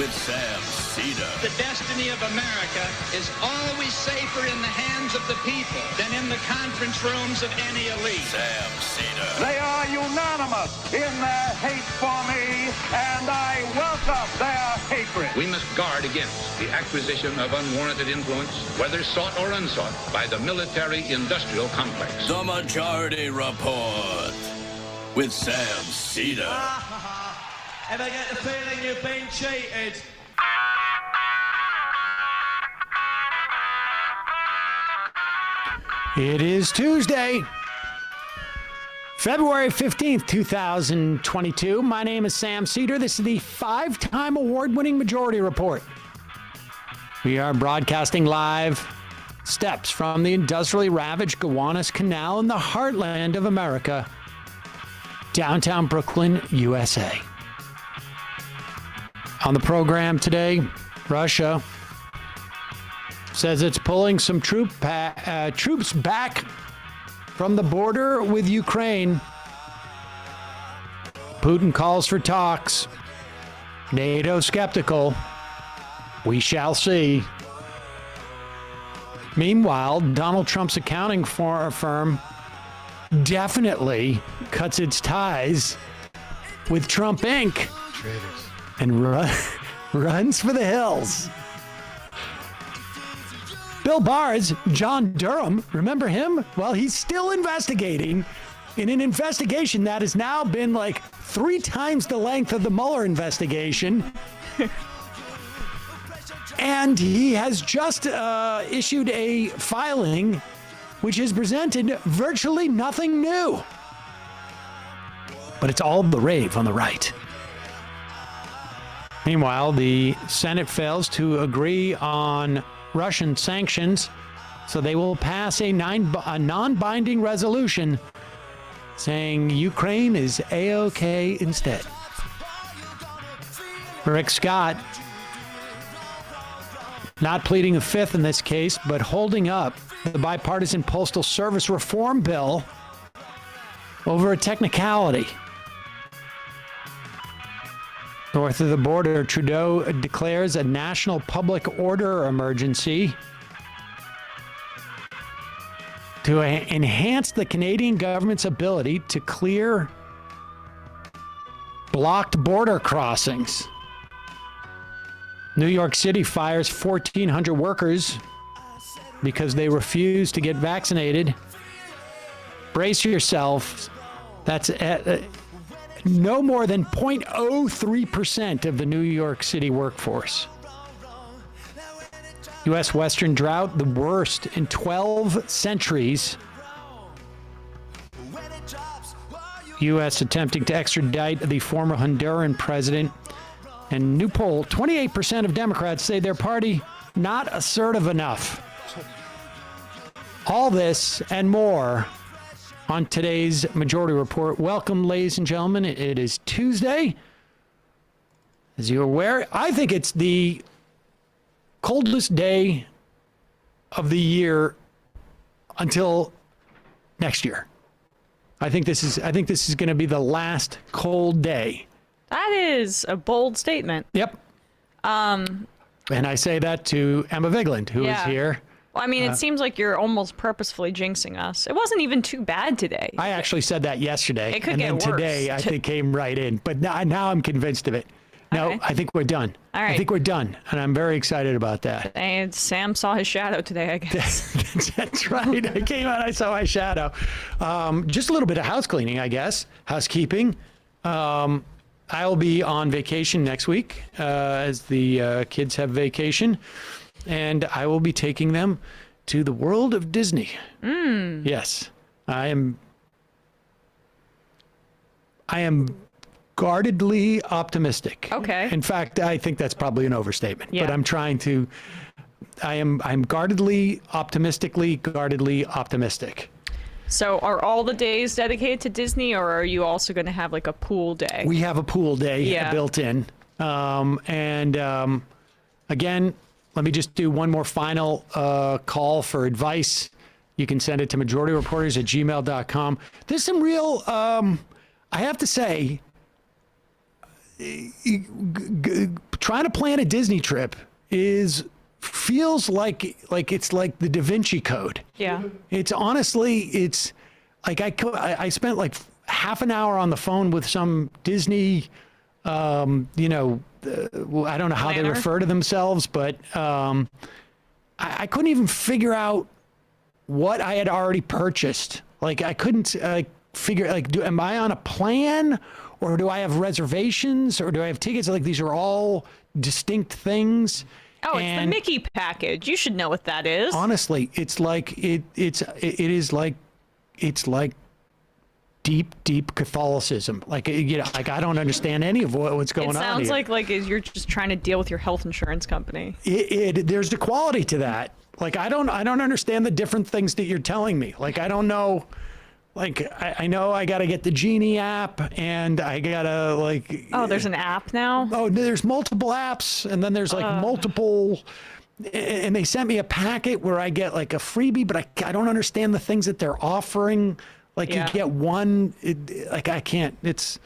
with Sam Seder. The destiny of America is always safer in the hands of the people than in the conference rooms of any elite. Sam Seder. They are unanimous in their hate for me, and I welcome their hatred. We must guard against the acquisition of unwarranted influence, whether sought or unsought, by the military-industrial complex. The Majority Report with Sam Seder. Ever get the feeling you've been cheated? It is Tuesday, February 15th, 2022. My name is Sam Seder. This is the 5-time award-winning Majority Report. We are broadcasting live steps from the industrially ravaged Gowanus Canal in the heartland of America, downtown Brooklyn, USA. On the program today, Russia says it's pulling some troops back from the border with Ukraine. Putin calls for talks. NATO skeptical. We shall see. Meanwhile, Donald Trump's accounting firm definitely cuts its ties with Trump Inc. and runs for the hills. Bill Barr's John Durham, remember him? Well, he's still investigating in an investigation that has now been like 3 times the length of the Mueller investigation. And he has just issued a filing which has presented virtually nothing new. But it's all the rave on the right. Meanwhile, the Senate fails to agree on Russian sanctions, so they will pass a non-binding resolution saying Ukraine is A-OK instead. Rick Scott not pleading the fifth in this case, but holding up the bipartisan Postal Service reform bill over a technicality. North of the border, Trudeau declares a national public order emergency to enhance the Canadian government's ability to clear blocked border crossings. New York City fires 1,400 workers because they refuse to get vaccinated. Brace yourself. That's no more than 0.03% of the New York City workforce. U.S. Western drought, the worst in 12 centuries. U.S. attempting to extradite the former Honduran president. And new poll, 28% of Democrats say their party not assertive enough. All this and more on today's Majority Report. Welcome, ladies and gentlemen. It is Tuesday. As you're aware, I think it's the coldest day of the year until next year. I think this is going to be the last cold day. That is a bold statement. Yep. And I say that to Emma Vigland, who is here. Well, I mean, it seems like you're almost purposefully jinxing us. It wasn't even too bad today. I actually said that yesterday. It could and get then worse. Today, I think came right in. But now I'm convinced of it. No, Okay. I think we're done. All right. I think we're done. And I'm very excited about that. And Sam saw his shadow today, I guess. That's right. I came out, I saw my shadow. Just a little bit of house cleaning, I guess. Housekeeping. I'll be on vacation next week as the kids have vacation. And I will be taking them to the world of Disney. Yes. I am guardedly optimistic. Okay. In fact, I think that's probably an overstatement. Yeah. But I'm guardedly optimistic. So are all the days dedicated to Disney, or are you also going to have like a pool day? We have a pool day built in. Again, let me just do one more final call for advice. You can send it to majorityreporters@gmail.com. There's some real, I have to say, trying to plan a Disney trip feels like it's like the Da Vinci Code. Yeah. It's honestly, it's like I spent like half an hour on the phone with some Disney, I don't know how they Planner? refer to themselves, but I couldn't even figure out what I had already purchased. Like I couldn't figure, like, am I on a plan, or do I have reservations, or do I have tickets? Like, these are all distinct things. Oh, it's the Mickey package. You should know what that is. Honestly, it's like it's like deep Catholicism. Like, like I don't understand any of what's going on here. It sounds like you're just trying to deal with your health insurance company. There's the quality to that. Like, I don't understand the different things that you're telling me. Like, I don't know. Like, I know I got to get the Genie app, and I got to, like... Oh, there's an app now? Oh, there's multiple apps, and then there's, like, multiple... And they sent me a packet where I get, like, a freebie, but I don't understand the things that they're offering. Like, you get one... like, I can't... It's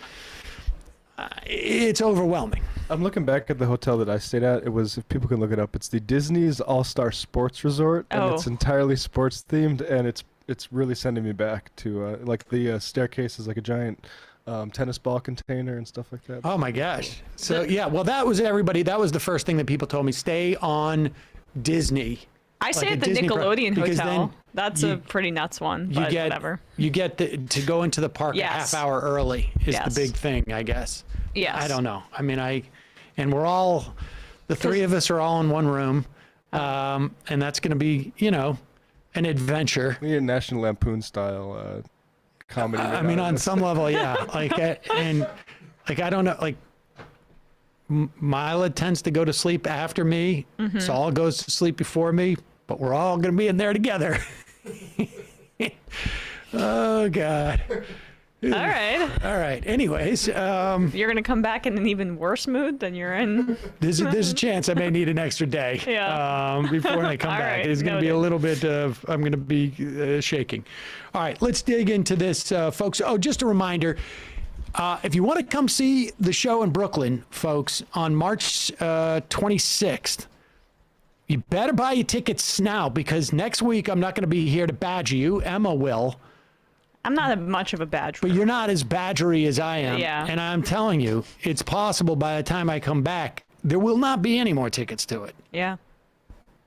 overwhelming. I'm looking back at the hotel that I stayed at. It was, if people can look it up, it's the Disney's All-Star Sports Resort, and it's entirely sports-themed, and it's really sending me back to like the staircase is like a giant tennis ball container and stuff like that. Oh my gosh. So yeah, well, that was the first thing that people told me. Stay on Disney. I stay like at the Disney Nickelodeon because hotel. then That's a pretty nuts one, but whatever. You get to go into the park a half hour early is the big thing, I guess. Yes. I don't know. I mean, and we're all, the three of us are all in one room, and that's going to be, an adventure. We need a National Lampoon style comedy. I mean, on some level, yeah. Like, and like, I don't know, like, Mila tends to go to sleep after me. Saul goes to sleep before me, but we're all going to be in there together. Oh, God. All right. Anyways, you're going to come back in an even worse mood than you're in. There's a chance I may need an extra day. Before I come back. Right, It's going to be a little bit of, I'm going to be shaking. All right, let's dig into this, folks. Oh, just a reminder, if you want to come see the show in Brooklyn, folks, on March 26th, you better buy your tickets now, because next week I'm not going to be here to badger you. Emma will. I'm not much of a badger. But you're not as badgery as I am. Yeah. And I'm telling you, it's possible by the time I come back, there will not be any more tickets to it. Yeah.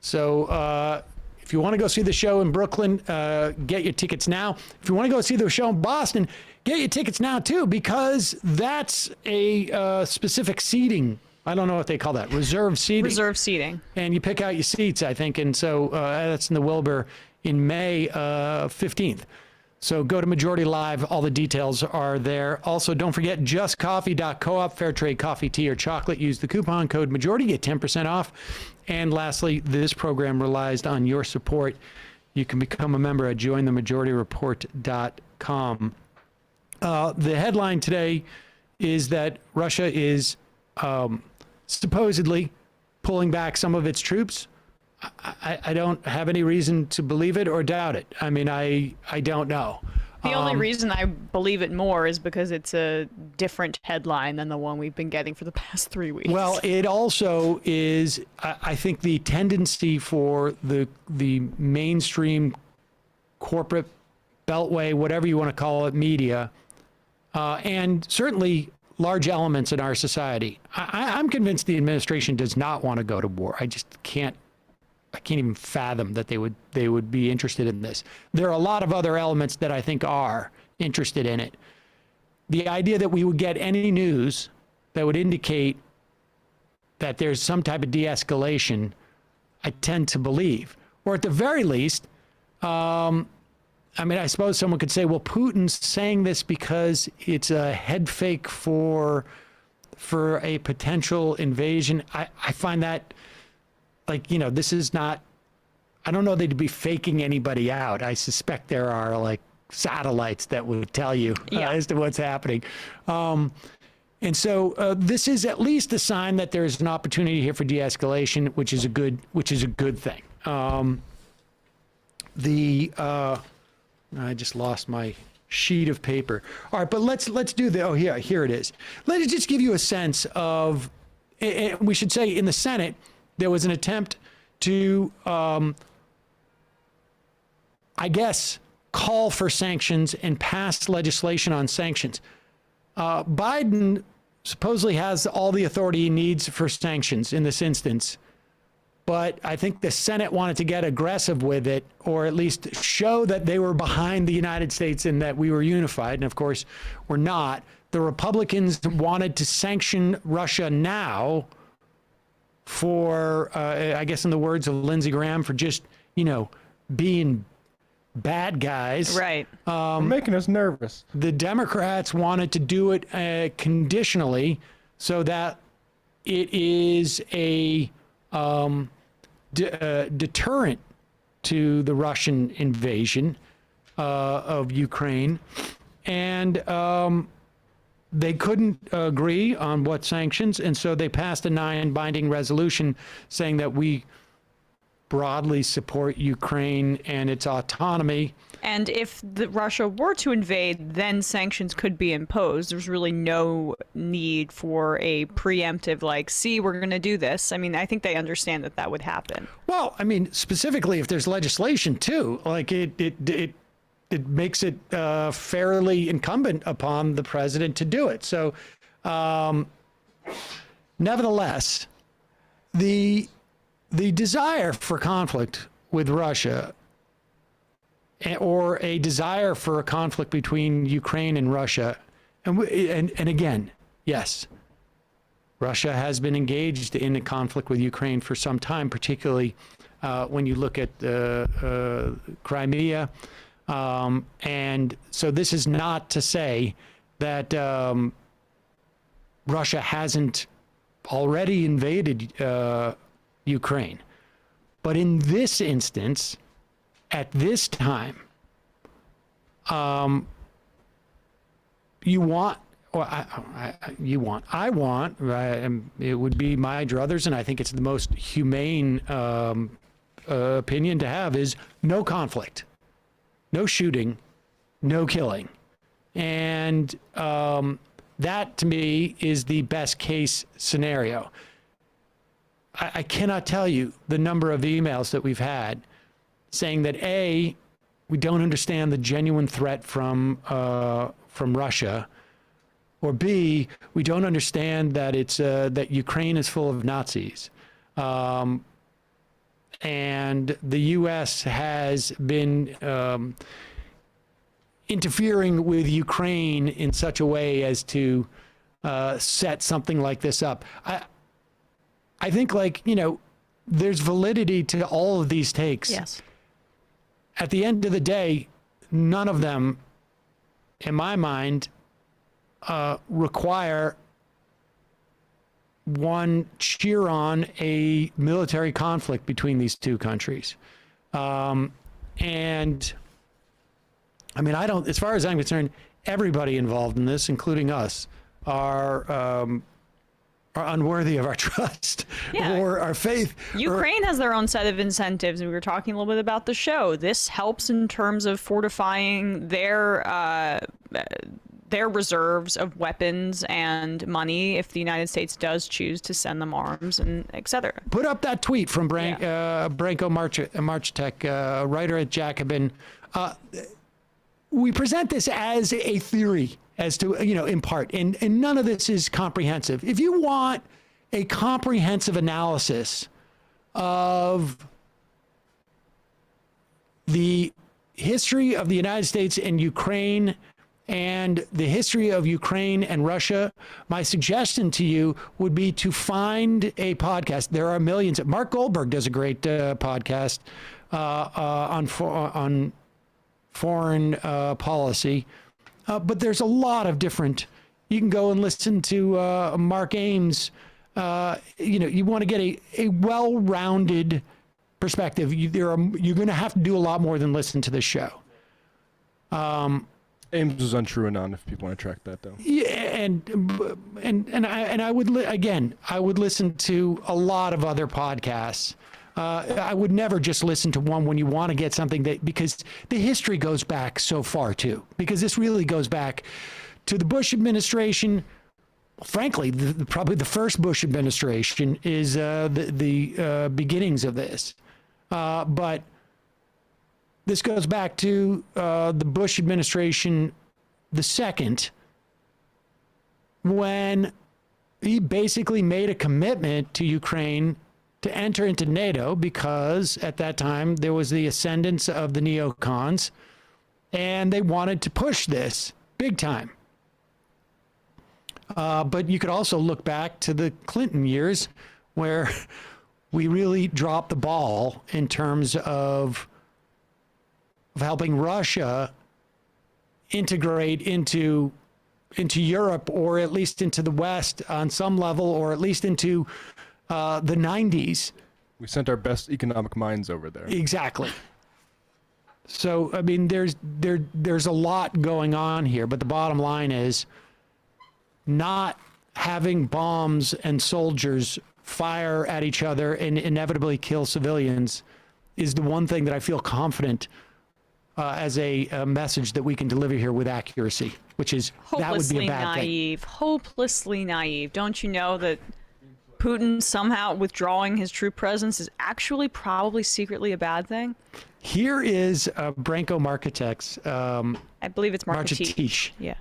So if you want to go see the show in Brooklyn, get your tickets now. If you want to go see the show in Boston, get your tickets now, too, because that's a specific seating. I don't know what they call that. Reserve seating. Reserve seating. And you pick out your seats, I think. And so that's in the Wilbur in May 15th. So go to MajorityLive. All the details are there. Also, don't forget justcoffee.coop, fair trade coffee, tea, or chocolate. Use the coupon code Majority, get 10% off. And lastly, this program relies on your support. You can become a member at jointhemajorityreport.com. The headline today is that Russia is supposedly pulling back some of its troops. I don't have any reason to believe it or doubt it. I mean, I don't know. The only reason I believe it more is because it's a different headline than the one we've been getting for the past 3 weeks. Well, it also is, I think, the tendency for the mainstream corporate beltway, whatever you want to call it, media, and certainly large elements in our society. I'm convinced the administration does not want to go to war. I just can't even fathom that they would be interested in this. There are a lot of other elements that I think are interested in it. The idea that we would get any news that would indicate that there's some type of de-escalation, I tend to believe. Or at the very least, I mean, I suppose someone could say, well, Putin's saying this because it's a head fake for a potential invasion. I find that, like, this is not, I don't know they'd be faking anybody out. I suspect there are, like, satellites that would tell you as to what's happening. And so this is at least a sign that there's an opportunity here for de-escalation, which is a good thing. I just lost my sheet of paper. All right, but let's do the. Oh, yeah, here it is. Let me just give you a sense of. We should say in the Senate there was an attempt to, I guess, call for sanctions and pass legislation on sanctions. Biden supposedly has all the authority he needs for sanctions in this instance. But I think the Senate wanted to get aggressive with it, or at least show that they were behind the United States and that we were unified. And of course, we're not. The Republicans wanted to sanction Russia now for, I guess in the words of Lindsey Graham, for just, being bad guys. Right. Making us nervous. The Democrats wanted to do it conditionally so that it is a deterrent to the Russian invasion of Ukraine. And they couldn't agree on what sanctions, and so they passed a non-binding resolution saying that we broadly support Ukraine and its autonomy. And if Russia were to invade, then sanctions could be imposed. There's really no need for a preemptive, we're going to do this. I mean, I think they understand that would happen. Well, I mean, specifically if there's legislation too, it makes it fairly incumbent upon the president to do it. So, nevertheless, the desire for conflict with Russia, or a desire for a conflict between Ukraine and Russia, and again, yes, Russia has been engaged in a conflict with Ukraine for some time, particularly when you look at Crimea. And so this is not to say that Russia hasn't already invaded Ukraine. But in this instance, at this time, I want, it would be my druthers, and I think it's the most humane opinion to have, is no conflict. No shooting, no killing. And that, to me, is the best case scenario. I cannot tell you the number of emails that we've had saying that, A, we don't understand the genuine threat from Russia, or B, we don't understand that it's that Ukraine is full of Nazis. And the U.S. has been interfering with Ukraine in such a way as to set something like this up. I think, there's validity to all of these takes. Yes. At the end of the day, none of them, in my mind, require cheer on a military conflict between these two countries. And I mean, as far as I'm concerned, everybody involved in this, including us, are unworthy of our trust or our faith. Ukraine has their own set of incentives, and we were talking a little bit about the show. This helps in terms of fortifying their reserves of weapons and money if the United States does choose to send them arms, and et cetera. Put up that tweet from Branko Marchetek, writer at Jacobin. We present this as a theory, as to, in part, and none of this is comprehensive. If you want a comprehensive analysis of the history of the United States and Ukraine, and the history of Ukraine and Russia, my suggestion to you would be to find a podcast. There are millions. Mark Goldberg does a great podcast on foreign policy, but there's a lot of different. You can go and listen to Mark Ames. You want to get a well-rounded perspective. You're going to have to do a lot more than listen to this show. Ames was on TrueAnon, if people want to track that down. Yeah, and I would I would listen to a lot of other podcasts I would never just listen to one when you want to get something because the history goes back so far too, because this really goes back to the Bush administration. Frankly, probably the first Bush administration is the beginnings of this. But this goes back to the Bush administration, the second, when he basically made a commitment to Ukraine to enter into NATO because at that time there was the ascendance of the neocons and they wanted to push this big time. But you could also look back to the Clinton years where we really dropped the ball in terms of helping Russia integrate into Europe, or at least into the West on some level, or at least into the 90s. We sent our best economic minds over there. Exactly. So, I mean, there's a lot going on here, but the bottom line is not having bombs and soldiers fire at each other and inevitably kill civilians is the one thing that I feel confident as a message that we can deliver here with accuracy, which is that would be a bad thing. Hopelessly naive. Don't you know that Putin somehow withdrawing his troop presence is actually probably secretly a bad thing? Here is Branko Marketech's I believe it's Marketech. Yeah.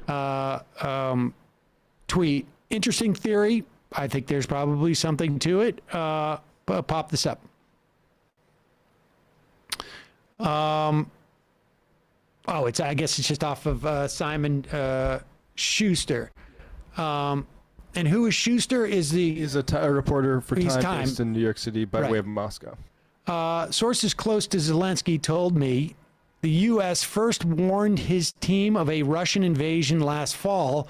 Tweet. Interesting theory. I think there's probably something to it. Pop this up. I guess it's just off of Simon Schuster. And who is Schuster? He's a reporter for Time based in New York City by way of Moscow. Sources close to Zelensky told me the U.S. first warned his team of a Russian invasion last fall,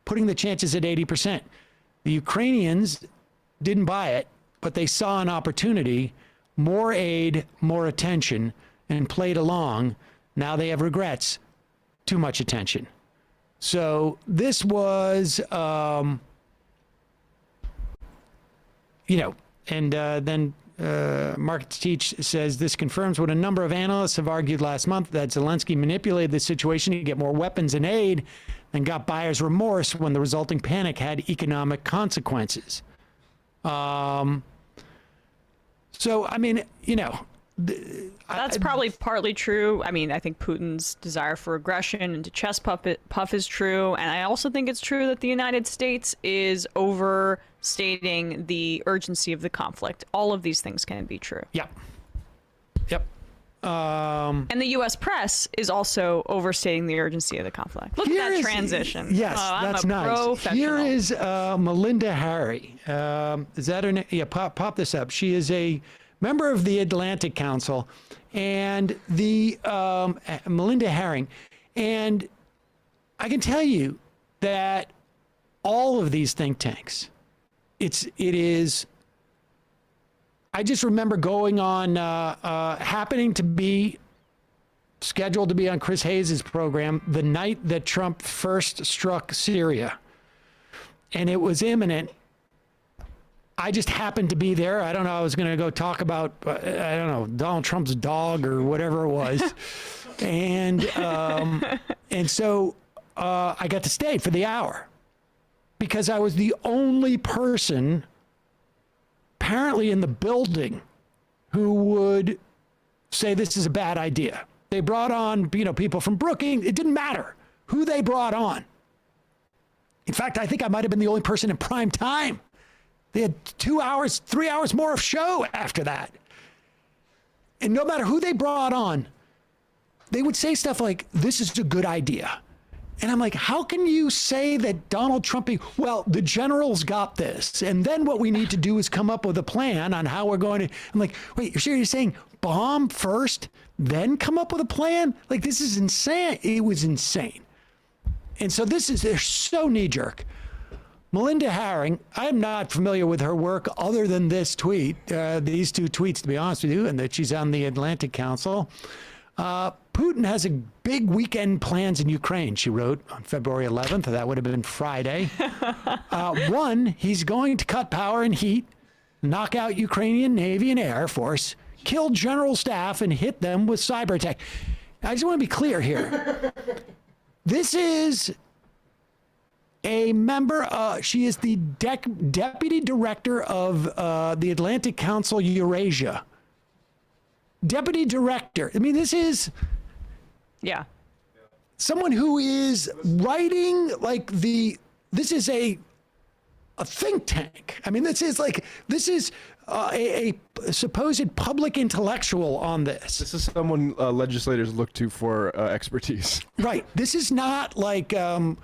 putting the chances at 80%. The Ukrainians didn't buy it, but they saw an opportunity, more aid, more attention, and played along. Now they have regrets, too much attention. So this was, then Market Teach says this confirms what a number of analysts have argued last month, that Zelensky manipulated the situation to get more weapons and aid and got buyer's remorse when the resulting panic had economic consequences. So, I mean, that's probably partly true. I mean, I think Putin's desire for aggression and to chest puff is true. And I also think it's true that the United States is overstating the urgency of the conflict. All of these things can be true. Yep. And the U.S. press is also overstating the urgency of the conflict. Look at that transition. Yes, that's nice. Here is Melinda Harry. Is that her name? Yeah, pop this up. She is a member of the Atlantic Council, and the Melinda Herring. And I can tell you that all of these think tanks, it is. I just remember going on, happening to be scheduled to be on Chris Hayes' program the night that Trump first struck Syria, and it was imminent. I just happened to be there. I don't know. I was going to go talk about, I don't know, Donald Trump's dog or whatever it was. And so I got to stay for the hour because I was the only person apparently in the building who would say this is a bad idea. They brought on, people from Brookings. It didn't matter who they brought on. In fact, I think I might have been the only person in prime time. They had 2 hours, 3 hours more of show after that. And no matter who they brought on, they would say stuff like, this is a good idea. And I'm like, how can you say that Donald Trump, well, the generals got this. And then what we need to do is come up with a plan on how we're going to, I'm like, wait, you're seriously saying bomb first, then come up with a plan? Like, this is insane. It was insane. And so they're so knee-jerk. Melinda Herring, I'm not familiar with her work other than this tweet, these two tweets, to be honest with you, and that she's on the Atlantic Council. Putin has a big weekend plans in Ukraine, she wrote on February 11th. That would have been Friday. One, he's going to cut power and heat knock out Ukrainian Navy and Air Force, kill general staff, and hit them with cyber attack. I just want to be clear here. This is a member, she is the deputy director of the Atlantic Council Eurasia. Deputy director. I mean, this is someone who is writing this is a think tank. I mean, this is a supposed public intellectual on this. This is someone legislators look to for expertise. Right. This is not like, the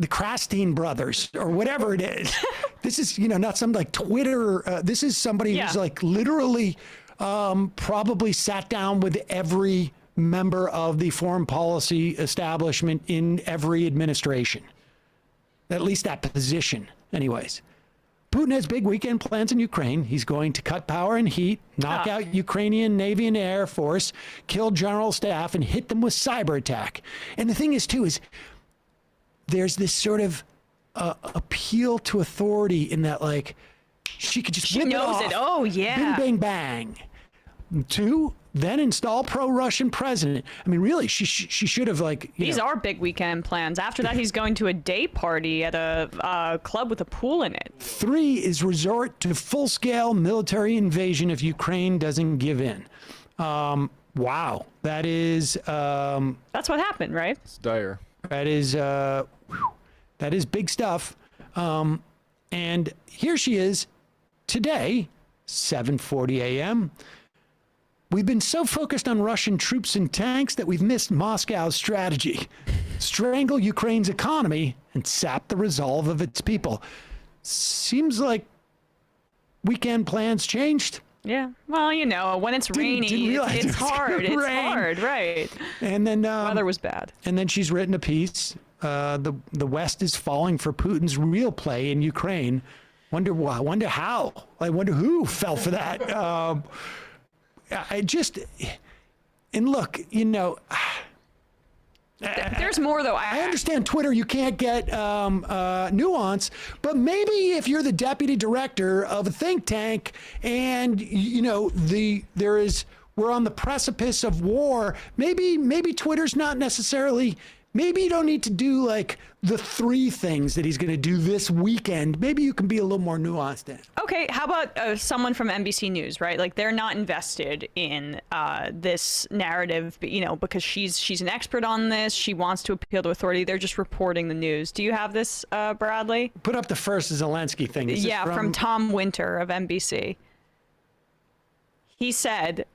Krastine brothers or whatever it is. This is, not some like Twitter. This is somebody who's like literally probably sat down with every member of the foreign policy establishment in every administration. At least that position, anyways. Putin has big weekend plans in Ukraine. He's going to cut power and heat, knock out Ukrainian Navy and Air Force, kill general staff, and hit them with cyber attack. And the thing is, too, is there's this sort of appeal to authority in that, like, she could just whip knows it off. it. Oh, yeah. Bing, bang, bang. 2, then install pro-Russian president. I mean, really, she should have, like, These are big weekend plans. After that, he's going to a day party at a club with a pool in it. 3 is resort to full-scale military invasion if Ukraine doesn't give in. Wow. That is... That's what happened, right? It's dire. That is big stuff. And here she is today, 7:40 a.m., we've been so focused on Russian troops and tanks that we've missed Moscow's strategy. Strangle Ukraine's economy and sap the resolve of its people. Seems like weekend plans changed. Yeah. Well, when it's rainy, it's hard. It's hard, right? And then weather was bad. And then she's written a piece. The West is falling for Putin's real play in Ukraine. Wonder why? Wonder how? I wonder who fell for that. And look, there's more though. I understand Twitter, you can't get nuance, but maybe if you're the deputy director of a think tank and we're on the precipice of war, maybe Twitter's not necessarily. Maybe you don't need to do like the 3 things that he's going to do this weekend. Maybe you can be a little more nuanced in it. Okay, how about someone from NBC News, right? Like they're not invested in this narrative, because she's an expert on this. She wants to appeal to authority. They're just reporting the news. Do you have this, Bradley? Put up the first Zelensky thing. From Tom Winter of NBC. He said,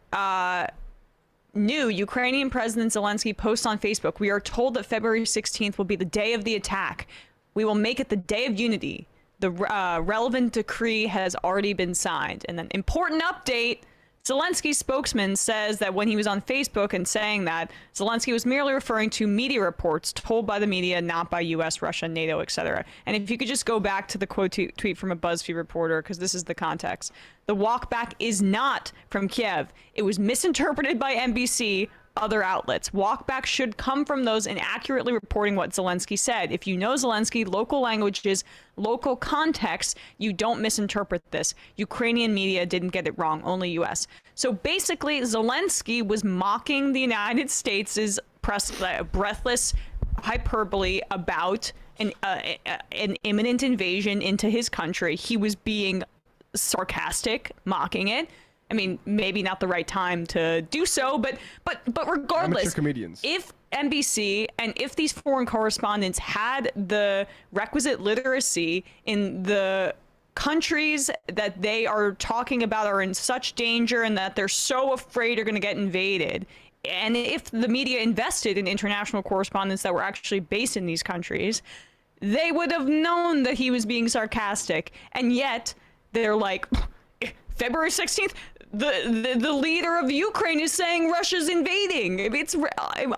new Ukrainian President Zelensky posts on Facebook, "We are told that February 16th will be the day of the attack. We will make it the day of unity. The relevant decree has already been signed." And then important update, Zelensky's spokesman says that when he was on Facebook and saying that, Zelensky was merely referring to media reports told by the media, not by U.S., Russia, NATO, etc. And if you could just go back to the quote tweet from a BuzzFeed reporter, because this is the context. The walk back is not from Kiev. It was misinterpreted by NBC, other outlets. Walk back should come from those inaccurately reporting what Zelensky said. If you know Zelensky, local languages, local context, you don't misinterpret this. Ukrainian media didn't get it wrong, only U.S. So basically, Zelensky was mocking the United States' breathless hyperbole about an imminent invasion into his country. He was being sarcastic, mocking it. I mean, maybe not the right time to do so, but regardless, if NBC and if these foreign correspondents had the requisite literacy in the countries that they are talking about are in such danger and that they're so afraid are going to get invaded, and if the media invested in international correspondents that were actually based in these countries, they would have known that he was being sarcastic. And yet they're like, February 16th, the leader of Ukraine is saying Russia's invading. It's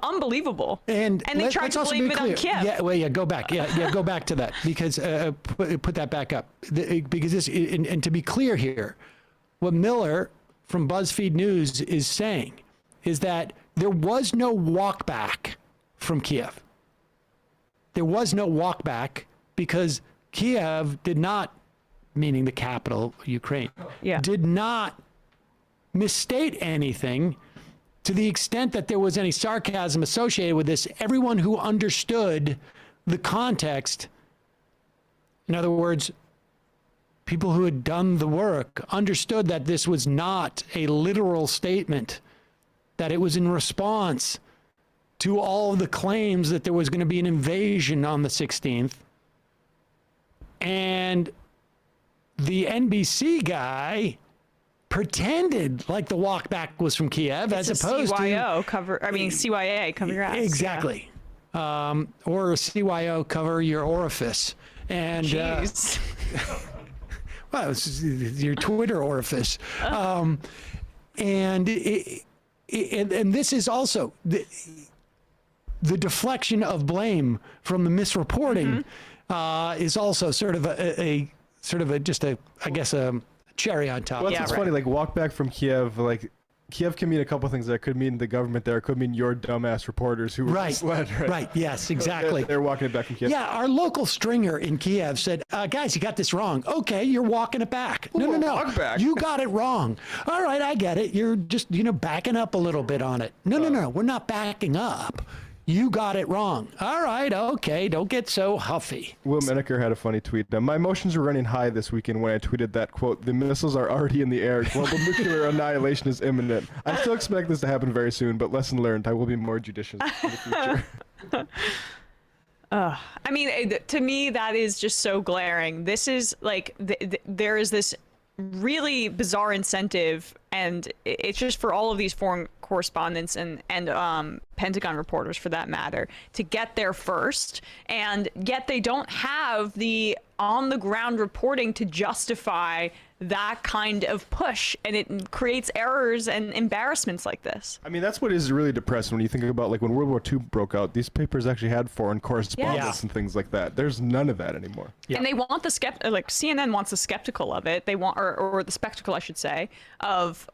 unbelievable. And they tried to blame it on Kiev. Yeah, go back. Yeah, go back to that, because put that back up. Because this, and to be clear here, what Miller from BuzzFeed News is saying is that there was no walk back from Kiev. There was no walk back because Kiev did not meaning the capital, Ukraine, Yeah. did not misstate anything to the extent that there was any sarcasm associated with this. Everyone who understood the context, in other words, people who had done the work, understood that this was not a literal statement, that it was in response to all of the claims that there was going to be an invasion on the 16th. And the NBC guy pretended like the walk back was from Kiev, It's as a opposed CYO CYA cover your ass. Exactly. Or CYO, cover your orifice. And Jeez. well, it's your Twitter orifice. And this is also the deflection of blame from the misreporting is also sort of a cherry on top. Well, it's funny. Like, walk back from Kiev. Like, Kiev can mean a couple things. That could mean the government there. It could mean your dumbass reporters who were misled. Right. Yes. Exactly. They're walking it back from Kiev. Yeah. Our local stringer in Kiev said, "Guys, you got this wrong." Okay, you're walking it back. No. Walk back. You got it wrong. All right, I get it. You're just backing up a little bit on it. No. We're not backing up. You got it wrong. All right, okay. Don't get so huffy. Will Menaker had a funny tweet. My emotions were running high this weekend when I tweeted that, quote, "The missiles are already in the air. Global nuclear annihilation is imminent. I still expect this to happen very soon, but lesson learned. I will be more judicious in the future." I mean, to me, that is just so glaring. This is like, there is this really bizarre incentive, and it's just for all of these foreign correspondents and Pentagon reporters, for that matter, to get there first, and yet they don't have the on-the-ground reporting to justify that kind of push, and it creates errors and embarrassments like this. I mean, that's what is really depressing when you think about, like, when World War II broke out, these papers actually had foreign correspondents and things like that. There's none of that anymore. Yeah. And they want the like CNN wants the skeptical of it. They want, or the spectacle, I should say, of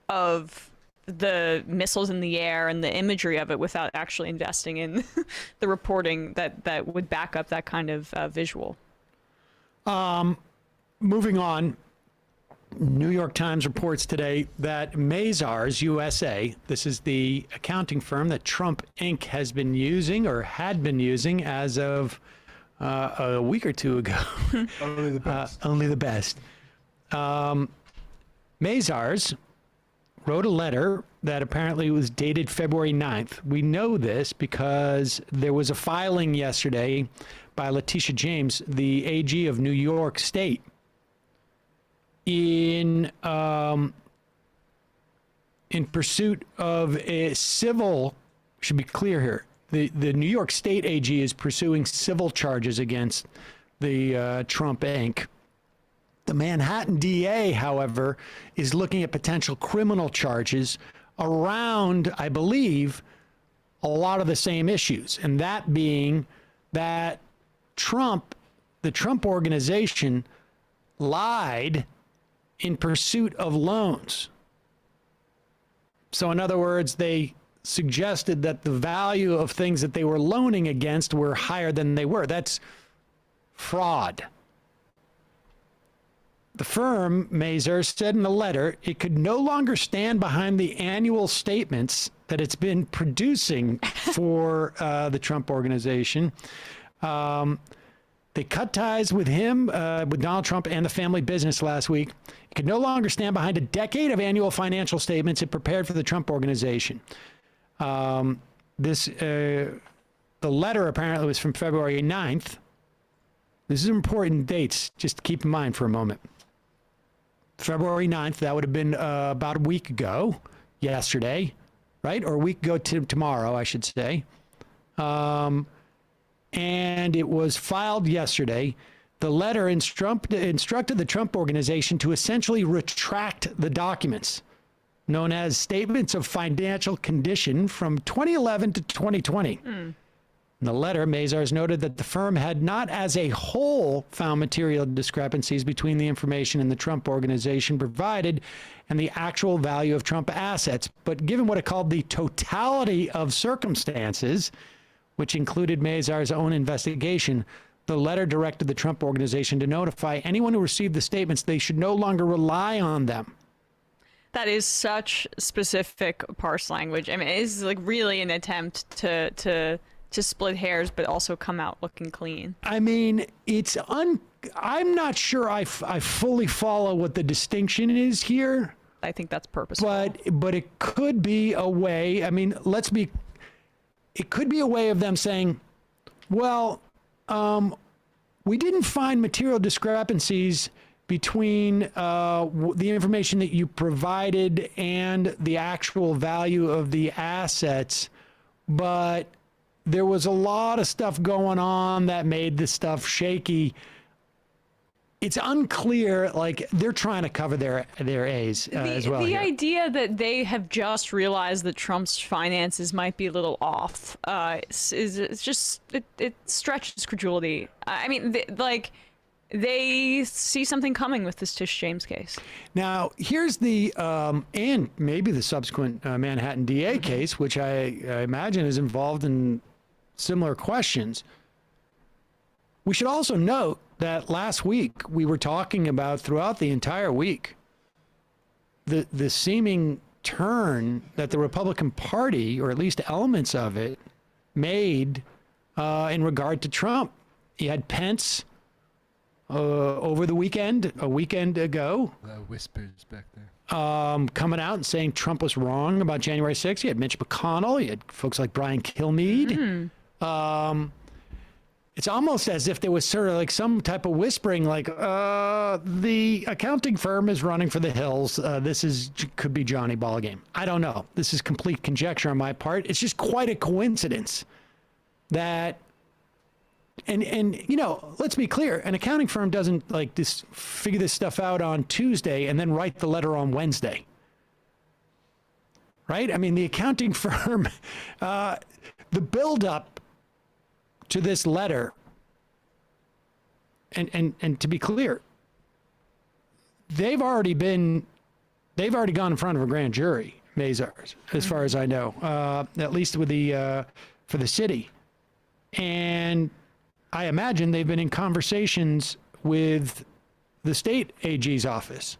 the missiles in the air and the imagery of it, without actually investing in the reporting that would back up that kind of visual. Moving on. New York Times reports today that Mazars USA, this is the accounting firm that Trump Inc. has been using, or had been using as of a week or two ago. Only the best. Only the best. Mazars wrote a letter that apparently was dated February 9th. We know this because there was a filing yesterday by Letitia James, the AG of New York State, in pursuit of a civil, should be clear here, the New York State AG is pursuing civil charges against the Trump Inc. The Manhattan DA, however, is looking at potential criminal charges around, I believe, a lot of the same issues, and that being that the Trump organization lied in pursuit of loans. So in other words, they suggested that the value of things that they were loaning against were higher than they were. That's fraud. The firm, Mazars, said in a letter it could no longer stand behind the annual statements that it's been producing for the Trump organization. They cut ties with him, with Donald Trump and the family business last week. It could no longer stand behind a decade of annual financial statements it prepared for the Trump organization. The letter apparently was from February 9th. This is important dates, just to keep in mind for a moment. February 9th, that would have been about a week ago, yesterday, right? Or a week ago tomorrow, I should say. And it was filed yesterday. The letter instructed the Trump organization to essentially retract the documents, known as Statements of Financial Condition from 2011 to 2020. In the letter, Mazars noted that the firm had not as a whole found material discrepancies between the information in the Trump organization provided and the actual value of Trump assets, but given what it called the totality of circumstances, which included Mazars' own investigation, The letter directed the Trump Organization to notify anyone who received the statements they should no longer rely on them. That is such specific parse language. I mean, it is like really an attempt to split hairs, but also come out looking clean. I mean, I'm not sure I fully follow what the distinction is here. I think that's purposeful. But it could be a way. I mean, it could be a way of them saying, well, we didn't find material discrepancies between the information that you provided and the actual value of the assets, but there was a lot of stuff going on that made this stuff shaky. It's unclear, like they're trying to cover their A's as well. The here. idea that they have just realized that Trump's finances might be a little off it stretches credulity. I mean, they see something coming with this Tish James case. Now, here's the, and maybe the subsequent Manhattan DA case, which I imagine is involved in similar questions. We should also note that last week we were talking about throughout the entire week the seeming turn that the Republican Party, or at least elements of it, made in regard to Trump. You had Pence over the weekend, a weekend ago. Whispers back there. Coming out and saying Trump was wrong about January 6th. You had Mitch McConnell. You had folks like Brian Kilmeade. It's almost as if there was sort of like some type of whispering, like the accounting firm is running for the hills. Could be Johnny Ballgame. I don't know. This is complete conjecture on my part. It's just quite a coincidence that, and you know, let's be clear, an accounting firm doesn't like this figure this stuff out on Tuesday and then write the letter on Wednesday. Right? I mean, the accounting firm, the buildup to this letter, and to be clear, they've already gone in front of a grand jury, Mazars, as far as I know, at least with for the city. And I imagine they've been in conversations with the state AG's office.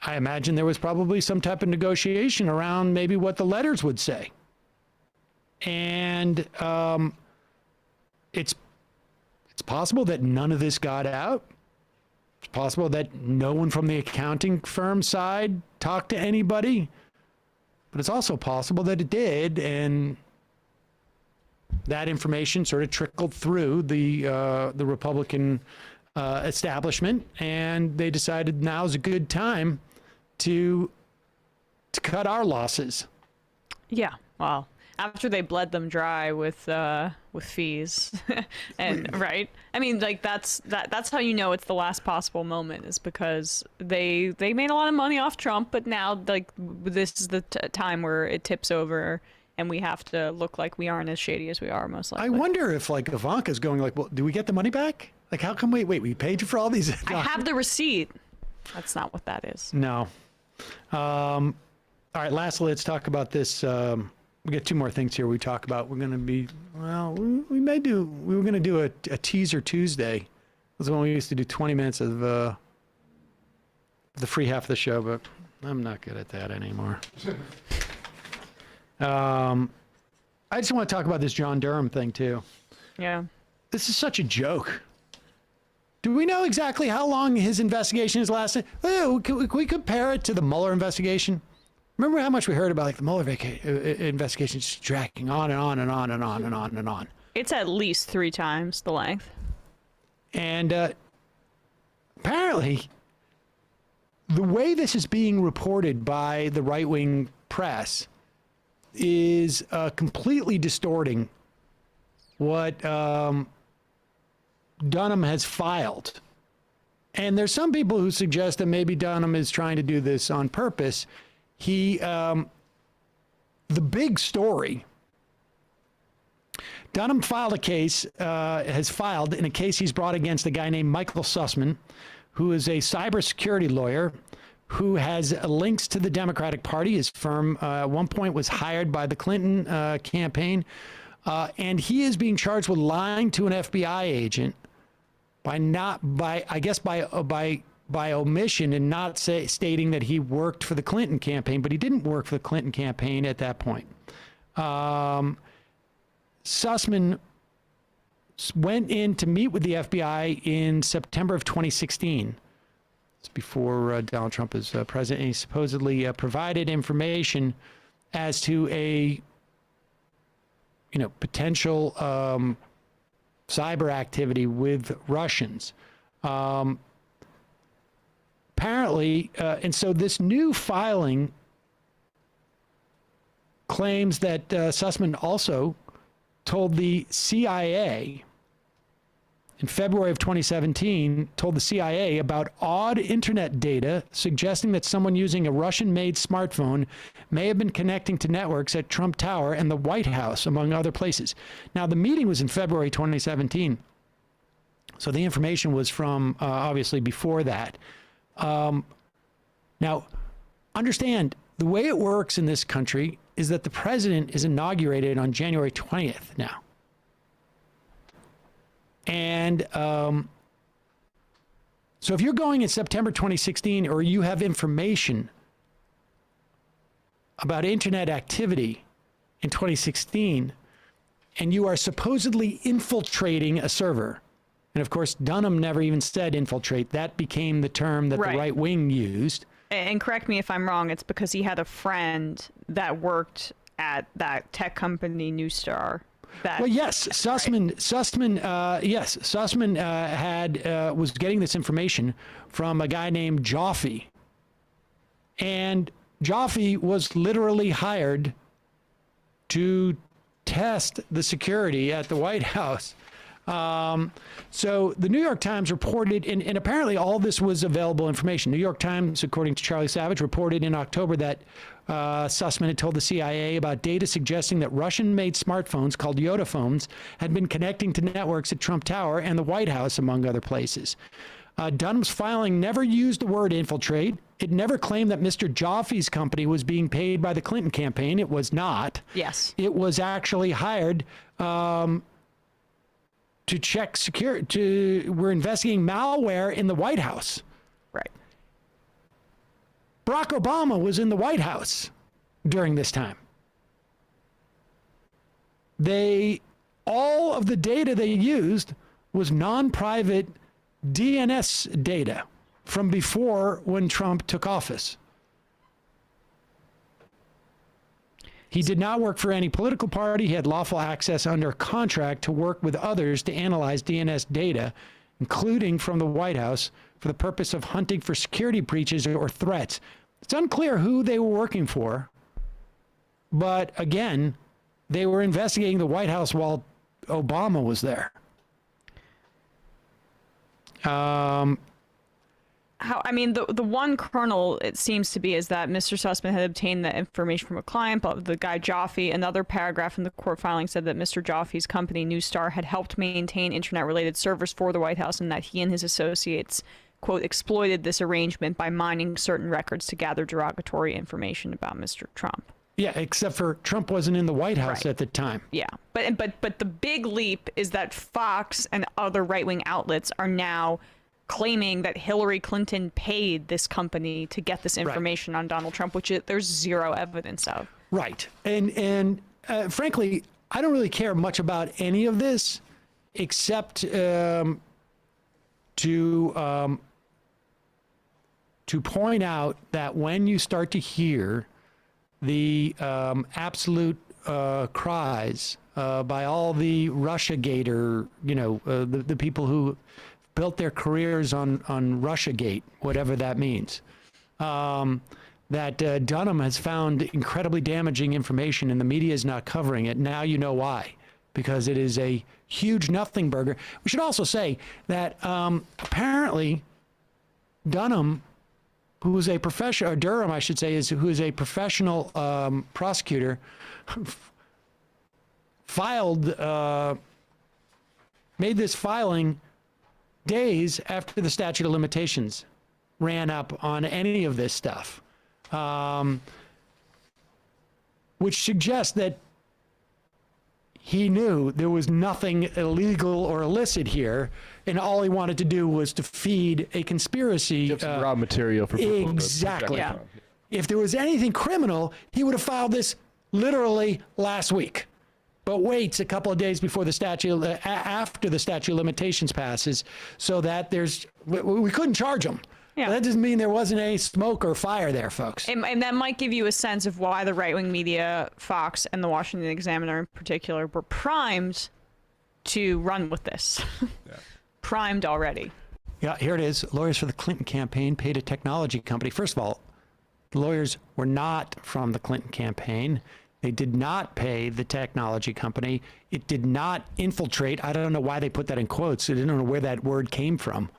I imagine there was probably some type of negotiation around maybe what the letters would say. And it's possible that none of this got out. It's possible that no one from the accounting firm side talked to anybody. But it's also possible that it did, and that information sort of trickled through the Republican establishment, and they decided now's a good time to cut our losses. Yeah, well, after they bled them dry with fees, and right, I mean, like that's how you know it's the last possible moment, is because they made a lot of money off Trump, but now like this is the time where it tips over, and we have to look like we aren't as shady as we are, most likely. I wonder if like Ivanka's going like, well, do we get the money back? Like, how come we paid you for all these? I have the receipt. That's not what that is. No. All right, lastly, let's talk about this. We got two more things here we talk about. We're going to be, well, we were going to do a teaser Tuesday. That's when we used to do 20 minutes of the free half of the show, but I'm not good at that anymore. I just want to talk about this John Durham thing, too. Yeah. This is such a joke. Do we know exactly how long his investigation has lasted? Can we compare it to the Mueller investigation? Remember how much we heard about like the Mueller investigation just dragging on and on and on and on and on and on. It's at least 3 times the length. And apparently, the way this is being reported by the right-wing press is completely distorting what Dunham has filed. And there's some people who suggest that maybe Dunham is trying to do this on purpose. The big story, Dunham filed a case, has filed in a case he's brought against a guy named Michael Sussman, who is a cybersecurity lawyer who has links to the Democratic Party. His firm at one point was hired by the Clinton campaign. and he is being charged with lying to an FBI agent by omission and not stating that he worked for the Clinton campaign, but he didn't work for the Clinton campaign at that point. Sussman went in to meet with the FBI in September of 2016. It's before Donald Trump is president. And he supposedly provided information as to a potential cyber activity with Russians. Apparently, and so this new filing claims that Sussman also told the CIA in February of 2017, told the CIA about odd internet data suggesting that someone using a Russian-made smartphone may have been connecting to networks at Trump Tower and the White House, among other places. Now, the meeting was in February 2017, so the information was from obviously before that. Now, understand, the way it works in this country is that the president is inaugurated on January 20th now. And so if you're going in September 2016 or you have information about internet activity in 2016 and you are supposedly infiltrating a server, and of course Dunham never even said infiltrate, that became the term that the right wing used. And correct me if I'm wrong, it's because he had a friend that worked at that tech company Neustar. Well, yes, Sussman was getting this information from a guy named Joffe, and Joffe was literally hired to test the security at the White House. So the New York Times reported, and apparently all this was available information. New York Times, according to Charlie Savage, reported in October that Sussman had told the CIA about data suggesting that Russian-made smartphones called Yoda phones had been connecting to networks at Trump Tower and the White House, among other places. Dunham's filing never used the word infiltrate. It never claimed that Mr. Joffe's company was being paid by the Clinton campaign. It was not. Yes. It was actually hired to check security. We're investigating malware in the White House. Right. Barack Obama was in the White House during this time. All of the data they used was non-private DNS data from before when Trump took office. He did not work for any political party. He had lawful access under contract to work with others to analyze DNS data, including from the White House, for the purpose of hunting for security breaches or threats. It's unclear who they were working for, but again, they were investigating the White House while Obama was there. The one kernel, it seems to be, is that Mr. Sussman had obtained the information from a client, but the guy Joffe, another paragraph in the court filing said that Mr. Joffe's company, Neustar, had helped maintain internet-related servers for the White House and that he and his associates, quote, exploited this arrangement by mining certain records to gather derogatory information about Mr. Trump. Yeah, except for Trump wasn't in the White House at the time. Yeah, but the big leap is that Fox and other right-wing outlets are now claiming that Hillary Clinton paid this company to get this information on Donald Trump, which there's zero evidence of. Right. And frankly, I don't really care much about any of this except to point out that when you start to hear the absolute cries by all the Russiagator, the people who built their careers on Russiagate, whatever that means, that Dunham has found incredibly damaging information and the media is not covering it. Now you know why, because it is a huge nothing burger. We should also say that apparently Dunham, who is a professional, or Durham, I should say, who is a professional prosecutor, made this filing days after the statute of limitations ran up on any of this stuff, which suggests that he knew there was nothing illegal or illicit here, and all he wanted to do was to feed a conspiracy. Give some raw material for people. Exactly. Yeah. If there was anything criminal, he would have filed this literally last week, but waits a couple of days before the statute, after the statute of limitations passes, so that we couldn't charge him. Yeah. But that doesn't mean there wasn't any smoke or fire there, folks. And that might give you a sense of why the right-wing media, Fox and the Washington Examiner in particular, were primed to run with this. Yeah. Primed already. Yeah, here it is. Lawyers for the Clinton campaign paid a technology company. First of all, the lawyers were not from the Clinton campaign. They did not pay the technology company. It did not infiltrate. I don't know why they put that in quotes. I don't know where that word came from.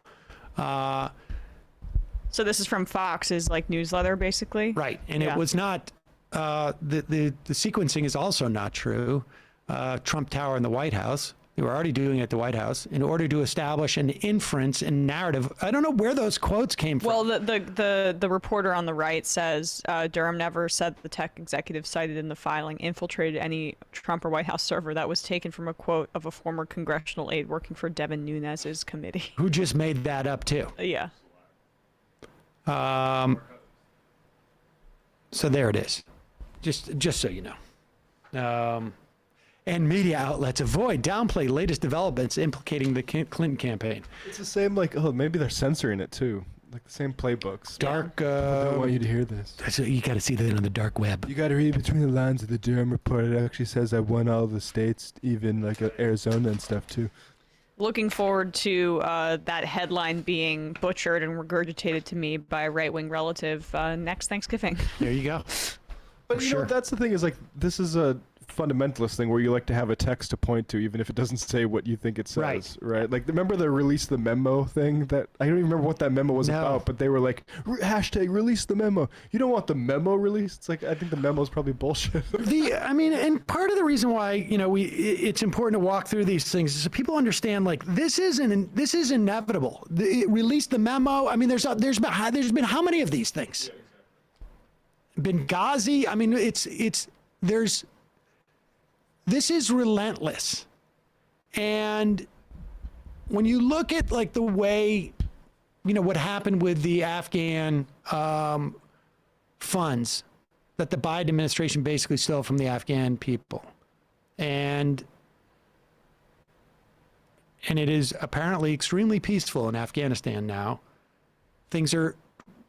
So this is from Fox's newsletter, basically? Right. And it was not, the sequencing is also not true. Trump Tower and the White House, they were already doing it at the White House in order to establish an inference and narrative. I don't know where those quotes came from. Well, the reporter on the right says Durham never said the tech executive cited in the filing infiltrated any Trump or White House server. That was taken from a quote of a former congressional aide working for Devin Nunes's committee. Who just made that up too. Yeah. So there it is. Just so you know. And media outlets avoid downplay latest developments implicating the Clinton campaign. It's the same, maybe they're censoring it too. Like the same playbooks. Dark. I don't want you to hear this. You got to see that on the dark web. You got to read between the lines of the Durham report. It actually says I won all the states, even Arizona and stuff too. Looking forward to that headline being butchered and regurgitated to me by a right-wing relative next Thanksgiving. There you go. But you know, that's the thing is this is a fundamentalist thing where you like to have a text to point to, even if it doesn't say what you think it says, right? Like, remember the release the memo thing? That I don't even remember what that memo was about, but they were like, hashtag release the memo. You don't want the memo released? It's like, I think the memo is probably bullshit. And part of the reason why, it's important to walk through these things is so people understand, this is inevitable. Release the memo. I mean, there's been how many of these things? Benghazi. I mean, this is relentless. And when you look at the way, what happened with the Afghan funds that the Biden administration basically stole from the Afghan people. And it is apparently extremely peaceful in Afghanistan now. Things are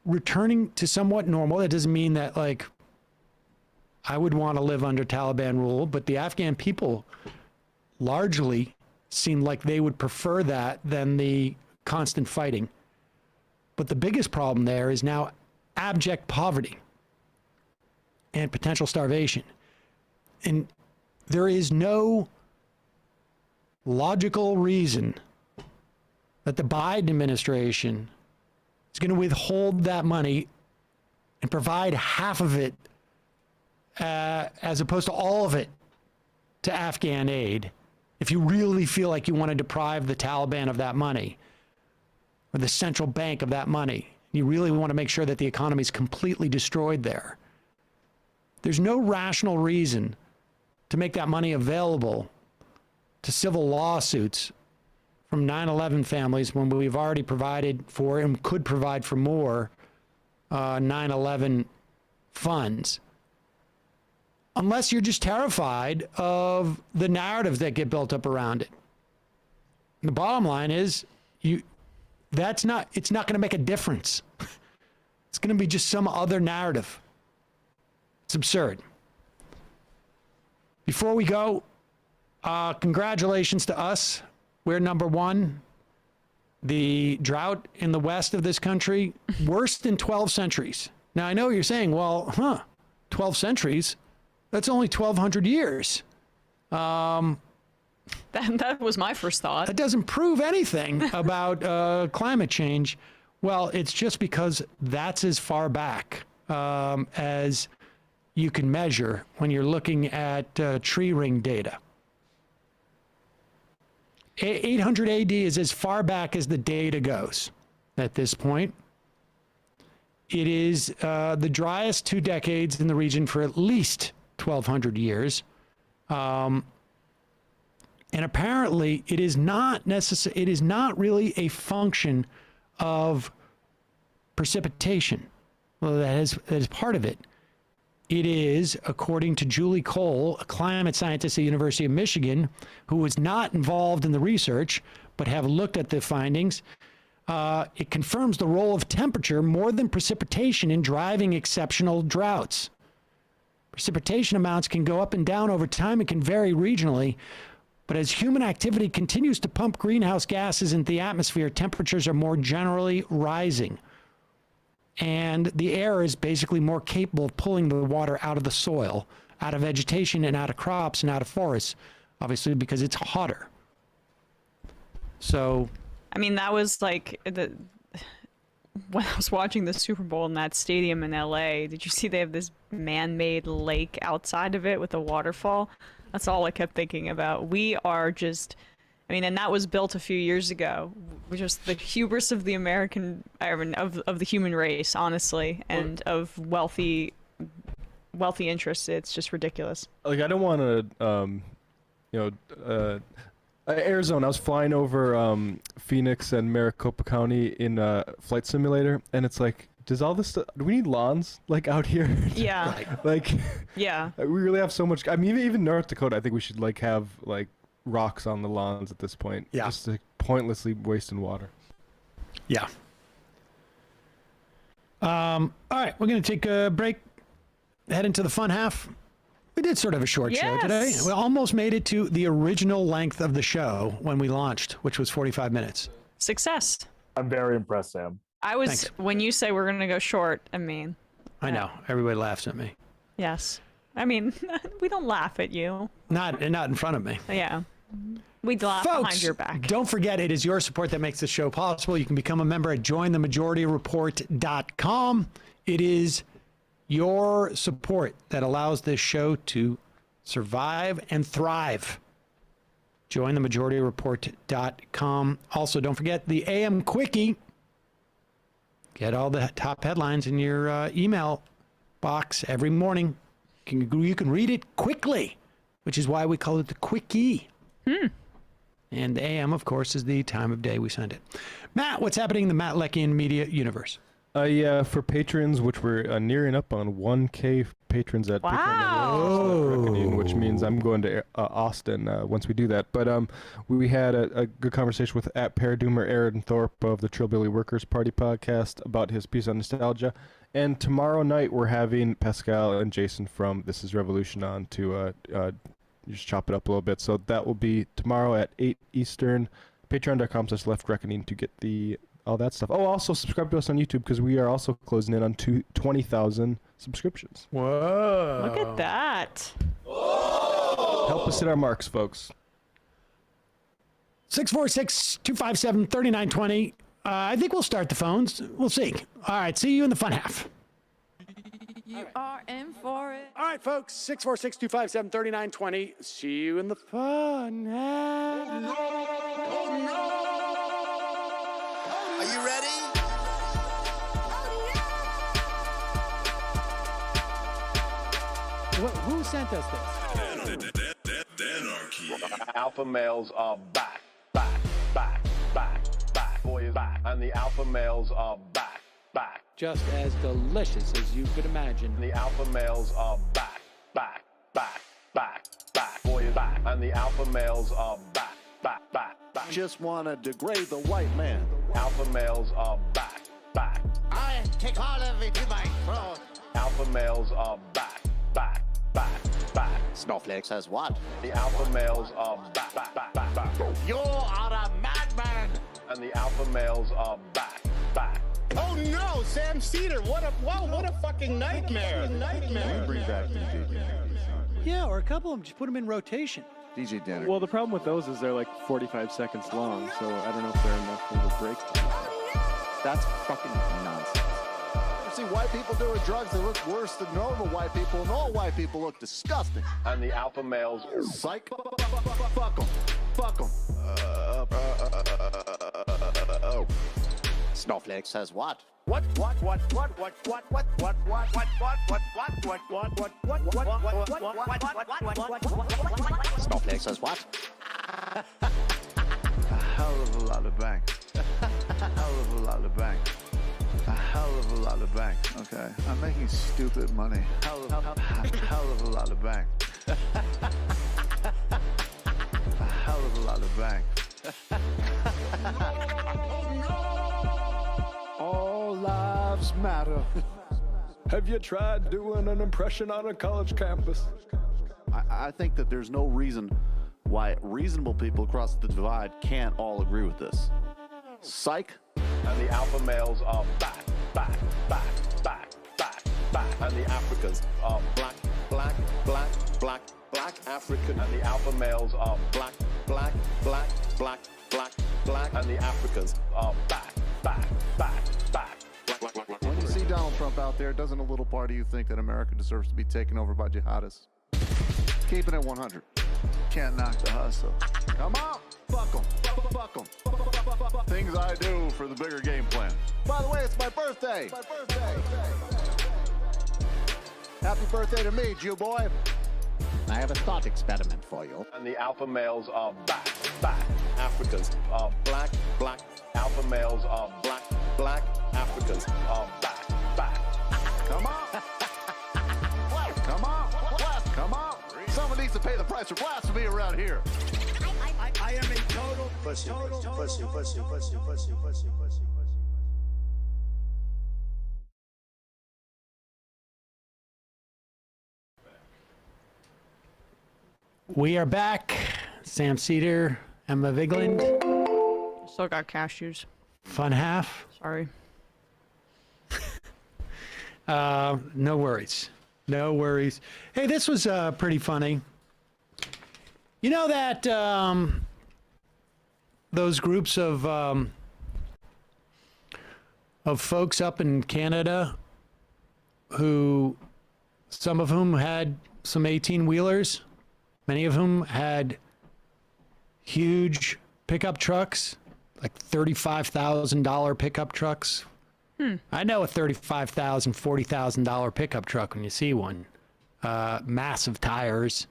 returning to somewhat normal. That doesn't mean that I would want to live under Taliban rule, but the Afghan people largely seem like they would prefer that than the constant fighting. But the biggest problem there is now abject poverty and potential starvation. And there is no logical reason that the Biden administration is going to withhold that money and provide half of it as opposed to all of it to Afghan aid. If you really feel like you want to deprive the Taliban of that money or the central bank of that money, you really want to make sure that the economy is completely destroyed there. There's no rational reason to make that money available to civil lawsuits from 9/11 families when we've already provided for and could provide for more 9/11 funds. Unless you're just terrified of the narratives that get built up around it. And the bottom line is, it's not going to make a difference. It's going to be just some other narrative. It's absurd. Before we go, congratulations to us. We're number one. The drought in the west of this country, worst in 12 centuries. Now, I know you're saying, 12 centuries? That's only 1,200 years. That was my first thought. That doesn't prove anything about climate change. Well, it's just because that's as far back as you can measure when you're looking at tree ring data. 800 AD is as far back as the data goes at this point. It is the driest 2 decades in the region for at least 1,200 years. And apparently it is not it is not really a function of precipitation. Well, that is part of it. It is, according to Julie Cole, a climate scientist at the University of Michigan, who was not involved in the research, but have looked at the findings. It confirms the role of temperature more than precipitation in driving exceptional droughts. Precipitation amounts can go up and down over time and can vary regionally, but as human activity continues to pump greenhouse gases into the atmosphere, temperatures are more generally rising. And the air is basically more capable of pulling the water out of the soil, out of vegetation, and out of crops, and out of forests, obviously because it's hotter. So, I mean, that was like when I was watching the Super Bowl in that stadium in LA. Did you see they have this man-made lake outside of it with a waterfall? That's all I kept thinking about. We are just, I mean, and that was built a few years ago. Just the hubris of the of the human race, honestly, and of wealthy interests. It's just ridiculous. Like, I don't want to, Arizona. I was flying over Phoenix and Maricopa County in a flight simulator, and it's like, does all this stuff, do we need lawns like out here? Yeah. Like, yeah. We really have so much. I mean, even North Dakota, I think we should like have like rocks on the lawns at this point. Yeah. Just like, pointlessly wasting water. Yeah. All right, we're going to take a break, head into the fun half. We did sort of a short show today. We almost made it to the original length of the show when we launched, which was 45 minutes. Success. I'm very impressed, Sam. I was, Thanks. when you say we're going to go short, I mean. I know. Everybody laughs at me. Yes. I mean, we don't laugh at you. Not in front of me. Yeah. We'd laugh Folks, behind your back. Don't forget, it is your support that makes this show possible. You can become a member at jointhemajorityreport.com. It is your support that allows this show to survive and thrive. Jointhemajorityreport.com. Also, don't forget the AM Quickie. Get all the top headlines in your email box every morning. You can read it quickly, which is why we call it the Quickie. And the AM, of course, is the time of day we send it. Matt, what's happening in the Matt Leckian media universe? Yeah, for patrons, which we're nearing up on 1K patrons at Patreon, which means I'm going to Austin once we do that. But we had a good conversation with @Paradoomer Aaron Thorpe of the Trillbilly Workers Party podcast about his piece on nostalgia. And tomorrow night we're having Pascal and Jason from This Is Revolution on to just chop it up a little bit. So that will be tomorrow at 8 Eastern. Patreon.com/leftreckoning to get all that stuff. Oh, also subscribe to us on YouTube because we are also closing in on 20,000 subscriptions. Whoa. Look at that. Help us hit our marks, folks. 646-257-3920. I think we'll start the phones. We'll see. All right, see you in the fun half. You are in for it. All right, folks, 646-257-3920. See you in the fun half. Are you ready? Who sent us this? Alpha males are back. Boys back. And the alpha males are back. Just as delicious as you could imagine. The alpha males are back. Boys back. And the alpha males are back. Just wanna degrade the white man. Alpha males are back. I take all of it to my throat. Alpha males are back. Snowflake says what? The alpha males are back. You are a madman. And the alpha males are back. Oh no, Sam Seder! What a fucking nightmare! Bring back DJ Dinner. Yeah, or a couple of them. Just put them in rotation. DJ Dinner. Well, the problem with those is they're like 45 seconds long, so I don't know if they're enough of a break. That's fucking nonsense. You see white people doing drugs, they look worse than normal white people, and all white people look disgusting. And the alpha males. Psych. Fuck them. Snowflake says what? Snowflake says what? A hell of a lot of bank. A hell of a lot of bank. A hell of a lot of bank. Okay, I'm making stupid money. Hell of a lot of bank. A hell of a lot of bank. All lives matter. Have you tried doing an impression on a college campus? I think that there's no reason why reasonable people across the divide can't all agree with this. Psych. And the alpha males are back. And the Africans are black African. And the alpha males are black. And the Africans are back. When you see Donald Trump out there, doesn't a little part of you think that America deserves to be taken over by jihadists? Keeping it 100. Can't knock the hustle. Come on, fuck 'em. Things I do for the bigger game plan. By the way, it's my birthday. Happy birthday to me, Jew boy. I have a thought experiment for you. And the alpha males are back. Africans are black. Alpha males are black. Africans are back. Come on. Come on. Someone needs to pay the price for blasphemy around here. I am a total pussy. We are back. Sam Seder, Emma Vigland. Still got cashews. Fun half. Sorry. No worries. Hey, this was pretty funny. You know that those groups of folks up in Canada who, some of whom had some 18-wheelers, many of whom had huge pickup trucks, like $35,000 pickup trucks. I know a $35,000, $40,000 pickup truck when you see one. Massive tires.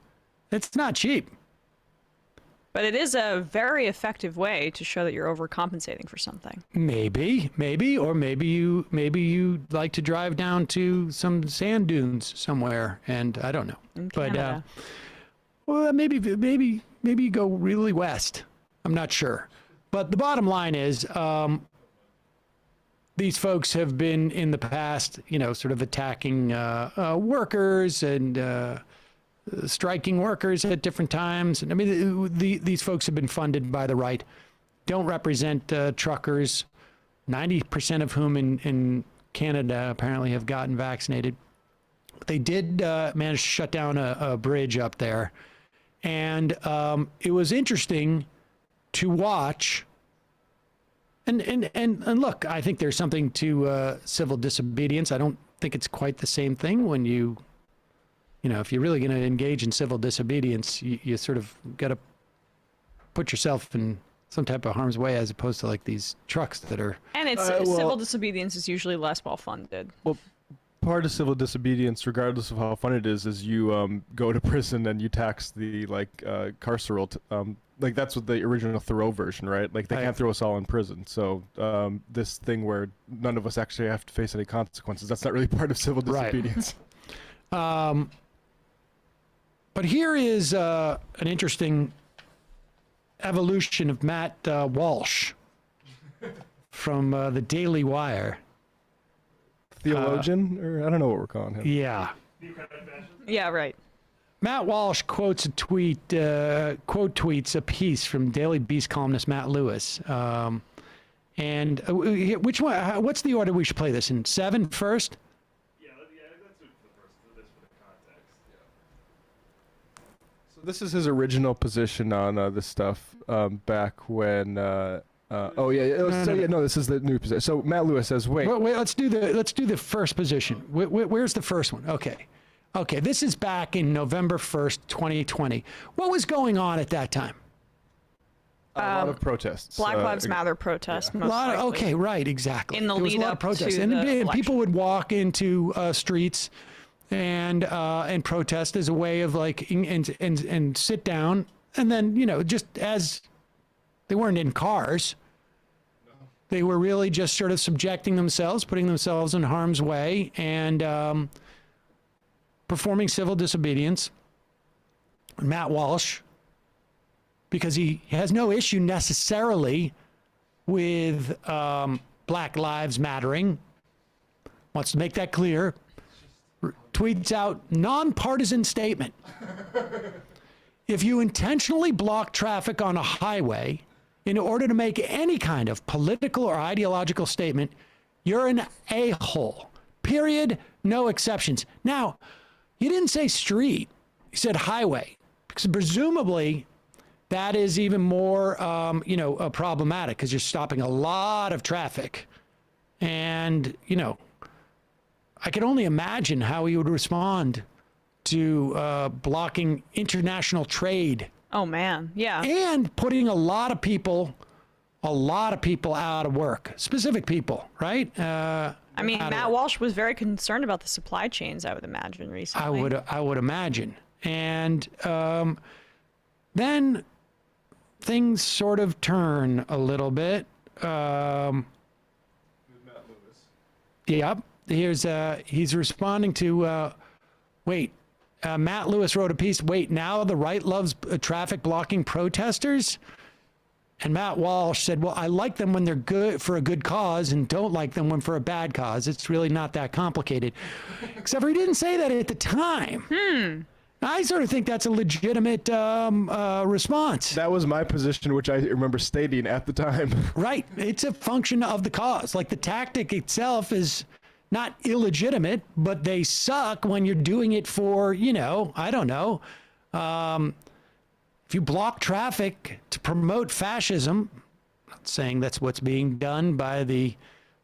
It's not cheap. But it is a very effective way to show that you're overcompensating for something. Maybe, or maybe you like to drive down to some sand dunes somewhere, and I don't know. In but Canada. well, maybe you go really west. I'm not sure. But the bottom line is, these folks have been in the past, sort of attacking workers and striking workers at different times. And I mean, these folks have been funded by the right, don't represent truckers, 90% of whom in Canada apparently have gotten vaccinated. They did manage to shut down a bridge up there. And it was interesting to watch. And look, I think there's something to civil disobedience. I don't think it's quite the same thing when if you're really going to engage in civil disobedience, you sort of got to put yourself in some type of harm's way as opposed to like these trucks that are. And it's civil disobedience is usually less well funded. Well, part of civil disobedience, regardless of how fun it is you go to prison and you tax the carceral. Like that's what the original Thoreau version, right? Like they can't throw us all in prison. So this thing where none of us actually have to face any consequences, that's not really part of civil disobedience. Right. But here is an interesting evolution of Matt Walsh from the Daily Wire. Theologian, or I don't know what we're calling him. Yeah. Yeah, right. Matt Walsh quotes a tweets a piece from Daily Beast columnist Matt Lewis. And which one? What's the order we should play this in? 7 first? Yeah, let's do it for the context. Yeah. So this is his original position on this stuff back when. This is the new position. So Matt Lewis says, wait, let's do the first position. Where's the first one? Okay, this is back in November 1st, 2020. What was going on at that time? A lot of protests. Black Lives Matter protests. Yeah. Okay, right, exactly. In the lead up to the and people would walk into streets and protest as a way of and sit down And then, just as they weren't in cars, they were really just sort of subjecting themselves, putting themselves in harm's way, and performing civil disobedience. Matt Walsh, because he has no issue necessarily with Black Lives Mattering, wants to make that clear, tweets out nonpartisan statement. If you intentionally block traffic on a highway in order to make any kind of political or ideological statement, you're an a-hole. Period. No exceptions. Now, he didn't say street. He said highway. Because presumably that is even more, problematic because you're stopping a lot of traffic. And, I could only imagine how he would respond to blocking international trade. Oh, man. Yeah. And putting a lot of people out of work. Specific people, right? Matt Walsh was very concerned about the supply chains, I would imagine, recently. I would imagine. And then things sort of turn a little bit. Matt Lewis. Yep. He's responding to, Matt Lewis wrote a piece, now the right loves traffic blocking protesters? And Matt Walsh said, well, I like them when they're good for a good cause and don't like them when for a bad cause. It's really not that complicated. Except for he didn't say that at the time. I sort of think that's a legitimate response. That was my position, which I remember stating at the time. Right. It's a function of the cause. Like the tactic itself is not illegitimate, but they suck when you're doing it for, I don't know. If you block traffic to promote fascism, I'm not saying that's what's being done by the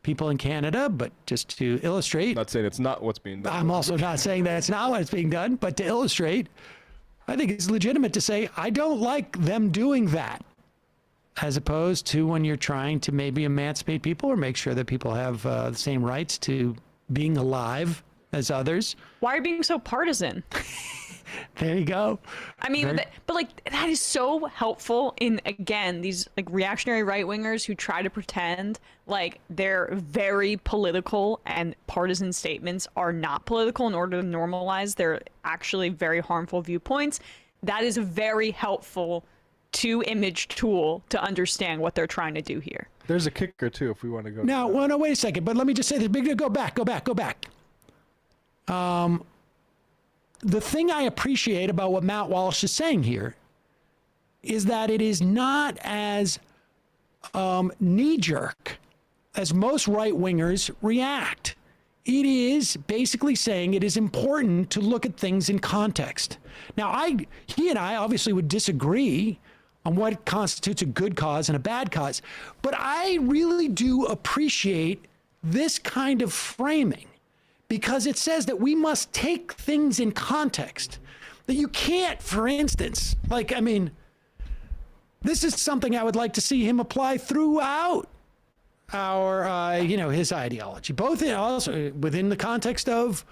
people in Canada, but just to illustrate. Not saying it's not what's being done. I'm also not saying that it's not what's being done, but to illustrate, I think it's legitimate to say, I don't like them doing that, as opposed to when you're trying to maybe emancipate people or make sure that people have the same rights to being alive as others. Why are you being so partisan? There you go. But that is so helpful in, again, these reactionary right-wingers who try to pretend like their very political and partisan statements are not political in order to normalize their actually very harmful viewpoints. That is a very helpful two-image tool to understand what they're trying to do here. There's a kicker, too, if we want to go. Now, no, wait a second, but let me just say this. Go back. The thing I appreciate about what Matt Walsh is saying here is that it is not as knee-jerk as most right-wingers react. It is basically saying it is important to look at things in context. Now, he and I obviously would disagree on what constitutes a good cause and a bad cause, but I really do appreciate this kind of framing, because it says that we must take things in context. That you can't, for instance, this is something I would like to see him apply throughout our, his ideology, both also within the context of,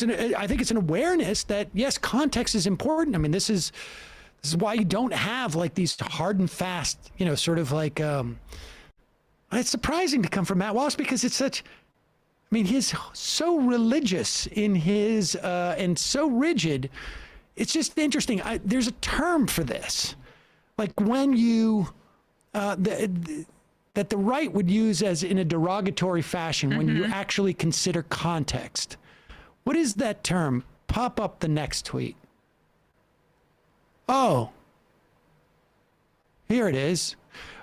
I think it's an awareness that, yes, context is important. This is why you don't have these hard and fast, it's surprising to come from Matt Walsh because it's such, he's so religious in his, and so rigid. It's just interesting. There's a term for this. When you, that the right would use as in a derogatory fashion when you actually consider context. What is that term? Pop up the next tweet. Oh, here it is.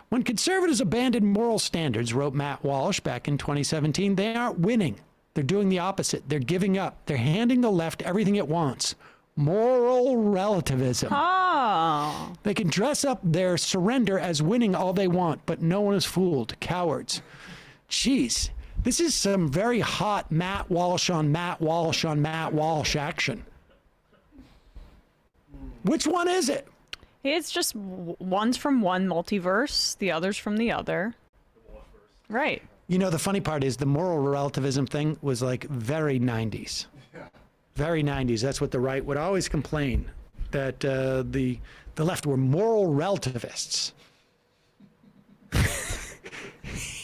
When conservatives abandon moral standards, wrote Matt Walsh back in 2017, they aren't winning. They're doing the opposite. They're giving up. They're handing the left everything it wants. Moral relativism. Oh. They can dress up their surrender as winning all they want, but no one is fooled. Cowards. Jeez, this is some very hot Matt Walsh on Matt Walsh on Matt Walsh action. Which one is it? It's just one's from one multiverse, the other's from the other. Right. The funny part is the moral relativism thing was very 90s. Yeah. Very 90s. That's what the right would always complain that the left were moral relativists.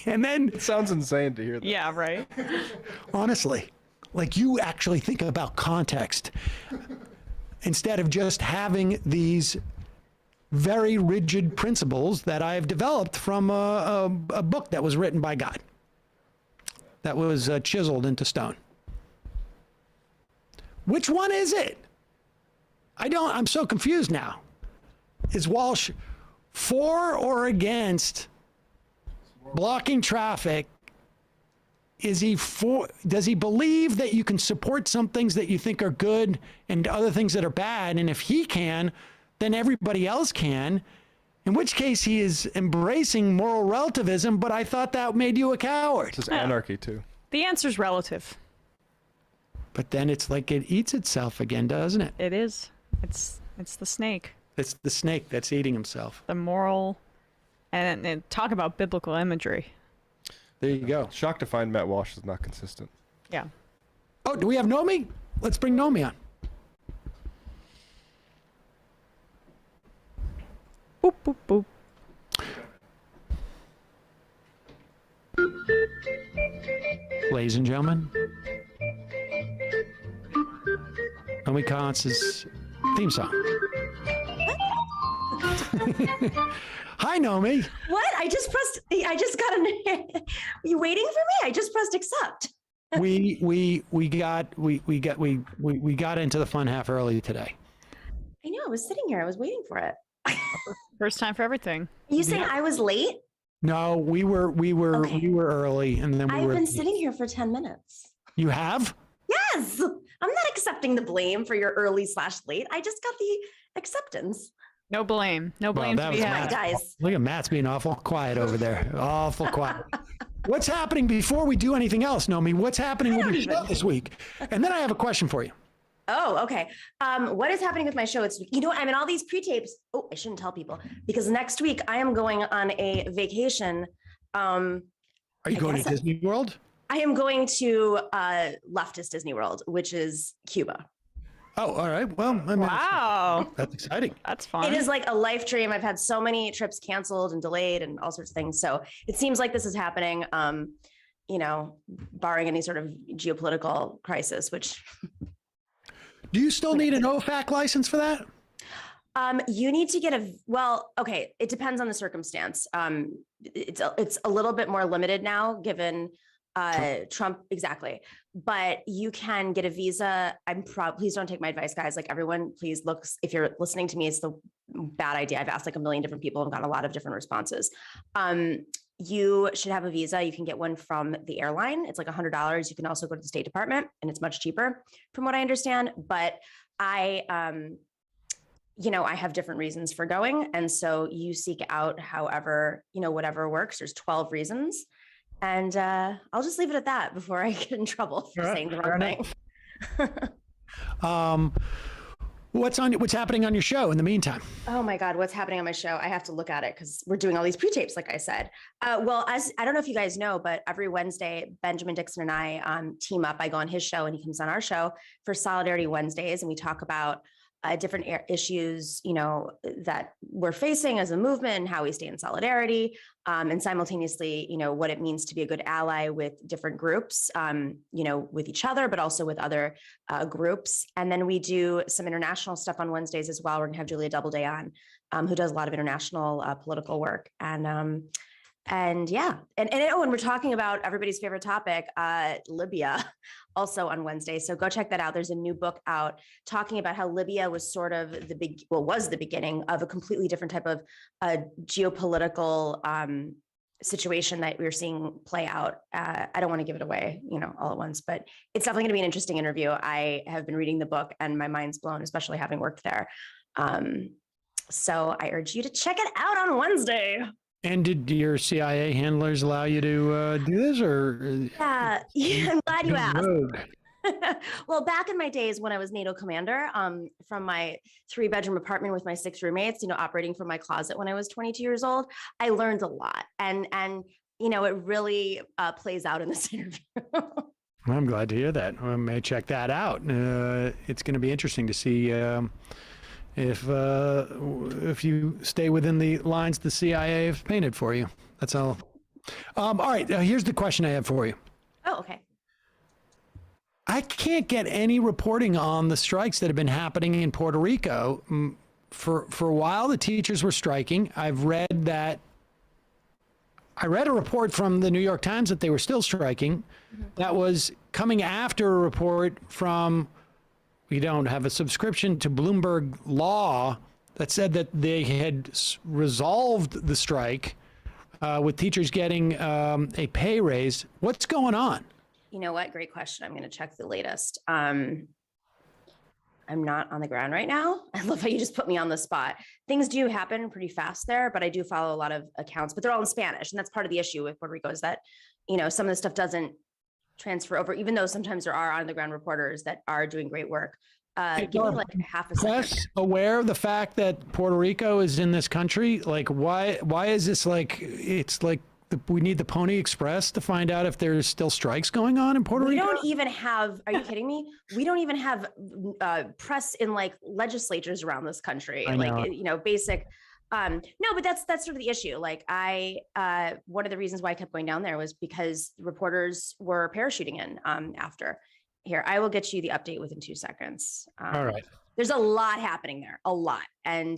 And then it sounds insane to hear that. Yeah, right. Honestly, like you actually think about context instead of just having these very rigid principles that I've developed from a book that was written by God, that was chiseled into stone. Which one is it? I'm so confused now. Is Walsh for or against blocking traffic? Is he for? Does he believe that you can support some things that you think are good and other things that are bad? And if he can, then everybody else can. In which case he is embracing moral relativism, but I thought that made you a coward. It's anarchy too. The answer's relative. But then it's like it eats itself again, doesn't it? It is. It's the snake. It's the snake that's eating himself. The moral, and talk about biblical imagery. There you go. Shocked to find Matt Walsh is not consistent. Yeah. Oh, do we have Nomi? Let's bring Nomi on. Boop, boop, boop. Ladies and gentlemen, Nomi Kahn's theme song. Hi, Nomi. What? I just got an. Are you waiting for me? I just pressed accept. we got into the fun half early today. I know. I was sitting here. I was waiting for it. First time for everything. You saying I was late? No, we were early, and then I've been sitting here for 10 minutes. You have? Yes. I'm not accepting the blame for your early/late. I just got the acceptance. No blame. No blame to be had. Guys. Look at Matt's being awful quiet over there. Awful quiet. What's happening before we do anything else, Nomi? What's happening with your show this week? And then I have a question for you. Oh, okay. What is happening with my show? It's, I'm in all these pre-tapes. Oh, I shouldn't tell people because next week I am going on a vacation. Are you going to Disney World? I am going to leftist Disney World, which is Cuba. Oh, all right. Well, I mean, wow. That's exciting. That's fun. It is like a life dream. I've had so many trips canceled and delayed and all sorts of things. So it seems like this is happening, barring any sort of geopolitical crisis, which... Do you still need an OFAC license for that? You need to get okay, it depends on the circumstance. It's a little bit more limited now given Trump, exactly. But you can get a visa. Please don't take my advice, guys. Like everyone, please look, if you're listening to me, it's the bad idea. I've asked like a million different people and gotten a lot of different responses. You should have a visa. You can get one from the airline. It's like $100. You can also go to the State Department and it's much cheaper from what I understand. But I have different reasons for going. And so you seek out however, whatever works. There's 12 reasons. And I'll just leave it at that before I get in trouble for saying the wrong thing. What's happening on your show in the meantime? Oh my God, what's happening on my show? I have to look at it because we're doing all these pre-tapes, like I said. As I don't know if you guys know, but every Wednesday, Benjamin Dixon and I team up. I go on his show and he comes on our show for Solidarity Wednesdays, and we talk about different issues, that we're facing as a movement and how we stay in solidarity, and simultaneously, what it means to be a good ally with different groups, with each other, but also with other groups. And then we do some international stuff on Wednesdays as well. We're gonna have Julia Doubleday on, who does a lot of international political work. And we're talking about everybody's favorite topic, Libya, also on Wednesday. So go check that out. There's a new book out talking about how Libya was sort of was the beginning of a completely different type of geopolitical situation that we're seeing play out. I don't want to give it away, all at once, but it's definitely going to be an interesting interview. I have been reading the book and my mind's blown, especially having worked there. So I urge you to check it out on Wednesday. And did your CIA handlers allow you to do this, or? Yeah, I'm glad you asked. Well, back in my days when I was NATO commander, from my 3-bedroom apartment with my 6 roommates, operating from my closet when I was 22 years old, I learned a lot, and it really plays out in this interview. I'm glad to hear that. I may check that out. It's going to be interesting to see if you stay within the lines the CIA have painted for you. That's all. All right, here's the question I have for you. Oh, okay. I can't get any reporting on the strikes that have been happening in Puerto Rico. For a while, the teachers were striking. I read a report from the New York Times that they were still striking. That was coming after a report from, we don't have a subscription to Bloomberg Law, that said that they had resolved the strike with teachers getting a pay raise. What's going on? You know what? Great question. I'm going to check the latest. I'm not on the ground right now. I love how you just put me on the spot. Things do happen pretty fast there, but I do follow a lot of accounts, but they're all in Spanish. And that's part of the issue with Puerto Rico is that, some of the stuff doesn't transfer over, even though sometimes there are on the ground reporters that are doing great work. Give me like half a second. Press aware of the fact that Puerto Rico is in this country? Like, why is this like, it's like, we need the Pony Express to find out if there's still strikes going on in Puerto Rico? We don't even have, are you kidding me? We don't even have press in like legislatures around this country. Like, basic. No, but that's sort of the issue. Like one of the reasons why I kept going down there was because reporters were parachuting in after. Here, I will get you the update within 2 seconds. All right. There's a lot happening there, a lot. And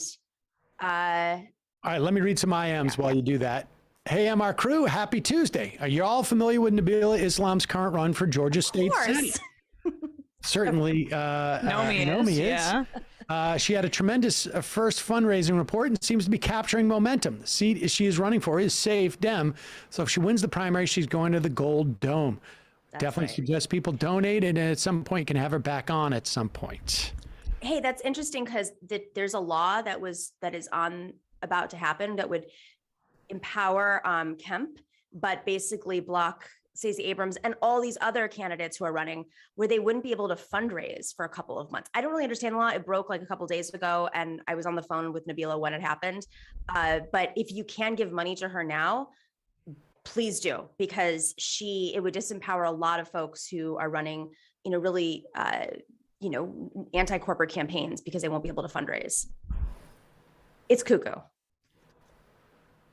all right, let me read some IMs while you do that. Hey, MR crew, happy Tuesday. Are you all familiar with Nabila Islam's current run for Georgia State Senate? Certainly, Naomi is. Yeah. She had a tremendous first fundraising report and seems to be capturing momentum. The seat she is running for is safe Dem. So if she wins the primary, she's going to the Gold Dome. Definitely suggest people donate, and at some point you can have her back on at some point. Hey, that's interesting because there's a law that is about to happen that would empower Kemp, but basically block Stacey Abrams and all these other candidates who are running, where they wouldn't be able to fundraise for a couple of months. I don't really understand the law. It broke like a couple of days ago, and I was on the phone with Nabila when it happened. But if you can give money to her now, please do, because it would disempower a lot of folks who are running, really, anti-corporate campaigns because they won't be able to fundraise. It's cuckoo.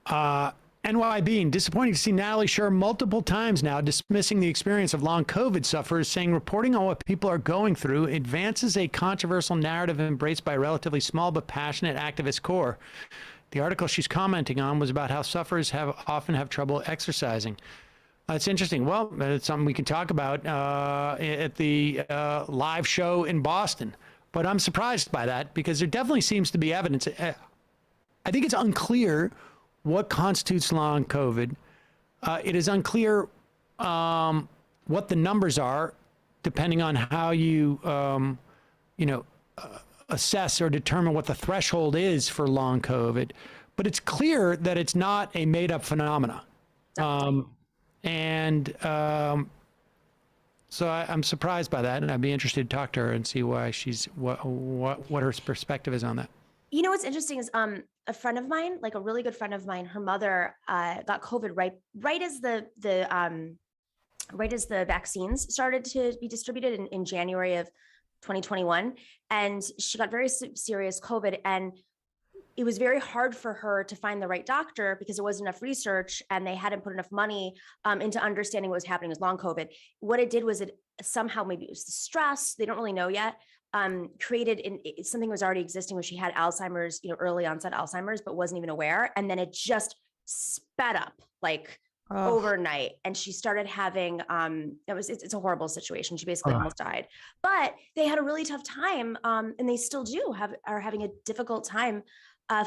NY Bean, disappointing to see Natalie Scher multiple times now dismissing the experience of long COVID sufferers, saying reporting on what people are going through advances a controversial narrative embraced by a relatively small but passionate activist core. The article she's commenting on was about how sufferers often have trouble exercising. It's interesting. Well, it's something we can talk about at the live show in Boston. But I'm surprised by that because there definitely seems to be evidence. I think it's unclear what constitutes long COVID. It is unclear what the numbers are, depending on how you, assess or determine what the threshold is for long COVID. But it's clear that it's not a made-up phenomena. So I'm surprised by that, and I'd be interested to talk to her and see why what her perspective is on that. You know what's interesting is a friend of mine, like a really good friend of mine, her mother got COVID right as the vaccines started to be distributed in January of 2021, and she got very serious COVID, and it was very hard for her to find the right doctor because there wasn't enough research and they hadn't put enough money into understanding what was happening with long COVID. What it did was it somehow, maybe it was the stress, they don't really know yet, created something was already existing where she had Alzheimer's, early onset Alzheimer's, but wasn't even aware. And then it just sped up like overnight. And she started having, it's a horrible situation. She basically almost died, but they had a really tough time. And they still are having a difficult time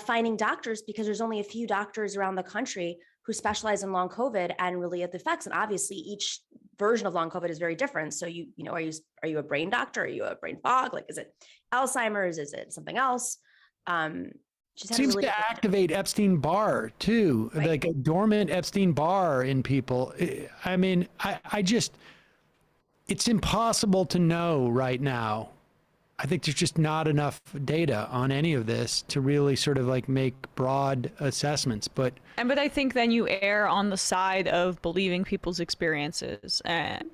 finding doctors because there's only a few doctors around the country who specialize in long COVID and really at the effects. And obviously each version of long COVID is very different. So are you a brain doctor? Are you a brain fog? Like, is it Alzheimer's? Is it something else? Seems to activate Epstein-Barr too, right? Like a dormant Epstein-Barr in people. I mean, it's impossible to know right now. I think there's just not enough data on any of this to really sort of like make broad assessments. But I think then you err on the side of believing people's experiences, and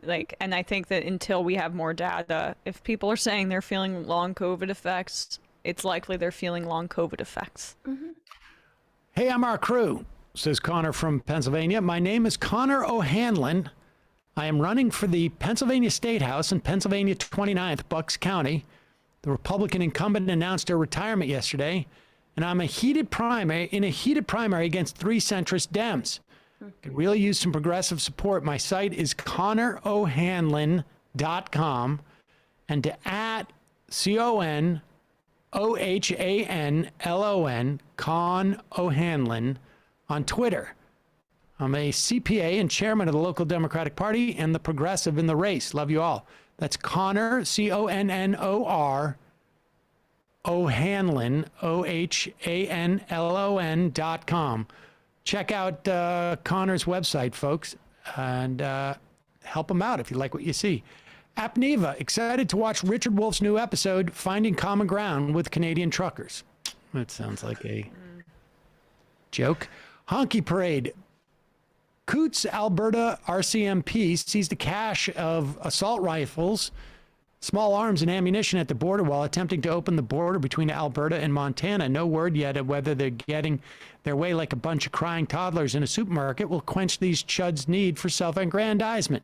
I think that until we have more data, if people are saying they're feeling long COVID effects, it's likely they're feeling long COVID effects. Hey, MR crew, says Connor from Pennsylvania. My name is Connor O'Hanlon. I am running for the Pennsylvania State House in Pennsylvania 29th, Bucks County. The Republican incumbent announced her retirement yesterday, and I'm in a heated primary against 3 centrist Dems. Could really use some progressive support. My site is ConnorO'Hanlon.com, and to @ConO'Hanlon, Con O'Hanlon, on Twitter. I'm a CPA and chairman of the local Democratic Party and the progressive in the race. Love you all. That's Connor, CONNOR, O'Hanlon, OHANLON.com. Check out Connor's website, folks, and help him out if you like what you see. Apneva, excited to watch Richard Wolff's new episode, Finding Common Ground with Canadian Truckers. That sounds like a joke. Honky Parade. Coots, Alberta RCMP seized a cache of assault rifles, small arms, and ammunition at the border while attempting to open the border between Alberta and Montana. No word yet of whether they're getting their way like a bunch of crying toddlers in a supermarket will quench these chuds' need for self-aggrandizement.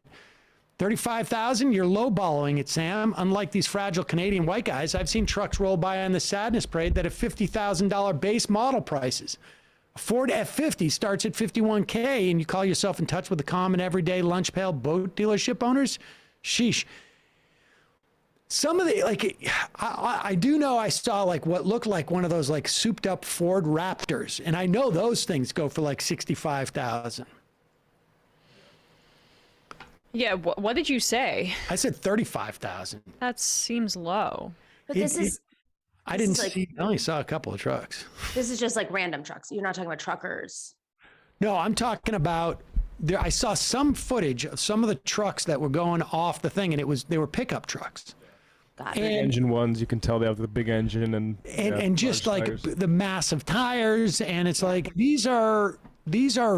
35,000, you're lowballing it, Sam. Unlike these fragile Canadian white guys, I've seen trucks roll by on the Sadness Parade that have $50,000 base model prices. A Ford F-50 starts at $51K, and you call yourself in touch with the common everyday lunch pail boat dealership owners? Sheesh. Some of the, like, I do know I saw like what looked like one of those like souped up Ford Raptors, and I know those things go for like $65,000. Yeah, what did you say? I said 35,000. That seems low. But this is. I didn't see. I only saw a couple of trucks. This is just like random trucks. You're not talking about truckers. No, I'm talking about. There, I saw some footage of some of the trucks that were going off the thing, and they were pickup trucks. Got Big engine ones, you can tell they have the big engine and just like tires. The massive tires, and it's like these are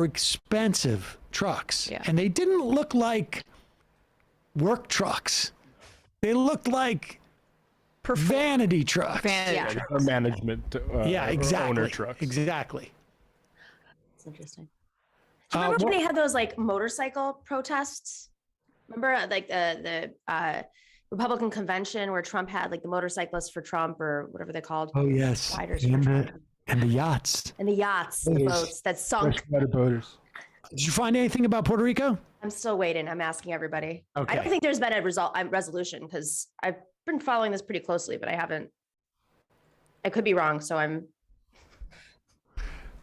expensive trucks, and they didn't look like work trucks. They looked like vanity trucks. Or management, exactly. owner trucks. Exactly. It's interesting. Do you remember when they had those like motorcycle protests? Remember like the Republican convention where Trump had like the motorcyclists for Trump or whatever they're called? Oh yes, Riders and for the, Trump. and the yachts. And the yachts, the boats that sunk. Boaters. Did you find anything about Puerto Rico? I'm still waiting. I'm asking everybody. Okay. I don't think there's been a resolution because I've been following this pretty closely, but I haven't. I could be wrong, so I'm.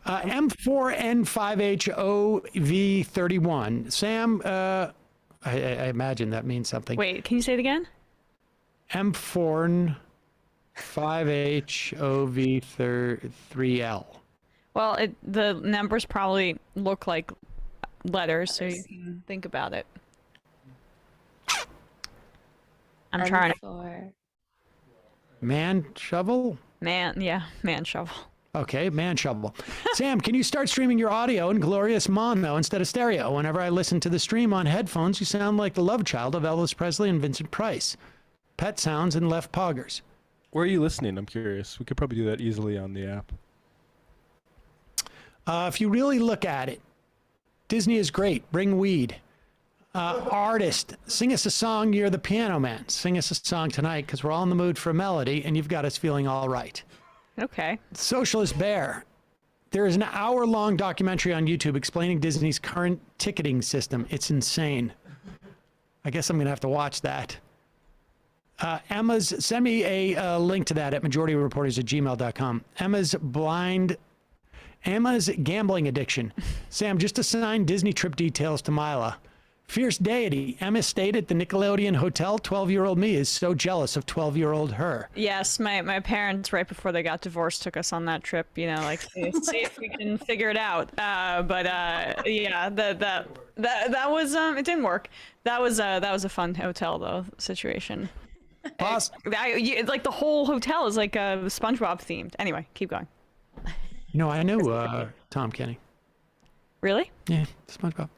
M4N5HOV31. Sam, I imagine that means something. Wait, can you say it again? M4N5HOV3L. Well, the numbers probably look like letters, so you can think about it. I'm trying to. Man shovel? Man shovel. Okay, man shovel. Sam, can you start streaming your audio in glorious mono instead of stereo? Whenever I listen to the stream on headphones, you sound like the love child of Elvis Presley and Vincent Price. Pet sounds and left poggers. Where are you listening? I'm curious. We could probably do that easily on the app. If you really look at it, Disney is great. Bring weed. Artist, sing us a song. You're the piano man. Sing us a song tonight because we're all in the mood for a melody and you've got us feeling all right. Okay. Socialist Bear. There is an hour-long documentary on YouTube explaining Disney's current ticketing system. It's insane. I guess I'm going to have to watch that. Send me a link to that at majorityreporters@gmail.com. Emma's gambling addiction. Sam, just assign Disney trip details to Mila. Fierce Deity. Emma stayed at the Nickelodeon Hotel. 12-year-old me is so jealous of 12-year-old her. Yes, my parents, right before they got divorced, took us on that trip, like, see if we can figure it out. Yeah, that was, it didn't work. That was a fun hotel, though, situation. Like, the whole hotel is, like, SpongeBob themed. Anyway, keep going. I know Tom Kenny. Really? Yeah, SpongeBob.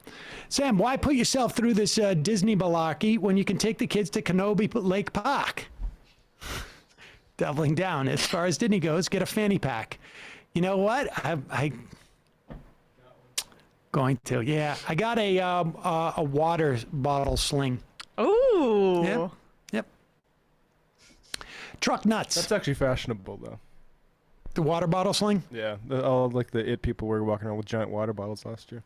Sam, why put yourself through this Disney malarkey when you can take the kids to Kenobi Lake Park? doubling down. As far as Disney goes, get a fanny pack. You know what? I going to. Yeah, I got a water bottle sling. Ooh. Yep. Yep. Truck nuts. That's actually fashionable, though. The water bottle sling? Yeah, all like the it people were walking around with giant water bottles last year.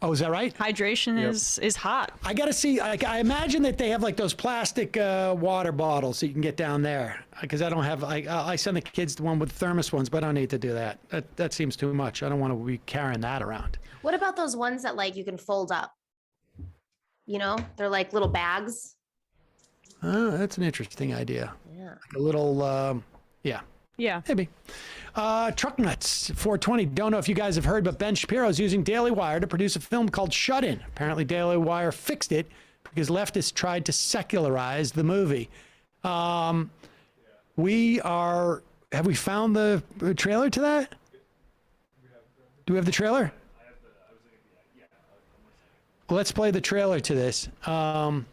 Oh, is that right? Hydration is hot. I gotta see. I imagine that they have like those plastic water bottles that you can get down there. Because I don't have. I send the kids the one with thermos ones, but I don't need to do that. That seems too much. I don't want to be carrying that around. What about those ones that like you can fold up? You know, they're like little bags. Oh, that's an interesting idea. Yeah. Like a little. Yeah. Yeah. Maybe. Truck Nuts 420. Don't know if you guys have heard, but Ben Shapiro is using Daily Wire to produce a film called Shut In. Apparently, Daily Wire fixed it because leftists tried to secularize the movie. Have we found the trailer to that? Do we have the trailer? Let's play the trailer to this. We're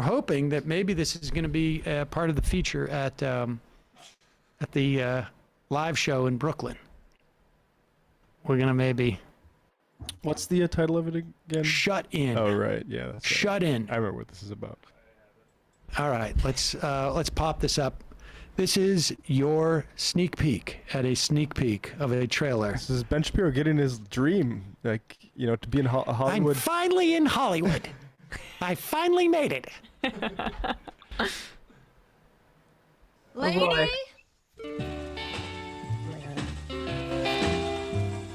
hoping that maybe this is going to be part of the feature at the live show in Brooklyn. We're going to maybe... What's the title of it again? Shut In. Oh, right. Yeah. That's Shut right. In. I remember what this is about. All right. Let's pop this up. This is your sneak peek of a trailer. This is Ben Shapiro getting his dream, like, to be in Hollywood. I'm finally in Hollywood. I finally made it. Lady?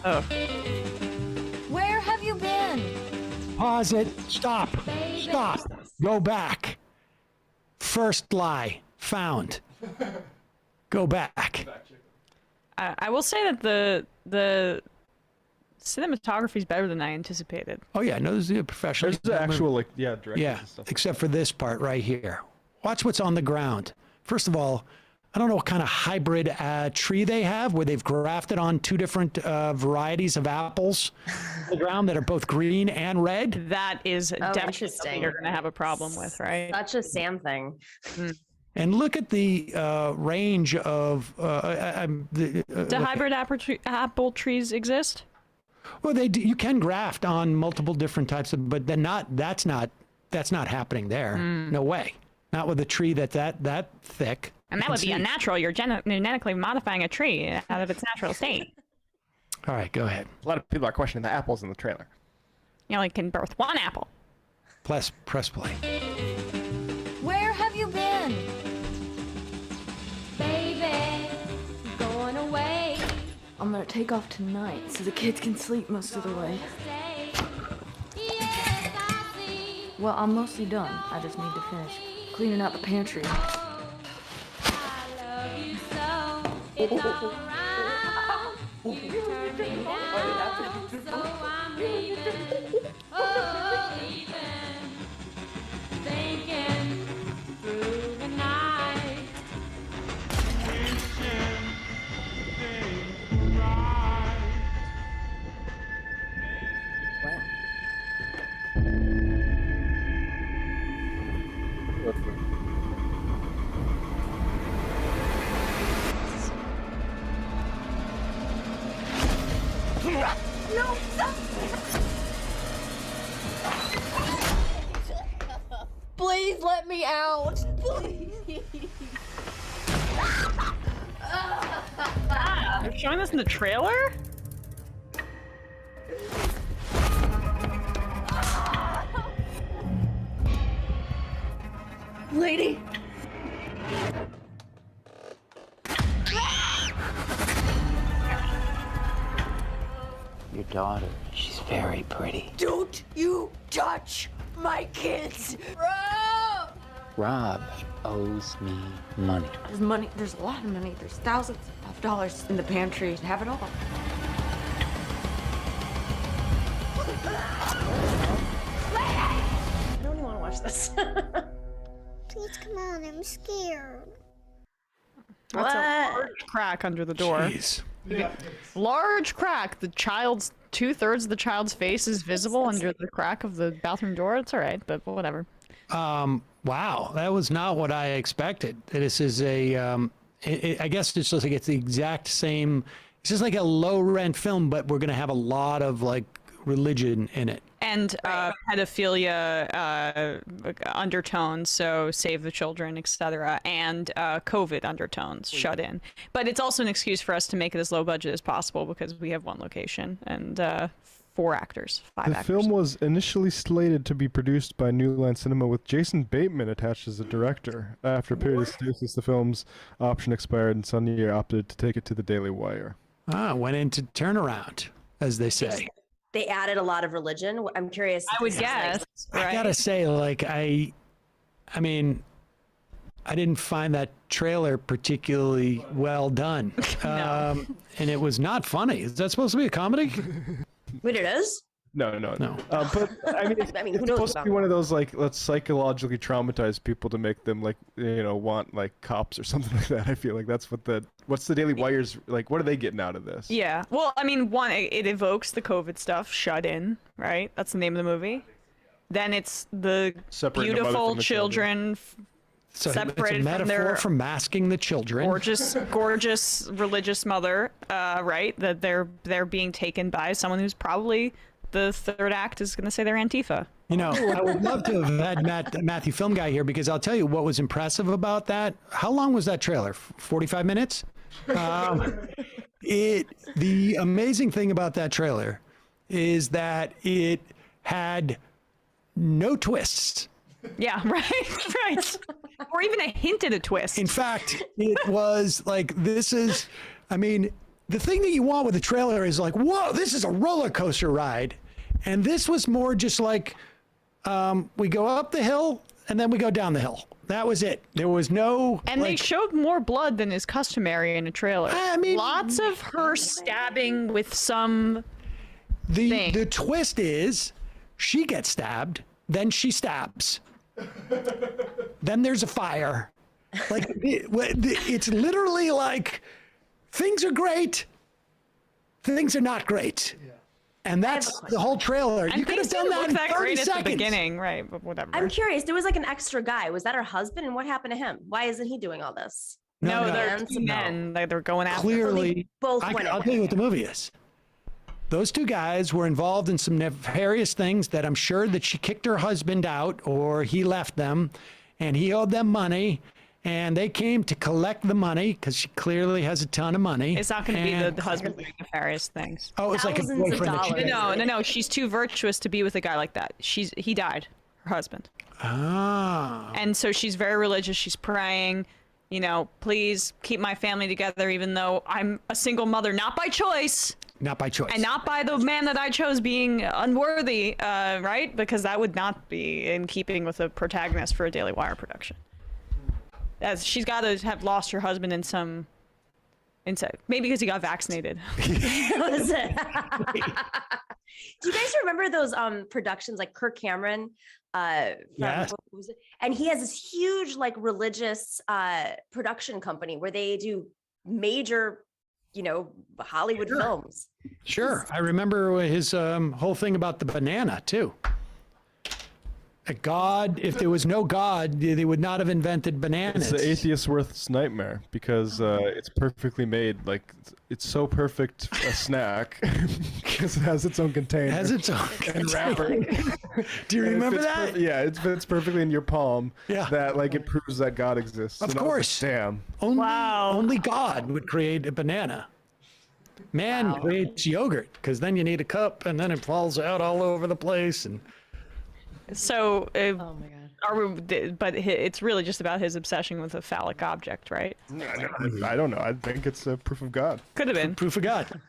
Oh. Where have you been? Pause it. Stop. Baby. Stop. Go back. First lie found. Go back. I will say that the cinematography is better than I anticipated. Oh yeah, no, this is a professional. There's the actual directors and stuff. Except for this part right here. Watch what's on the ground. First of all, I don't know what kind of hybrid tree they have where they've grafted on two different varieties of apples on the ground that are both green and red. That is definitely interesting. something you're going to have a problem with, right? Such a Sam thing. And look at the range of Do hybrid apple trees exist? Well, they do, you can graft on multiple different types of, but that's not happening there. No way. Not with a tree that thick. And that would be unnatural. You're genetically modifying a tree out of its natural state. All right, go ahead. A lot of people are questioning the apples in the trailer. You only can birth one apple. Press play. Where have you been? Baby, going away. I'm gonna take off tonight so the kids can sleep most of the way. Well, I'm mostly done. I just need to finish cleaning out the pantry. It's alright. You turn me down, so I'm leaving. Oh, leaving. Thinking through the night. No, stop! Please let me out. Please. They're showing this in the trailer? Lady. Your daughter, she's very pretty. Don't you touch my kids. Rob owes me money. There's money. There's a lot of money. There's thousands of dollars in the pantry. Have it all. I don't even want to watch this. Please come on, I'm scared. That's a large crack under the door. Jeez. Yeah. Large crack. The child's 2/3 of the child's face is visible under the crack of the bathroom door. It's all right, but whatever. Wow, that was not what I expected. This is I guess it's just like it's the exact same. It's just like a low rent film, but we're gonna have a lot of like religion in it. And pedophilia undertones, so Save the Children, etc., and COVID undertones shut in. But it's also an excuse for us to make it as low budget as possible because we have one location and 5 actors. The film was initially slated to be produced by New Line Cinema with Jason Bateman attached as a director. After a period of stasis, the film's option expired and Sunny opted to take it to the Daily Wire. Went into turnaround, as they say. They added a lot of religion. I'm curious. I would guess. Right? I gotta say, like, I mean, I didn't find that trailer particularly well done. No. And it was not funny. Is that supposed to be a comedy? Wait, it is? No. But I mean, it's who knows supposed to be one of those like let's psychologically traumatize people to make them like want like cops or something like that. I feel like that's what's the Daily Wire's like. What are they getting out of this? Yeah. Well, I mean, one, it evokes the COVID stuff. Shut in, right? That's the name of the movie. Then it's the Separating the mother beautiful from the children. So separated it's a metaphor from their for masking the children. gorgeous religious mother, right? That they're being taken by someone who's probably the third act is going to say they're Antifa. You know, I would love to have had Matthew Film Guy here because I'll tell you what was impressive about that. How long was that trailer? 45 minutes? The amazing thing about that trailer is that it had no twists. Yeah, right. Or even a hint at a twist. In fact, it was like, I mean, the thing that you want with a trailer is like, whoa, this is a roller coaster ride. And this was more just like, we go up the hill and then we go down the hill. That was it. There was no... And they showed more blood than is customary in a trailer. I mean... Lots of her stabbing with some thing. The twist is she gets stabbed, then she stabs. Then there's a fire. Like, it's literally like, things are great, things are not great. Yeah. And that's the whole trailer. And you could have done that in 30 seconds. At the beginning, right? But whatever. I'm curious. There was like an extra guy. Was that her husband? And what happened to him? Why isn't he doing all this? No, they're two men. They're going after. Clearly, both. I'll tell you what the movie is. Those two guys were involved in some nefarious things that I'm sure that she kicked her husband out or he left them and he owed them money. And they came to collect the money because she clearly has a ton of money. It's not going to be the husband doing nefarious things. Oh, it's like a boyfriend. No. She's too virtuous to be with a guy like that. He died, her husband. Ah. And so she's very religious. She's praying, please keep my family together, even though I'm a single mother, not by choice. Not by choice. And not by the man that I chose being unworthy, right? Because that would not be in keeping with a protagonist for a Daily Wire production. As she's got to have lost her husband in some insight, maybe because he got vaccinated. Do you guys remember those productions like Kirk Cameron? Yes. And he has this huge like religious production company where they do major, Hollywood films. Sure, I remember his whole thing about the banana too. A God, if there was no God, they would not have invented bananas. It's the atheist's worst nightmare because it's perfectly made. Like, it's so perfect a snack because it has its own container. It has its own and wrapper. Do you remember that? Yeah, it fits perfectly in your palm. Yeah. That, like, it proves that God exists. Of course. Damn. Only God would create a banana. Man creates yogurt because then you need a cup and then it falls out all over the place and... So, oh my God. But it's really just about his obsession with a phallic object, right? I don't know. I think it's a proof of God. Could have been. Proof of God.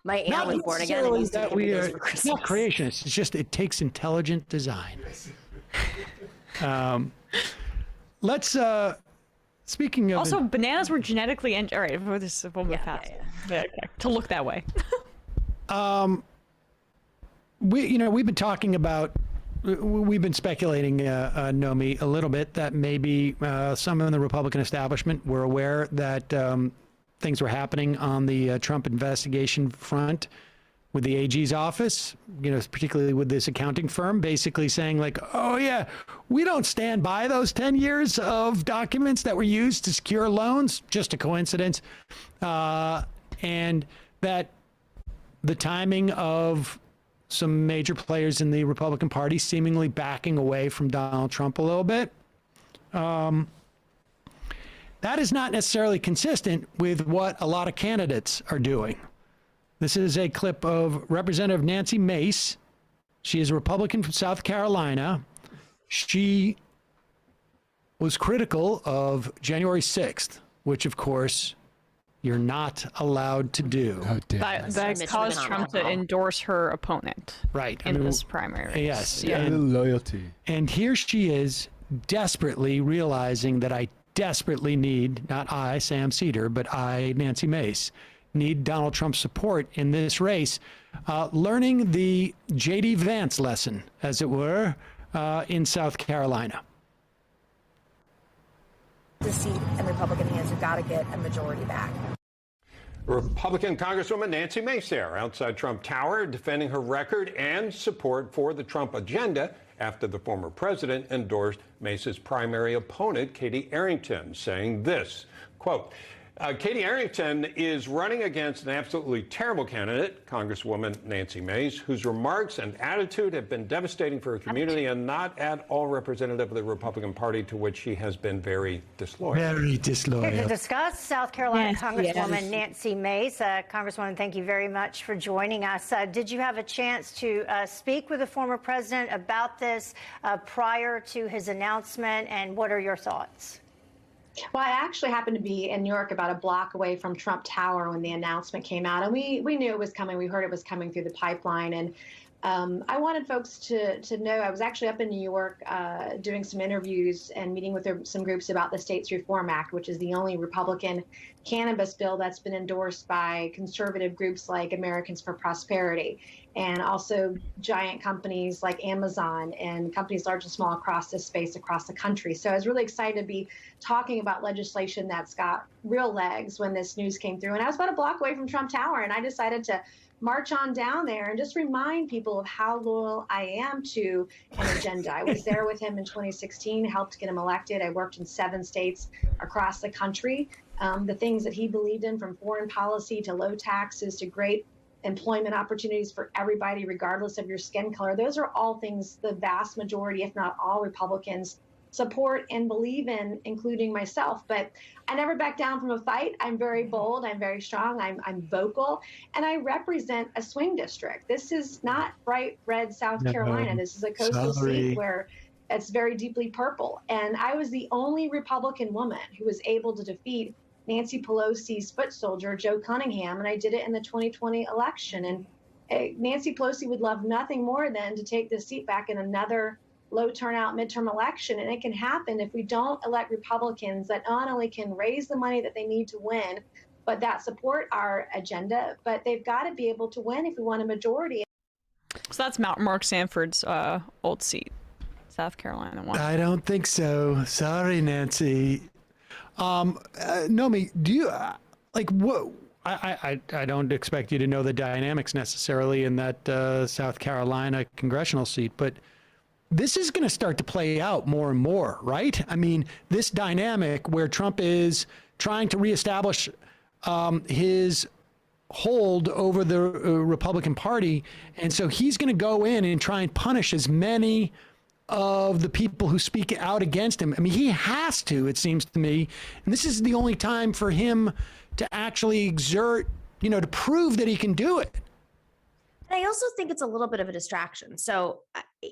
My aunt was born again and used to give me those for It's not creationist. It's just it takes intelligent design. Let's speaking of also bananas were genetically all right. We'll move past. Yeah. To look that way. We've been talking about. We've been speculating, Nomi, a little bit that maybe some in the Republican establishment were aware that things were happening on the Trump investigation front with the AG's office, particularly with this accounting firm, basically saying like, oh yeah, we don't stand by those 10 years of documents that were used to secure loans, just a coincidence. And that the timing of some major players in the Republican Party seemingly backing away from Donald Trump a little bit. That is not necessarily consistent with what a lot of candidates are doing. This is a clip of Representative Nancy Mace. She is a Republican from South Carolina. She was critical of January 6th, which, of course, you're not allowed to do. That caused Trump to endorse her opponent. Right. In this primary race. Yes. Yeah. And loyalty. And here she is desperately realizing that I desperately need, not I, Sam Seder, but I, Nancy Mace, need Donald Trump's support in this race, learning the J.D. Vance lesson, as it were, in South Carolina. The seat in Republican hands, you've got to get a majority back. Republican Congresswoman Nancy Mace there outside Trump Tower defending her record and support for the Trump agenda after the former president endorsed Mace's primary opponent, Katie Arrington, saying this, quote, Katie Arrington is running against an absolutely terrible candidate, Congresswoman Nancy Mace, whose remarks and attitude have been devastating for her community and not at all representative of the Republican Party, to which she has been very disloyal. Very disloyal. Here to discuss South Carolina Congresswoman Nancy Mace. Congresswoman, thank you very much for joining us. Did you have a chance to speak with the former president about this prior to his announcement, and what are your thoughts? Well, I actually happened to be in New York about a block away from Trump Tower when the announcement came out, and we knew it was coming. We heard it was coming through the pipeline, and I wanted folks to know I was actually up in New York doing some interviews and meeting with some groups about the States Reform Act, which is the only Republican cannabis bill that's been endorsed by conservative groups like Americans for Prosperity, and also giant companies like Amazon and companies large and small across this space, across the country. So I was really excited to be talking about legislation that's got real legs when this news came through. And I was about a block away from Trump Tower, and I decided to march on down there and just remind people of how loyal I am to an agenda. I was there with him in 2016, helped get him elected. I worked in 7 states across the country. The things that he believed in, from foreign policy to low taxes to great employment opportunities for everybody, regardless of your skin color, those are all things the vast majority, if not all, Republicans support and believe in, including myself. But I never back down from a fight. I'm very bold. I'm very strong. I'm vocal. And I represent a swing district. This is not bright red South Carolina. This is a coastal seat where it's very deeply purple. And I was the only Republican woman who was able to defeat Nancy Pelosi's foot soldier, Joe Cunningham, and I did it in the 2020 election. And Nancy Pelosi would love nothing more than to take this seat back in another low turnout midterm election. And it can happen if we don't elect Republicans that not only can raise the money that they need to win, but that support our agenda, but they've got to be able to win if we want a majority. So that's Mark Sanford's old seat, South Carolina one. I don't think so. Sorry, Nancy. Nomi, do you like what? I don't expect you to know the dynamics necessarily in that South Carolina congressional seat, but this is going to start to play out more and more, right? I mean, this dynamic where Trump is trying to reestablish his hold over the Republican Party, and so he's going to go in and try and punish as many of the people who speak out against him. I mean, he has to, it seems to me, and this is the only time for him to actually exert, to prove that he can do it. And I also think it's a little bit of a distraction. So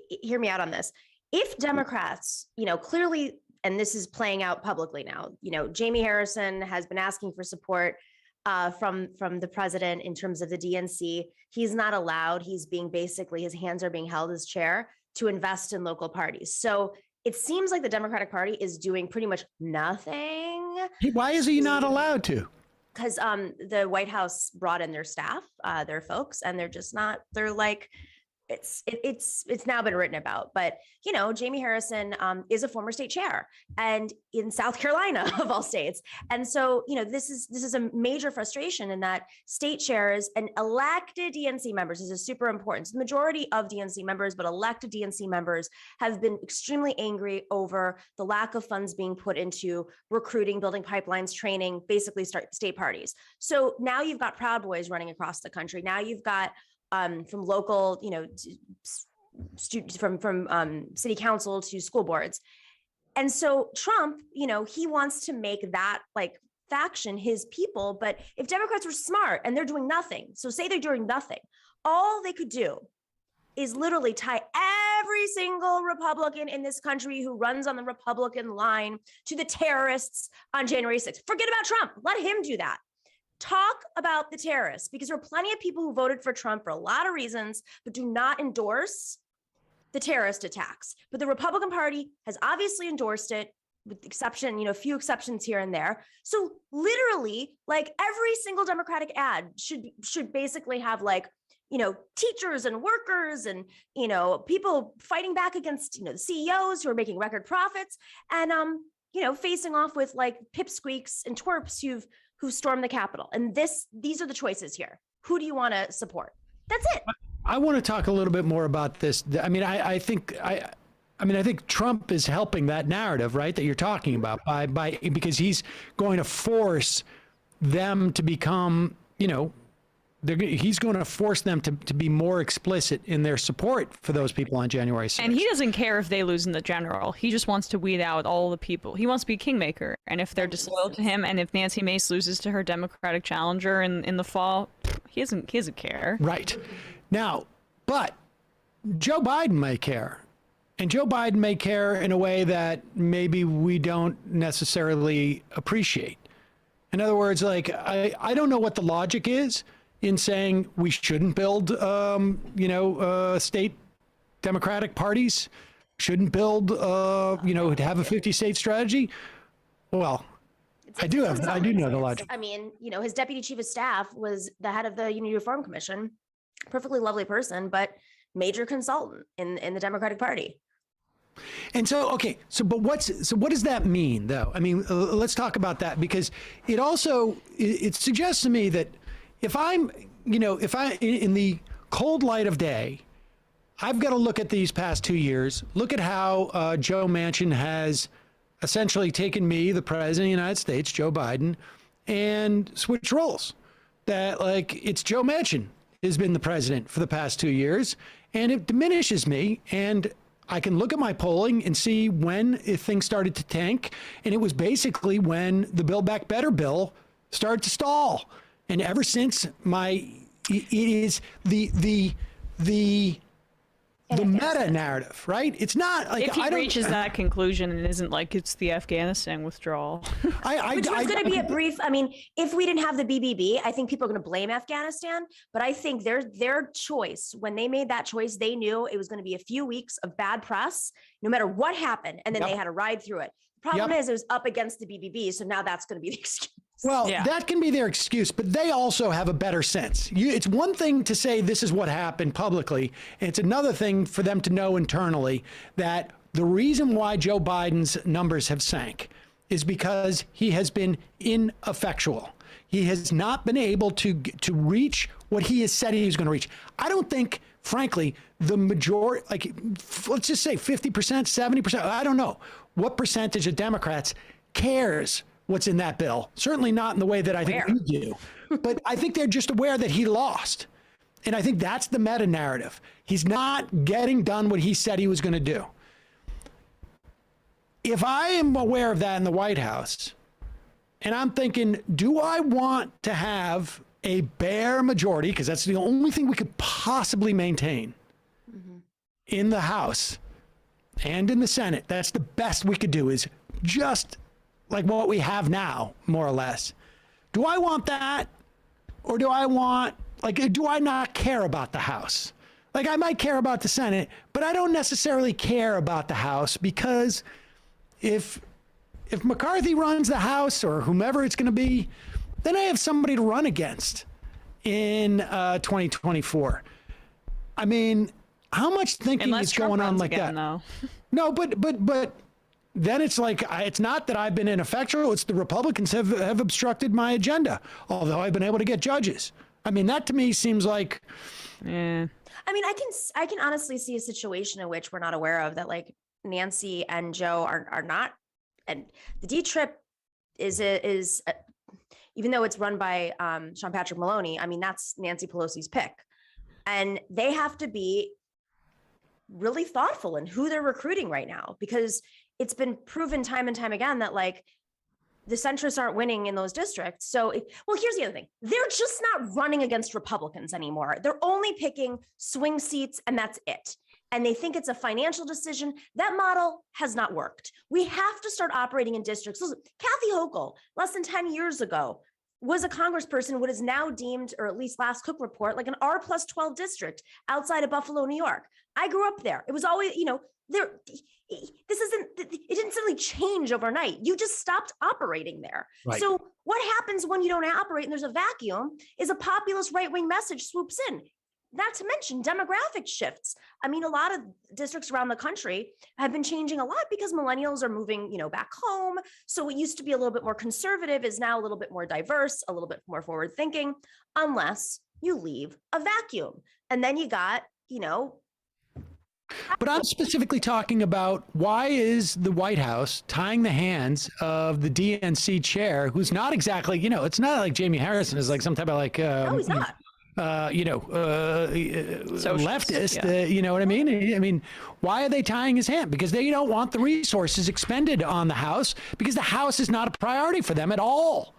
hear me out on this. If Democrats, clearly, and this is playing out publicly now, Jamie Harrison has been asking for support from the president in terms of the DNC. He's not allowed. He's being his hands are being held as chair to invest in local parties. So it seems like the Democratic Party is doing pretty much nothing. Why is he not allowed to? Because the White House brought in their staff, their folks, and they're like, it's now been written about, but Jamie Harrison is a former state chair and in South Carolina of all states. And so, this is a major frustration in that state chairs and elected DNC members, this is super important. So the majority of DNC members, but elected DNC members have been extremely angry over the lack of funds being put into recruiting, building pipelines, training, basically state parties. So now you've got Proud Boys running across the country. Now you've got from local, from city council to school boards. And so Trump, he wants to make that faction his people. But if Democrats were smart and they're doing nothing, so say they're doing nothing, all they could do is literally tie every single Republican in this country who runs on the Republican line to the terrorists on January 6th. Forget about Trump. Let him do that. Talk about the terrorists, because there are plenty of people who voted for Trump for a lot of reasons, but do not endorse the terrorist attacks. But the Republican Party has obviously endorsed it, with exception, a few exceptions here and there. So literally, every single Democratic ad should basically have teachers and workers and, people fighting back against, the CEOs who are making record profits and, facing off with pipsqueaks and twerps who stormed the Capitol. And these are the choices here. Who do you want to support? That's it. I want to talk a little bit more about this. I mean, I think Trump is helping that narrative, right, that you're talking about because he's going to force them to become, he's going to force them to be more explicit in their support for those people on January 6th. And he doesn't care if they lose in the general. He just wants to weed out all the people. He wants to be kingmaker. And if they're disloyal to him, and if Nancy Mace loses to her Democratic challenger in the fall, he doesn't care. Right. Now, but Joe Biden may care. And Joe Biden may care in a way that maybe we don't necessarily appreciate. In other words, I don't know what the logic is in saying we shouldn't build, state Democratic parties, shouldn't build, have a 50-state strategy. Well, I do know the logic. I mean, his deputy chief of staff was the head of the Unity Reform Commission, perfectly lovely person, but major consultant in the Democratic Party. And so, okay, but what does that mean, though? I mean, let's talk about that, because it suggests to me that if I'm in the cold light of day, I've got to look at these past 2 years, look at how Joe Manchin has essentially taken me, the president of the United States, Joe Biden, and switch roles. That it's Joe Manchin has been the president for the past 2 years, and it diminishes me. And I can look at my polling and see when things started to tank, and it was basically when the Build Back Better bill started to stall. And ever since it is the meta narrative, right? It's not if he reaches that conclusion and isn't it's the Afghanistan withdrawal. Which was going to be a brief. I mean, if we didn't have the BBB, I think people are going to blame Afghanistan. But I think their choice, when they made that choice, they knew it was going to be a few weeks of bad press, no matter what happened, and then they had to ride through it. The problem is it was up against the BBB, so now that's going to be the excuse. Well, that can be their excuse, but they also have a better sense. It's one thing to say this is what happened publicly. And it's another thing for them to know internally that the reason why Joe Biden's numbers have sank is because he has been ineffectual. He has not been able to reach what he has said he was going to reach. I don't think, frankly, the majority, let's just say 50%, 70%, I don't know what percentage of Democrats cares what's in that bill. Certainly not in the way that I think we do. But I think they're just aware that he lost. And I think that's the meta narrative. He's not getting done what he said he was going to do. If I am aware of that in the White House, and I'm thinking, do I want to have a bare majority, because that's the only thing we could possibly maintain in the House and in the Senate. That's the best we could do, is just like what we have now, more or less. Do I want that? Or do I want, do I not care about the House? I might care about the Senate, but I don't necessarily care about the House, because if McCarthy runs the House, or whomever it's going to be, then I have somebody to run against in 2024. I mean, how much thinking Unless is Trump going on runs like again, that? though. No, but then it's like, it's not that I've been ineffectual. It's the Republicans have obstructed my agenda, although I've been able to get judges. I mean, that to me seems like, yeah. I mean, I can honestly see a situation in which we're not aware of, that like Nancy and Joe are not, and the D trip is even though it's run by Sean Patrick Maloney, I mean, that's Nancy Pelosi's pick, and they have to be really thoughtful in who they're recruiting right now, because it's been proven time and time again that like the centrists aren't winning in those districts. So, here's the other thing. They're just not running against Republicans anymore. They're only picking swing seats and that's it. And they think it's a financial decision. That model has not worked. We have to start operating in districts. Listen, Kathy Hochul, less than 10 years ago, was a congressperson, what is now deemed, or at least last Cook report, like an R+12 district outside of Buffalo, New York. I grew up there. It was always, it didn't suddenly change overnight. You just stopped operating there. Right. So what happens when you don't operate and there's a vacuum is a populist right-wing message swoops in. Not to mention demographic shifts. I mean, a lot of districts around the country have been changing a lot because millennials are moving, back home. So what used to be a little bit more conservative is now a little bit more diverse, a little bit more forward thinking, unless you leave a vacuum. And then you got, But I'm specifically talking about, why is the White House tying the hands of the DNC chair, who's not exactly, it's not like Jamie Harrison is like some type of like, no, he's not. Leftist, yeah. you know what I mean? I mean, why are they tying his hand? Because they don't want the resources expended on the House, because the House is not a priority for them at all.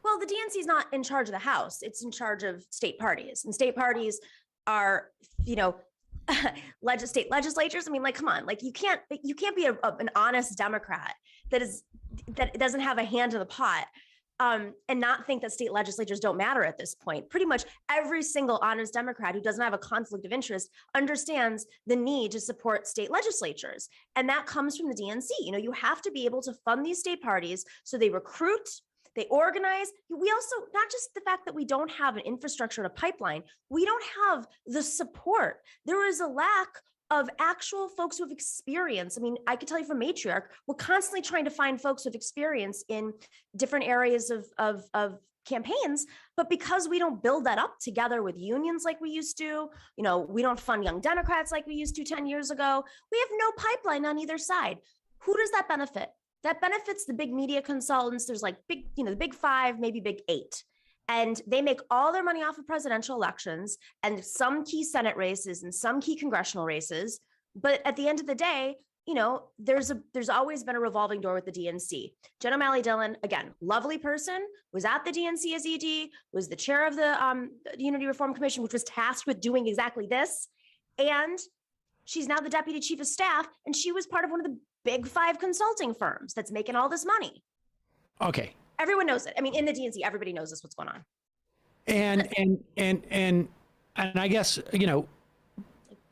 Well, the DNC is not in charge of the House. It's in charge of state parties, and state parties are, state legislatures. I mean, like, come on, like you can't be an honest Democrat that doesn't have a hand in the pot. And not think that state legislatures don't matter at this point. Pretty much every single honest Democrat who doesn't have a conflict of interest understands the need to support state legislatures. And that comes from the DNC. You have to be able to fund these state parties so they recruit, they organize. We also, not just the fact that we don't have an infrastructure and a pipeline, we don't have the support. There is a lack of actual folks who have experience. I mean, I can tell you from Matriarch, we're constantly trying to find folks with experience in different areas of campaigns, but because we don't build that up together with unions like we used to, we don't fund young Democrats like we used to 10 years ago, we have no pipeline on either side. Who does that benefit? That benefits the big media consultants. There's like big, the big five, maybe big eight. And they make all their money off of presidential elections and some key Senate races and some key congressional races. But at the end of the day, there's always been a revolving door with the DNC. Jen O'Malley Dillon, again, lovely person, was at the DNC as ED, was the chair of the Unity Reform Commission, which was tasked with doing exactly this. And she's now the deputy chief of staff. And she was part of one of the big five consulting firms that's making all this money. Okay. Everyone knows it. I mean, in the DNC, everybody knows what's going on. And I guess,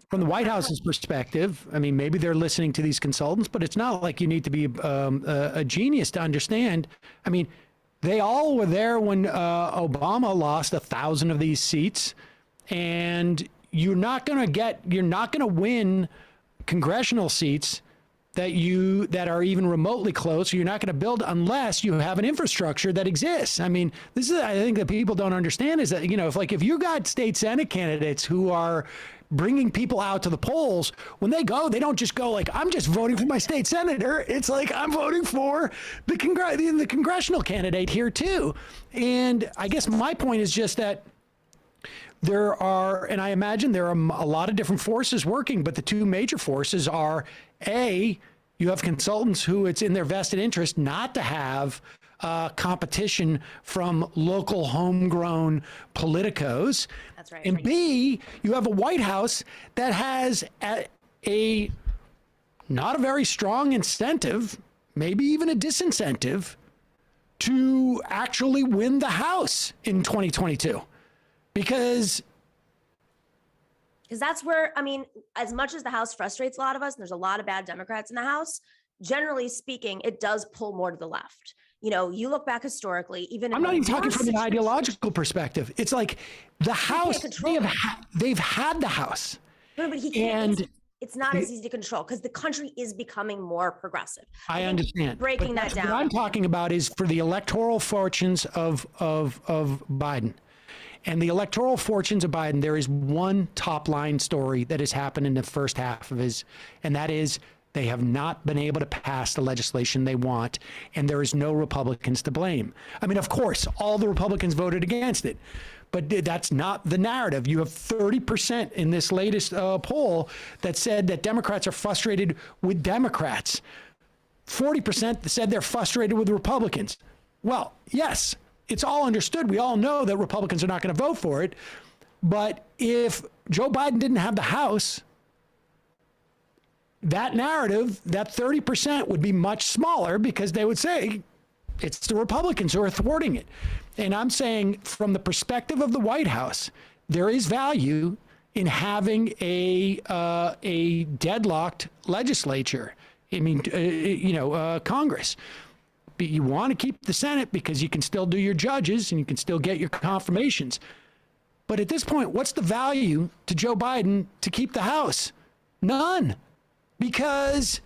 from the White House's perspective, I mean, maybe they're listening to these consultants, but it's not like you need to be a genius to understand. I mean, they all were there when Obama lost 1,000 of these seats, and you're not going to win congressional seats that are even remotely close. You're not going to build unless you have an infrastructure that exists. I mean, this is, I think that people don't understand is that, if you got state Senate candidates who are bringing people out to the polls, when they go, they don't just go like, I'm just voting for my state senator. It's like, I'm voting for the congressional candidate here too. And I guess my point is just that there are, and I imagine there are a lot of different forces working, but the two major forces are, A, you have consultants who it's in their vested interest not to have competition from local homegrown politicos. That's right. And B, you have a White House that has a not a very strong incentive, maybe even a disincentive, to actually win the House in 2022. Because that's where, I mean, as much as the House frustrates a lot of us, and there's a lot of bad Democrats in the House, generally speaking, it does pull more to the left. You look back historically, even I'm not even talking from an ideological perspective. It's like the House, they've had the House. No, but he can't. And it's not as easy to control because the country is becoming more progressive. I understand. Breaking But that down. What I'm talking about is for the electoral fortunes of Biden. And the electoral fortunes of Biden, there is one top line story that has happened in the first half of his, and that is they have not been able to pass the legislation they want, and there is no Republicans to blame. I mean, of course, all the Republicans voted against it, but that's not the narrative. You have 30% in this latest poll that said that Democrats are frustrated with Democrats. 40% said they're frustrated with Republicans. Well, yes, it's all understood. We all know that Republicans are not going to vote for it. But if Joe Biden didn't have the House, that narrative, that 30% would be much smaller because they would say it's the Republicans who are thwarting it. And I'm saying from the perspective of the White House, there is value in having a deadlocked legislature. I mean, Congress. But you want to keep the Senate because you can still do your judges and you can still get your confirmations. But at this point, what's the value to Joe Biden to keep the House? None. Because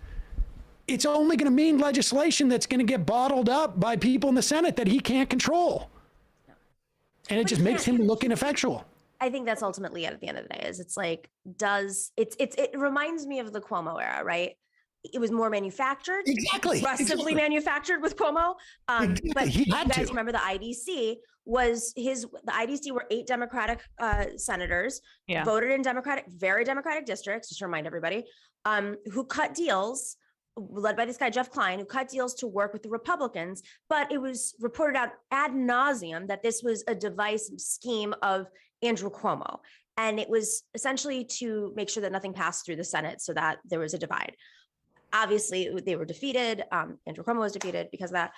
it's only going to mean legislation that's going to get bottled up by people in the Senate that he can't control. And it just makes him look ineffectual. I think that's ultimately it at the end of the day. Is it's like it reminds me of the Cuomo era, right? It was more manufactured, aggressively manufactured with Cuomo. But you guys remember the IDC the IDC were 8 Democratic senators voted in very Democratic districts, just to remind everybody, who cut deals, led by this guy, Jeff Klein, who cut deals to work with the Republicans. But it was reported out ad nauseum that this was a divisive scheme of Andrew Cuomo. And it was essentially to make sure that nothing passed through the Senate so that there was a divide. Obviously, they were defeated. Andrew Cuomo was defeated because of that.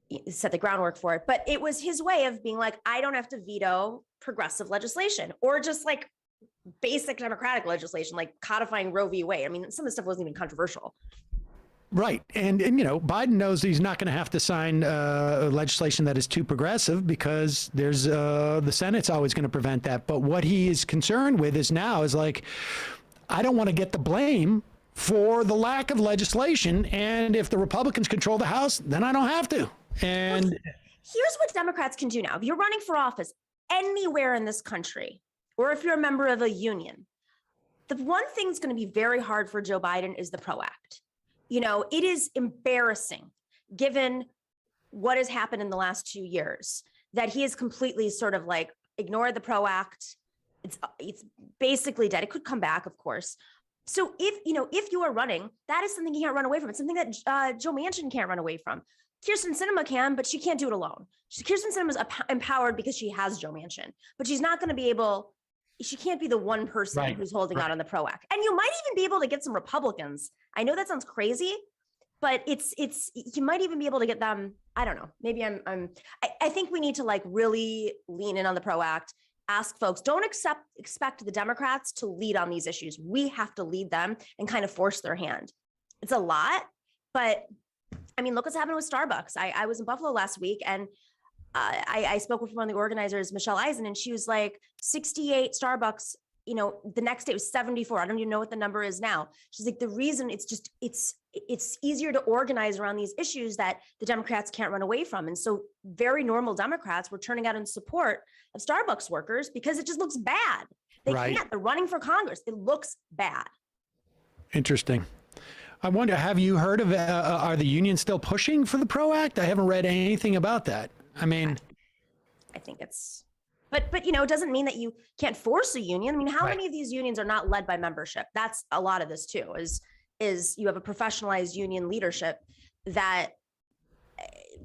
He set the groundwork for it. But it was his way of being like, I don't have to veto progressive legislation or just like basic democratic legislation, like codifying Roe v. Wade. I mean, some of the stuff wasn't even controversial. Right. And Biden knows he's not going to have to sign legislation that is too progressive because there's the Senate's always going to prevent that. But what he is concerned with is like, I don't want to get the blame for the lack of legislation. And if the Republicans control the House, then I don't have to. And here's what Democrats can do now. If you're running for office anywhere in this country, or if you're a member of a union, the one thing that's going to be very hard for Joe Biden is the PRO Act. It is embarrassing given what has happened in the last 2 years that he has completely sort of like ignored the PRO Act. It's basically dead. It could come back, of course. So if you are running, that is something you can't run away from. It's something that Joe Manchin can't run away from. Kirsten Sinema can, but she can't do it alone. Kirsten Sinema is empowered because she has Joe Manchin, but she's not going to be able. She can't be the one person who's holding out on the PRO Act. And you might even be able to get some Republicans. I know that sounds crazy, but it's you might even be able to get them. I don't know. Maybe I think we need to like really lean in on the PRO Act. Ask folks, don't expect the Democrats to lead on these issues. We have to lead them and kind of force their hand. It's a lot, but I mean, look what's happened with Starbucks. I was in Buffalo last week and I spoke with one of the organizers, Michelle Eisen, and she was like 68 Starbucks, the next day it was 74. I don't even know what the number is now. She's like, the reason it's easier to organize around these issues that the Democrats can't run away from. And so very normal Democrats were turning out in support of Starbucks workers because it just looks bad. They can't, they're running for Congress. It looks bad. Interesting. I wonder, have you heard of, are the unions still pushing for the PRO Act? I haven't read anything about that. I mean, I think it's, but it doesn't mean that you can't force a union. I mean, how many of these unions are not led by membership? That's a lot of this too, is you have a professionalized union leadership that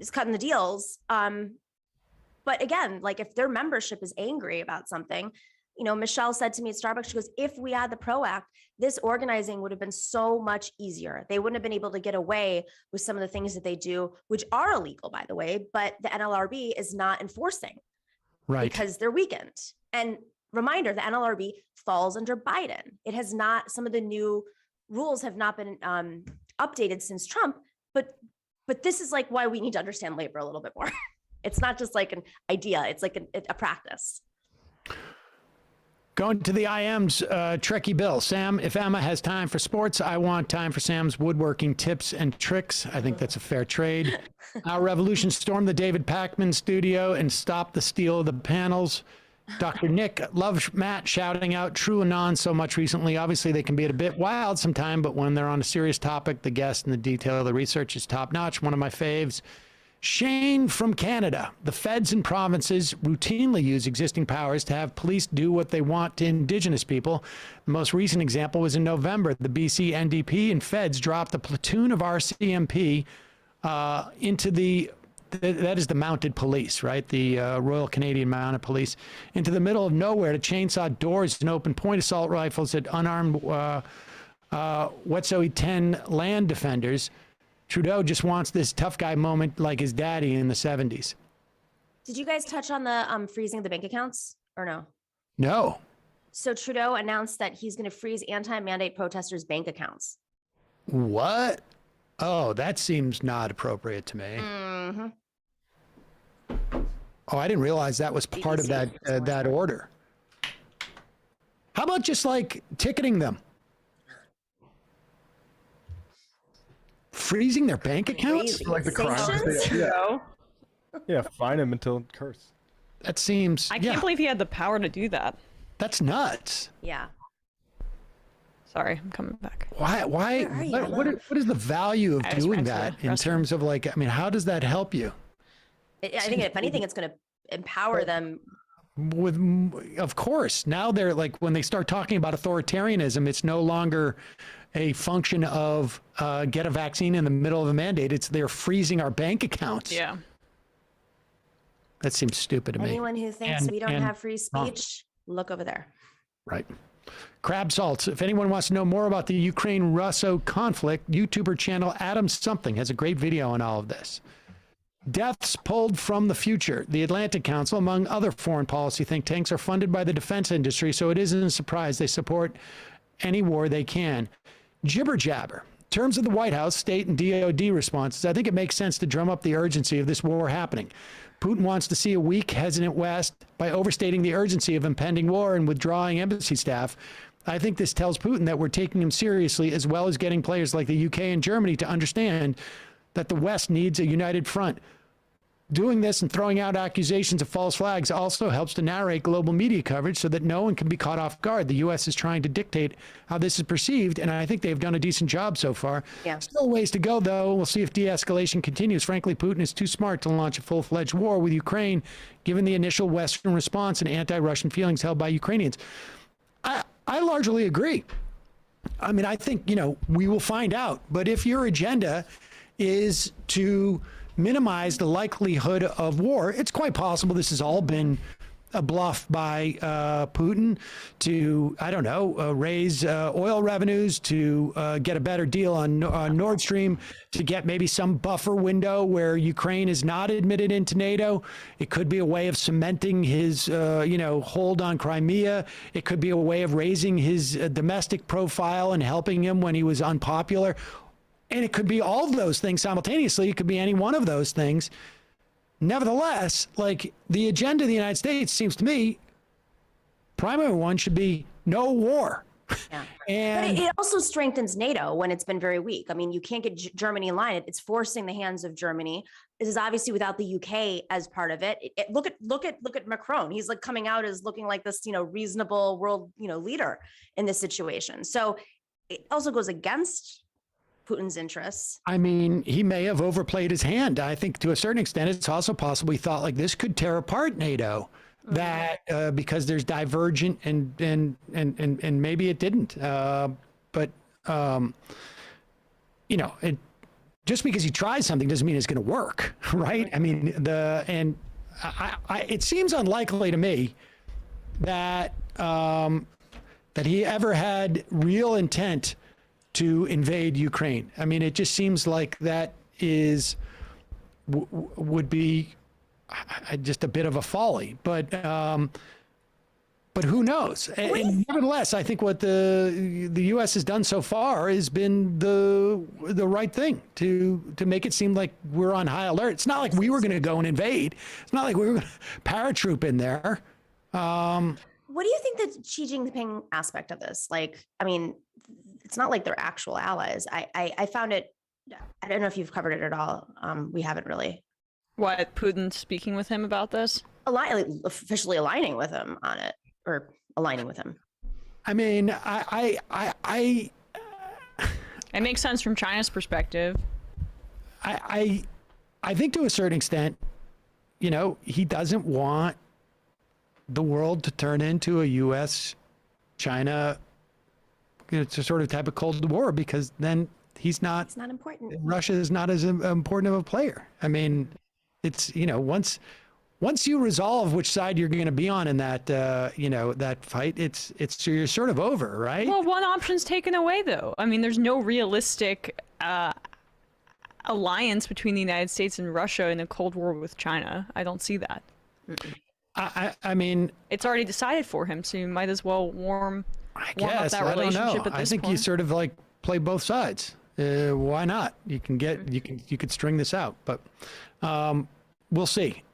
is cutting the deals. But again, like if their membership is angry about something, Michelle said to me at Starbucks, she goes, if we had the PRO Act, this organizing would have been so much easier. They wouldn't have been able to get away with some of the things that they do, which are illegal, by the way, but the NLRB is not enforcing because they're weakened. And reminder, the NLRB falls under Biden. It has not, some of the new rules have not been updated since Trump, but this is like why we need to understand labor a little bit more. It's not just like an idea, it's like a practice. Going to the IM's Trekkie Bill. Sam, if Emma has time for sports, I want time for Sam's woodworking tips and tricks. I think that's a fair trade. Our Revolution stormed the David Pakman studio and stopped the steal of the panels. Dr. Nick loves Matt shouting out true and non so much recently. Obviously, they can be a bit wild sometime, but when they're on a serious topic, the guest and the detail of the research is top notch. One of my faves. Shane from Canada. The feds and provinces routinely use existing powers to have police do what they want to Indigenous people. The most recent example was in November. The BC NDP and feds dropped a platoon of RCMP into that is the mounted police, right? The Royal Canadian Mounted Police, into the middle of nowhere to chainsaw doors and open point assault rifles at unarmed Wet'suwet'en 10 land defenders. Trudeau just wants this tough guy moment like his daddy in the 70s. Did you guys touch on the freezing of the bank accounts or no? No. So Trudeau announced that he's going to freeze anti-mandate protesters' bank accounts. What? Oh, that seems not appropriate to me. Mm-hmm. Oh, I didn't realize that was part of that order. How about just like ticketing them? Freezing their bank accounts? Like the crime. Yeah, fine him until it curse. That seems. I can't believe he had the power to do that. That's nuts. Yeah. Sorry, I'm coming back. Why? What is the value of doing that in terms of like? I mean, how does that help you? I think if anything, it's going to empower them. Of course. Now they're like, when they start talking about authoritarianism, it's no longer a function of get a vaccine in the middle of a mandate. It's they're freezing our bank accounts. Yeah. That seems stupid to me. Anyone who thinks we don't have free speech, look over there. Right. Crab salts. If anyone wants to know more about the Ukraine-Russo conflict, YouTuber channel Adam Something has a great video on all of this. Deaths pulled from the future. The Atlantic Council, among other foreign policy think tanks, are funded by the defense industry, so it isn't a surprise they support any war they can. Jibber jabber. In terms of the White House, state and DOD responses, I think it makes sense to drum up the urgency of this war happening. Putin wants to see a weak, hesitant West by overstating the urgency of impending war and withdrawing embassy staff. I think this tells Putin that we're taking him seriously, as well as getting players like the UK and Germany to understand that the West needs a united front. Doing this and throwing out accusations of false flags also helps to narrate global media coverage so that no one can be caught off guard. The U.S. is trying to dictate how this is perceived, and I think they've done a decent job so far. Yeah. Still ways to go, though. We'll see if de-escalation continues. Frankly, Putin is too smart to launch a full-fledged war with Ukraine, given the initial Western response and anti-Russian feelings held by Ukrainians. I largely agree. I mean, I think, we will find out. But if your agenda is to minimize the likelihood of war, it's quite possible this has all been a bluff by Putin to, raise oil revenues, to get a better deal on Nord Stream, to get maybe some buffer window where Ukraine is not admitted into NATO. It could be a way of cementing his, hold on Crimea. It could be a way of raising his domestic profile and helping him when he was unpopular. And it could be all of those things simultaneously. It could be any one of those things. Nevertheless, like the agenda of the United States seems to me, primary one should be no war. Yeah. And but it also strengthens NATO when it's been very weak. I mean, you can't get Germany in line. It's forcing the hands of Germany. This is obviously without the UK as part of it. Look at Macron. He's like coming out as looking like this, reasonable world, leader in this situation. So it also goes against Putin's interests. I mean, he may have overplayed his hand. I think to a certain extent, it's also possible he thought like this could tear apart NATO. Mm-hmm. That because there's divergent and maybe it didn't. It just because he tries something doesn't mean it's going to work, right? I mean, it seems unlikely to me that that he ever had real intent to invade Ukraine. I mean, it just seems like that would be just a bit of a folly. But who knows? And nevertheless, I think what the U.S. has done so far has been the right thing to make it seem like we're on high alert. It's not like we were going to go and invade. It's not like we were going to paratroop in there. What do you think the Xi Jinping aspect of this? Like, I mean, it's not like they're actual allies. I found it, I don't know if you've covered it at all. We haven't really. What, Putin speaking with him about this? Like, officially aligning with him on it, or aligning with him. I mean, it makes sense from China's perspective. I think to a certain extent, you know, he doesn't want the world to turn into a U.S. China, it's a sort of type of Cold War, because then it's not important. Russia is not as important of a player. I mean, it's, you know, once you resolve which side you're going to be on in that, you know, that fight, you're sort of over, right? Well, one option's taken away, though. I mean, there's no realistic alliance between the United States and Russia in a Cold War with China. I don't see that. I mean, it's already decided for him, so you might as well warm up that I relationship don't know. at this I think point. you sort of like play both sides. Why not? You could string this out, but we'll see.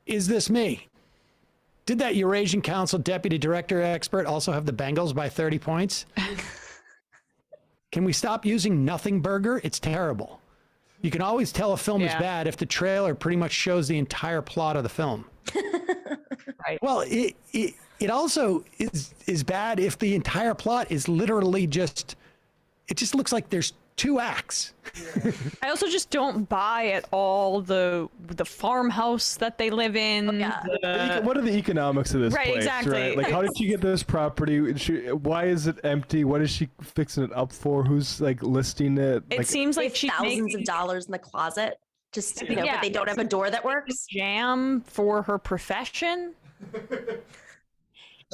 Is this me? Did that Eurasian Council deputy director expert also have the Bengals by 30 points? Can we stop using nothing burger? It's terrible. You can always tell a film is bad if the trailer pretty much shows the entire plot of the film. Right. Well, it also is bad if the entire plot is literally just, it just looks like there's 2 acts. I also just don't buy at all the farmhouse that they live in. What are the economics of this Right, place? exactly. Right? Like, how did she get this property? Why is it empty? What is she fixing it up for? Who's like listing it? It seems like she's thousands of dollars in the closet, just, you know, but they don't have a door that works. Jam for her profession.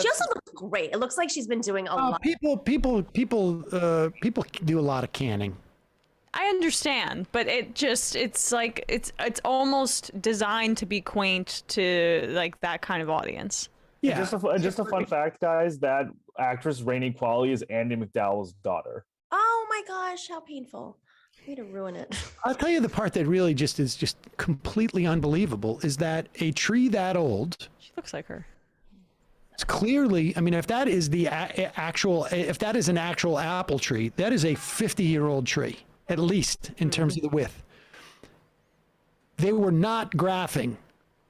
She also looks great. It looks like she's been doing a lot. People do a lot of canning. I understand, but it's like it's almost designed to be quaint to like that kind of audience. Yeah. Just a fun fact, guys. That actress Rainey Qualley is Andy McDowell's daughter. Oh my gosh, how painful! Way to ruin it. I'll tell you the part that really is just completely unbelievable is that a tree that old. She looks like her. It's clearly, I mean, if that is the if that is an actual apple tree, that is a 50-year-old tree, at least in terms of the width. They were not graphing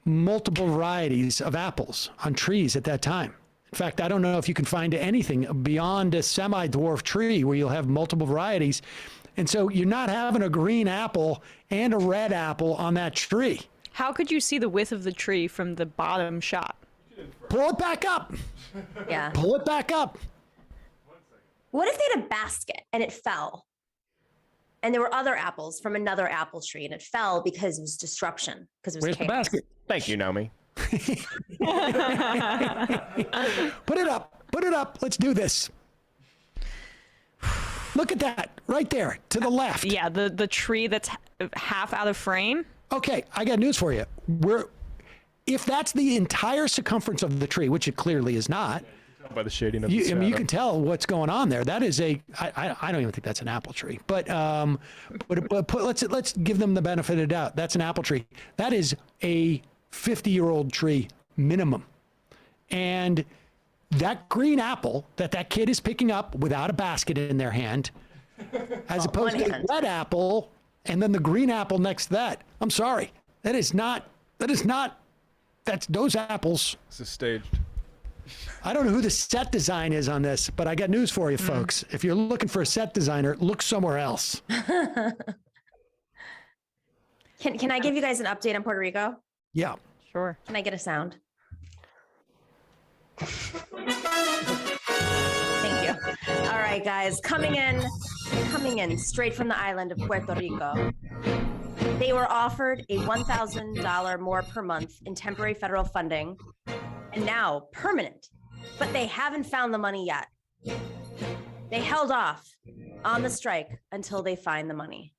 multiple varieties of apples on trees at that time. In fact, I don't know if you can find anything beyond a semi-dwarf tree where you'll have multiple varieties. And so you're not having a green apple and a red apple on that tree. How could you see the width of the tree from the bottom shot? Pull it back up. Yeah. Pull it back up. What if they had a basket and it fell? And there were other apples from another apple tree and it fell because it was disruption. Because it was Where's the basket? Thank you, Naomi. Put it up. Put it up. Let's do this. Look at that right there to the left. Yeah, the tree that's half out of frame. Okay, I got news for you. If that's the entire circumference of the tree, which it clearly is not, by the shading of the I mean, you can tell what's going on there. That is I don't even think that's an apple tree, but let's give them the benefit of the doubt. That's an apple tree. That is a 50-year-old tree minimum, and that green apple that kid is picking up without a basket in their hand, as opposed to the red apple and then the green apple next to that. I'm sorry, that is not. That's those apples. This is staged. I don't know who the set design is on this, but I got news for you, folks. If you're looking for a set designer, look somewhere else. Can I give you guys an update on Puerto Rico? Yeah. Sure. Can I get a sound? Thank you. All right, guys, coming in straight from the island of Puerto Rico. They were offered a $1,000 more per month in temporary federal funding, and now permanent, but they haven't found the money yet. They held off on the strike until they find the money.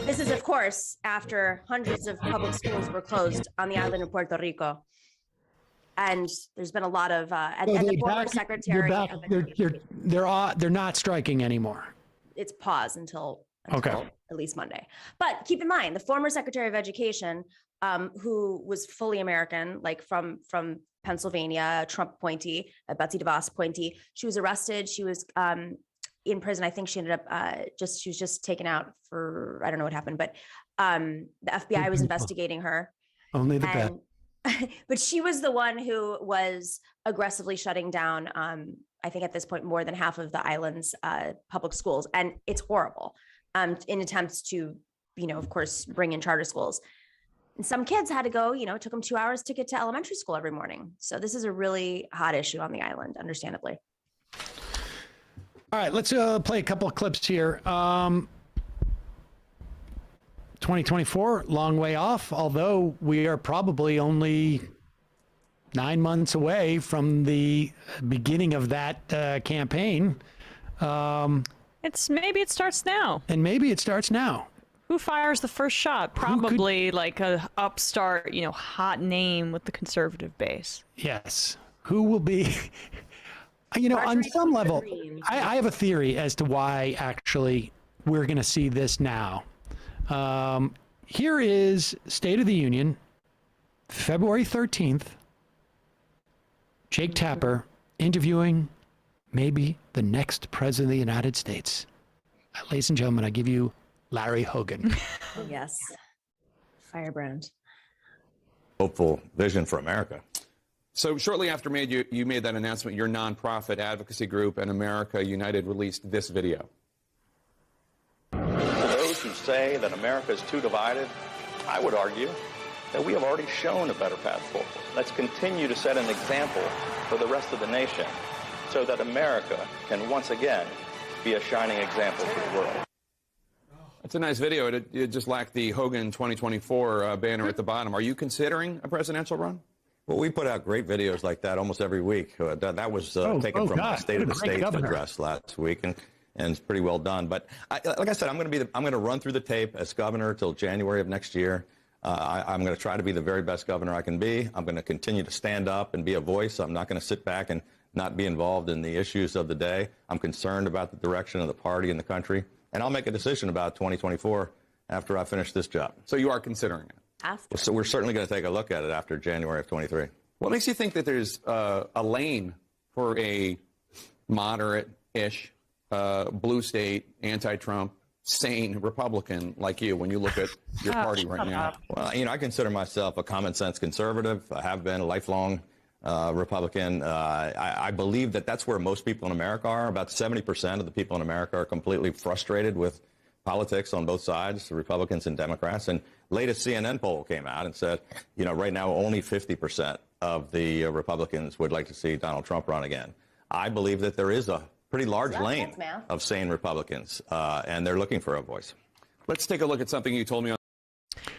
This is, of course, after hundreds of public schools were closed on the island of Puerto Rico. And there's been a lot of, and the former secretary. They're not striking anymore. It's paused until Okay. at least Monday. But keep in mind, the former Secretary of Education who was fully American, like from Pennsylvania, Trump appointee, Betsy DeVos appointee. She was arrested. She was in prison. I think she ended up she was just taken out for, I don't know what happened, but the FBI was investigating her. Only the best. But she was the one who was aggressively shutting down, I think at this point, more than half of the island's public schools. And it's horrible in attempts to, of course, bring in charter schools. And some kids had to go, it took them 2 hours to get to elementary school every morning. So this is a really hot issue on the island, understandably. All right, let's play a couple of clips here. 2024, long way off, although we are probably only 9 months away from the beginning of that campaign. Maybe it starts now. And maybe it starts now. Who fires the first shot? Probably like a upstart, hot name with the conservative base. Yes. Who will be, on some level, I have a theory as to why actually we're going to see this now. Here is State of the Union, February 13th. Jake Tapper interviewing maybe the next president of the United States. Ladies and gentlemen, I give you Larry Hogan. Yes. Firebrand. Hopeful vision for America. So shortly after you made that announcement, your nonprofit advocacy group and America United released this video. Those who say that America is too divided, I would argue that we have already shown a better path forward. Let's continue to set an example for the rest of the nation so that America can once again be a shining example to the world. That's a nice video. It just lacked the Hogan 2024 banner at the bottom. Are you considering a presidential run? Well, we put out great videos like that almost every week. That was taken from my State of the State address last week, and it's pretty well done. But like I said, I'm going to run through the tape as governor till January of next year. I'm going to try to be the very best governor I can be. I'm going to continue to stand up and be a voice. I'm not going to sit back and not be involved in the issues of the day. I'm concerned about the direction of the party and the country. And I'll make a decision about 2024 after I finish this job. So you are considering it? After. So we're certainly going to take a look at it after January of 23. What makes you think that there's a lane for a moderate-ish, blue state, anti-Trump, sane Republican like you when you look at your party right now? Well, I consider myself a common-sense conservative. I have been a lifelong Republican. I believe that that's where most people in America are. About 70% of the people in America are completely frustrated with politics on both sides, the Republicans and Democrats. And latest CNN poll came out and said, right now only 50% of the Republicans would like to see Donald Trump run again. I believe that there is a pretty large lane of sane Republicans, and they're looking for a voice. Let's take a look at something you told me on.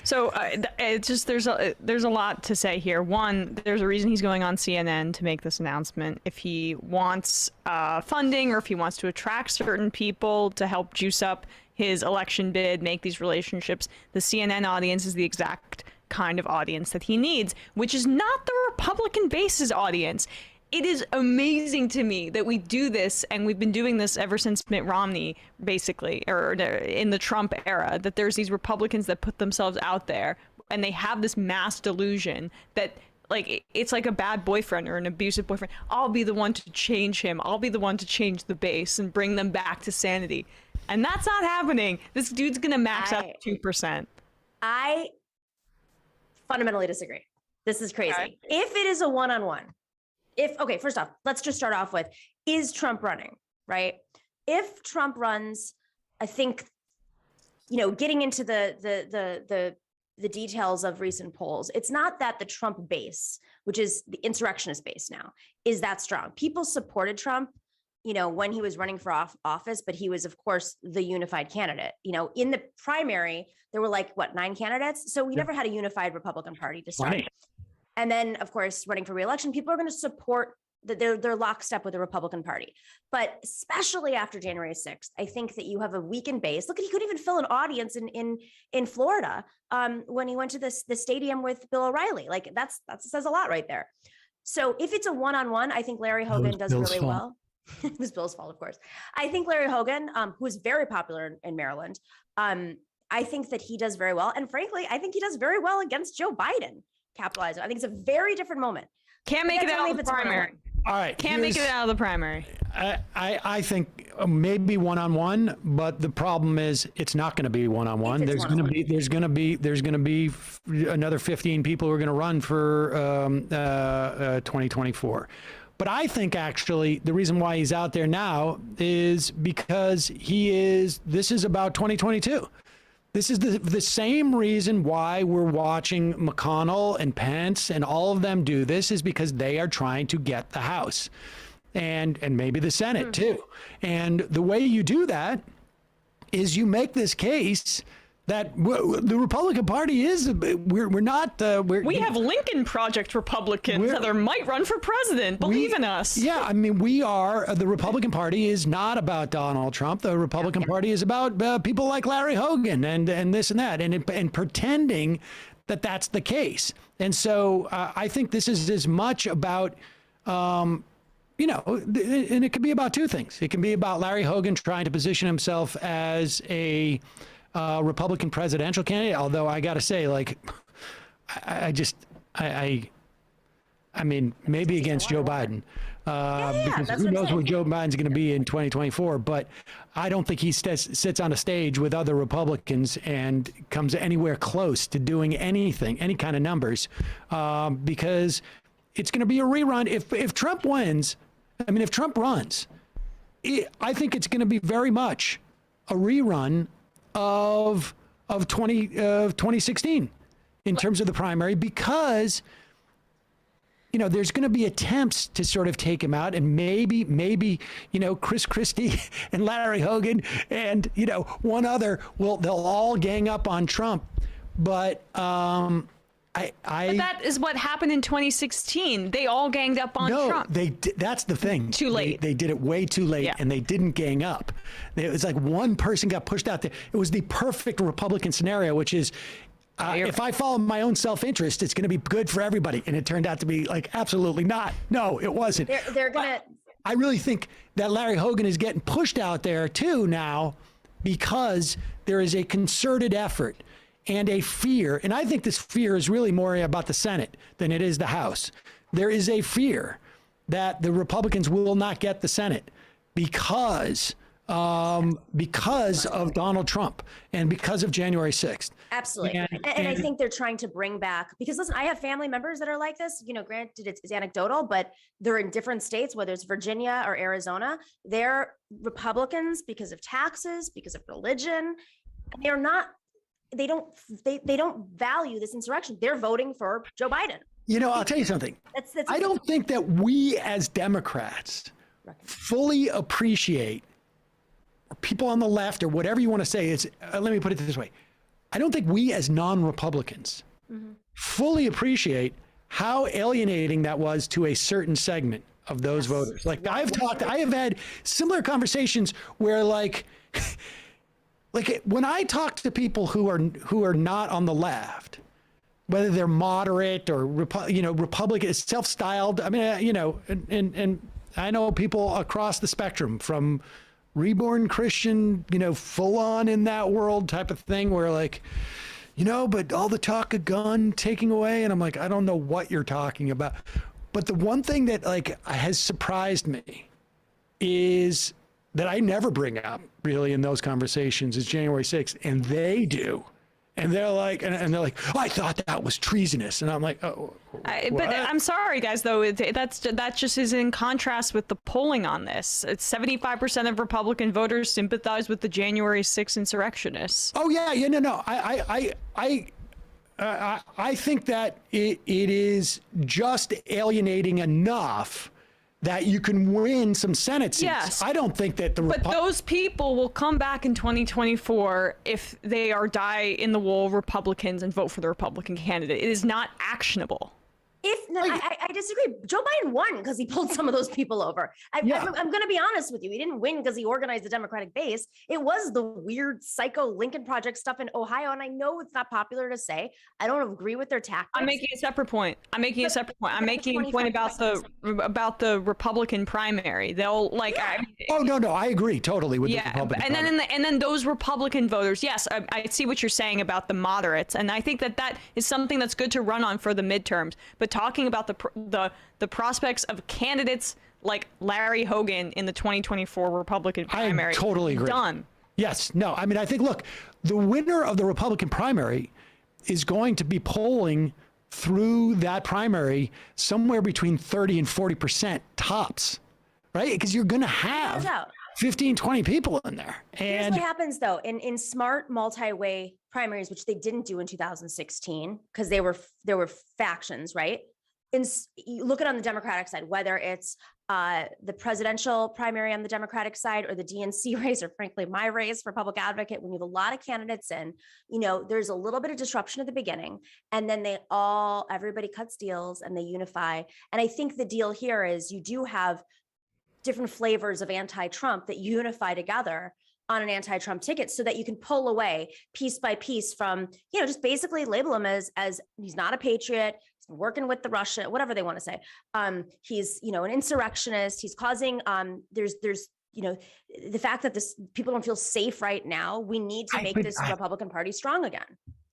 So it's just there's a lot to say here. One, there's a reason he's going on CNN to make this announcement. If he wants funding or if he wants to attract certain people to help juice up his election bid, make these relationships, the CNN audience is the exact kind of audience that he needs, which is not the Republican base's audience. It is amazing to me that we do this, and we've been doing this ever since Mitt Romney, basically, or in the Trump era, that there's these Republicans that put themselves out there, and they have this mass delusion that, like, it's like a bad boyfriend or an abusive boyfriend. I'll be the one to change him. I'll be the one to change the base and bring them back to sanity. And that's not happening. This dude's going to max out 2%. I fundamentally disagree. This is crazy. Right. If it is a one-on-one, okay, first off, let's just start off with, is Trump running, right? If Trump runs, I think, getting into the details of recent polls, it's not that the Trump base, which is the insurrectionist base now, is that strong. People supported Trump, when he was running for office, but he was, of course, the unified candidate. In the primary, there were 9 candidates. So we never had a unified Republican Party to start. Right. And then, of course, running for re-election, people are going to support they're lockstep with the Republican Party. But especially after January 6th, I think that you have a weakened base. Look, he couldn't even fill an audience in Florida when he went to the stadium with Bill O'Reilly. That says a lot right there. So if it's a one-on-one, I think Larry Hogan does really well. It was Bill's fault, of course. I think Larry Hogan, who is very popular in Maryland, I think that he does very well. And frankly, I think he does very well against Joe Biden, capitalizing. I think it's a very different moment. Can't make it out of the primary. All right. Can't make it out of the primary. I think maybe one-on-one, but the problem is it's not going to be one-on-one. There's going to be another 15 people who are going to run for 2024. But I think actually the reason why he's out there now is because this is about 2022. This is the same reason why we're watching McConnell and Pence and all of them do this, is because they are trying to get the House and maybe the Senate too. And the way you do that is you make this case that the Republican Party is, we have Lincoln Project Republicans that might run for president. Believe in us. Yeah, I mean, the Republican Party is not about Donald Trump. The Republican Party is about people like Larry Hogan and this and that, and pretending that that's the case. And so I think this is as much about, and it could be about two things. It can be about Larry Hogan trying to position himself as a Republican presidential candidate, although I got to say, like, I mean, maybe against Joe Biden, because who knows what Joe Biden's going to be in 2024. But I don't think he sits on a stage with other Republicans and comes anywhere close to doing anything, any kind of numbers, because it's going to be a rerun. If Trump wins, I mean, if Trump runs, I think it's going to be very much a rerun of 2016 in terms of the primary, because there's going to be attempts to sort of take him out, and maybe Chris Christie and Larry Hogan and one other they'll all gang up on Trump, but but that is what happened in 2016. They all ganged up on Trump. That's the thing. Too late. They did it way too late, and they didn't gang up. It was like one person got pushed out there. It was the perfect Republican scenario, which is if I follow my own self-interest, it's going to be good for everybody. And it turned out to be like, absolutely not. No, it wasn't. They're going to. I really think that Larry Hogan is getting pushed out there too now, because there is a concerted effort and a fear, and I think this fear is really more about the Senate than it is the House. There is a fear that the Republicans will not get the Senate because of Donald Trump and because of January 6th. Absolutely. And I think they're trying to bring back, because listen, I have family members that are like this, granted it's anecdotal, but they're in different states, whether it's Virginia or Arizona. They're Republicans because of taxes, because of religion. They don't value this insurrection. They're voting for Joe Biden. I'll tell you something. I don't think that we as Democrats fully appreciate, or people on the left or whatever you want to say, is let me put it this way. I don't think we as non-Republicans fully appreciate how alienating that was to a certain segment of those voters. Like I have had similar conversations where like when I talk to people who are not on the left, whether they're moderate or Republican, self-styled. I mean, and I know people across the spectrum, from reborn Christian, full on in that world type of thing, where like, but all the talk of gun taking away, and I'm like, I don't know what you're talking about. But the one thing that like has surprised me is that I never bring up really in those conversations is January 6th, and they do. And they're like, I thought that was treasonous. And I'm like, oh. But I'm sorry, guys, though. That just is in contrast with the polling on this. It's 75% of Republican voters sympathize with the January 6th insurrectionists. Oh, yeah. No. I think that it is just alienating enough that you can win some Senate seats. Yes. I don't think that But those people will come back in 2024 if they are die-in-the-wool Republicans and vote for the Republican candidate. It is not actionable. I disagree. Joe Biden won because he pulled some of those people over. I'm going to be honest with you. He didn't win because he organized the Democratic base. It was the weird psycho Lincoln Project stuff in Ohio. And I know it's not popular to say. I don't agree with their tactics. I'm making a separate point. I'm making a point about the Republican primary. They'll No, I agree totally with the Republican primary. And then those Republican voters. Yes, I see what you're saying about the moderates, and I think that is something that's good to run on for the midterms. But talking about the prospects of candidates like Larry Hogan in the 2024 Republican primary, I totally agree. Done. Yes. No. I mean, I think, look, the winner of the Republican primary is going to be polling through that primary somewhere between 30 and 40% tops, right? Because you're going to have 15, 20 people in there. Here's And what happens though, in smart multi-way primaries, which they didn't do in 2016 because there were factions, right? You look at on the Democratic side, whether it's the presidential primary on the Democratic side or the DNC race, or frankly, my race for public advocate, when you have a lot of candidates in, there's a little bit of disruption at the beginning, and then everybody cuts deals and they unify. And I think the deal here is you do have different flavors of anti-Trump that unify together on an anti-Trump ticket so that you can pull away piece by piece from, just basically label him as he's not a patriot, he's working with the Russia, whatever they want to say. He's, an insurrectionist. He's causing, there's the fact that people don't feel safe right now. We need to make this Republican Party strong again.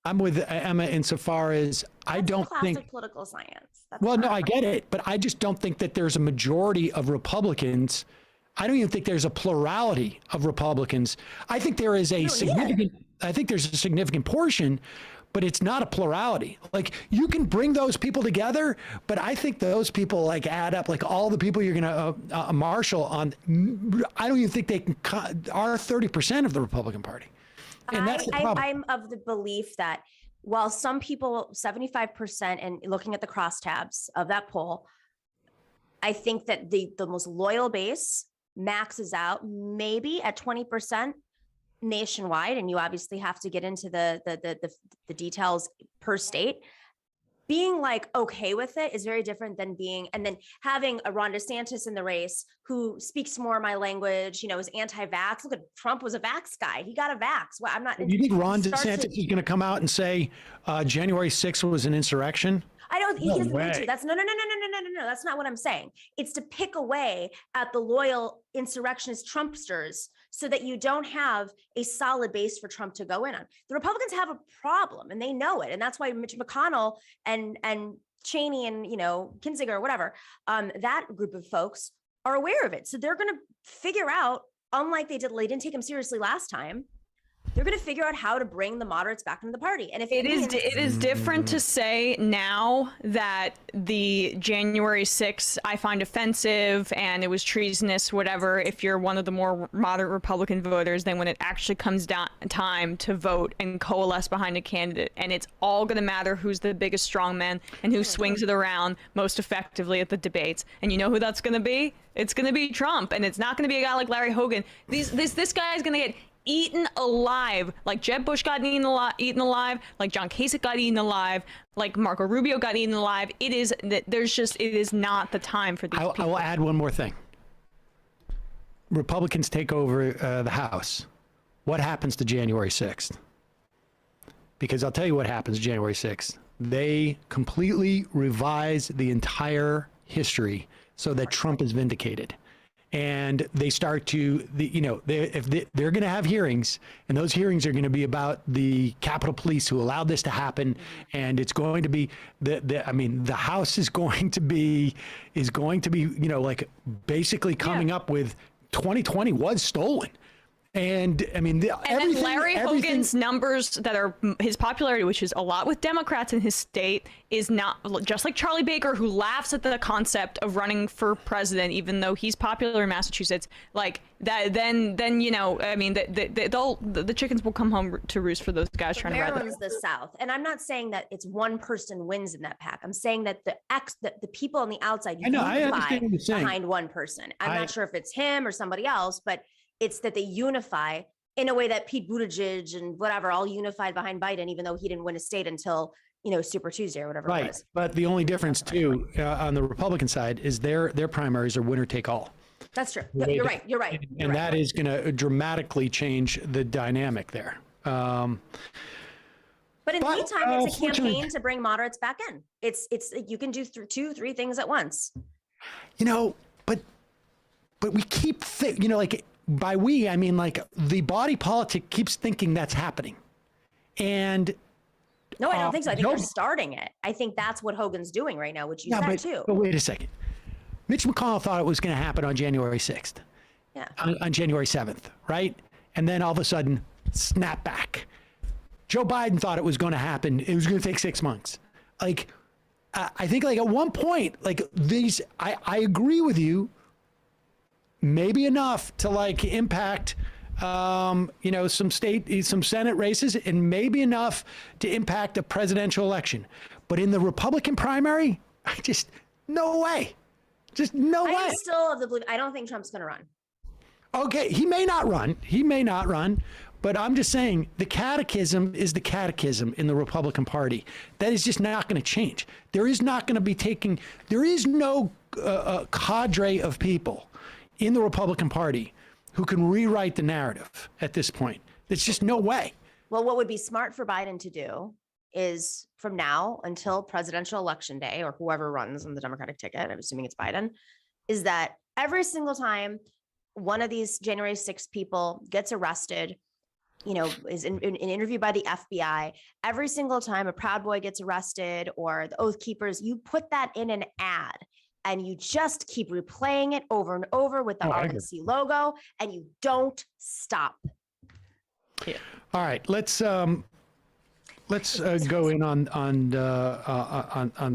I'm with Emma insofar as I don't think classic political science. No, I get it, but I just don't think that there's a majority of Republicans. I don't even think there's a plurality of Republicans. I think there is a significant portion, but it's not a plurality. Like, you can bring those people together, but I think those people add up, all the people you're going to marshal on. I don't even think they are 30% of the Republican Party. And that's the problem. I'm of the belief that while some people, 75%, and looking at the crosstabs of that poll, I think that the most loyal base maxes out maybe at 20% nationwide. And you obviously have to get into the details per state. Being okay with it is very different than and then having a Ron DeSantis in the race who speaks more my language, is anti-vax. Look at Trump was a vax guy. He got a vax. Well, I'm not. Do you think Ron DeSantis is going to come out and say January 6th was an insurrection? I don't. He doesn't need to. That's no. That's not what I'm saying. It's to pick away at the loyal insurrectionist Trumpsters so that you don't have a solid base for Trump to go in on. The Republicans have a problem, and they know it, and that's why Mitch McConnell and Cheney and Kinzinger or whatever, that group of folks are aware of it. So they're going to figure out, unlike they didn't take him seriously last time. They're going to figure out how to bring the moderates back into the party. And if it is different to say now that the January 6th I find offensive and it was treasonous, whatever, if you're one of the more moderate Republican voters, than when it actually comes down time to vote and coalesce behind a candidate. And it's all going to matter who's the biggest strongman and who swings it around most effectively at the debates. And you know who that's going to be? It's going to be Trump. And it's not going to be a guy like Larry Hogan. This guy is going to get eaten alive, like Jeb Bush got eaten alive, like John Kasich got eaten alive, like Marco Rubio got eaten alive. It is not the time for these people. I will add one more thing. Republicans take over the House. What happens to January 6th? Because I'll tell you what happens January 6th. They completely revise the entire history so that Trump is vindicated. And they start to, they're going to have hearings, and those hearings are going to be about the Capitol Police who allowed this to happen. And it's going to be the House is going to be, basically coming up with 2020 was stolen. And I mean, and then Larry Hogan's numbers that are his popularity, which is a lot with Democrats in his state, is not just like Charlie Baker, who laughs at the concept of running for president, even though he's popular in Massachusetts. Like that, then I mean, the chickens will come home to roost for those guys trying to ride. Maryland's the South, and I'm not saying that it's one person wins in that pack. I'm saying that the people on the outside unify behind one person. I'm not sure if it's him or somebody else, but it's that they unify in a way that Pete Buttigieg and whatever all unified behind Biden, even though he didn't win a state until Super Tuesday or whatever it Right. was. But the only difference too on the Republican side is their primaries are winner take all. That's true. You're right. You're right. And that is going to dramatically change the dynamic there. But in the meantime, it's a campaign to bring moderates back in. It's you can do 2-3 things at once. But we keep by we, I mean like the body politic keeps thinking that's happening. And no, I don't think so. I think they're starting it. I think that's what Hogan's doing right now, which you said too. But wait a second. Mitch McConnell thought it was going to happen on January 6th. Yeah. On January 7th, right? And then all of a sudden, snap back. Joe Biden thought it was going to happen. It was going to take 6 months. I think at one point, I agree with you, maybe enough to impact, some Senate races and maybe enough to impact a presidential election. But in the Republican primary, no way. Just no way. I am still of the belief. I don't think Trump's going to run. Okay, he may not run. But I'm just saying the catechism is the catechism in the Republican Party. That is just not going to change. There is not going to be there is no cadre of people in the Republican Party who can rewrite the narrative at this point. There's just no way. Well, what would be smart for Biden to do is from now until presidential election day or whoever runs on the Democratic ticket, I'm assuming it's Biden, is that every single time one of these January 6th people gets arrested, is in an interview by the FBI, every single time a Proud Boy gets arrested or the Oath Keepers, you put that in an ad and you just keep replaying it over and over with the RNC logo and you don't stop. Yeah. All right, let's go in on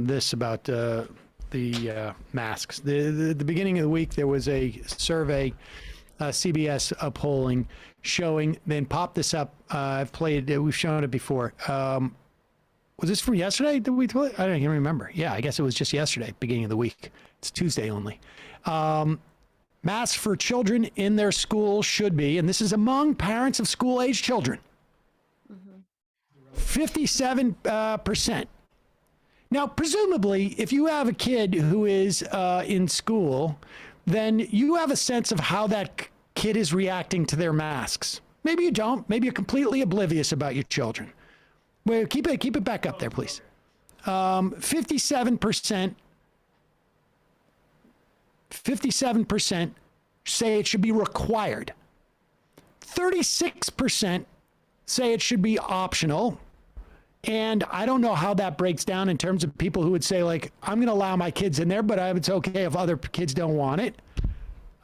this about the masks. The beginning of the week there was a survey, CBS polling showing. Then pop this up. We've shown it before. Was this from yesterday? Did we do it? I don't even remember. Yeah, I guess it was just yesterday, beginning of the week. It's Tuesday only. Masks for children in their school should be, and this is among parents of school-age children, 57%. Now, presumably, if you have a kid who is in school, then you have a sense of how that kid is reacting to their masks. Maybe you don't. Maybe you're completely oblivious about your children. Well, keep it back up there, please. 57% say it should be required. 36% say it should be optional. And I don't know how that breaks down in terms of people who would say, I'm going to allow my kids in there, but it's okay if other kids don't want it.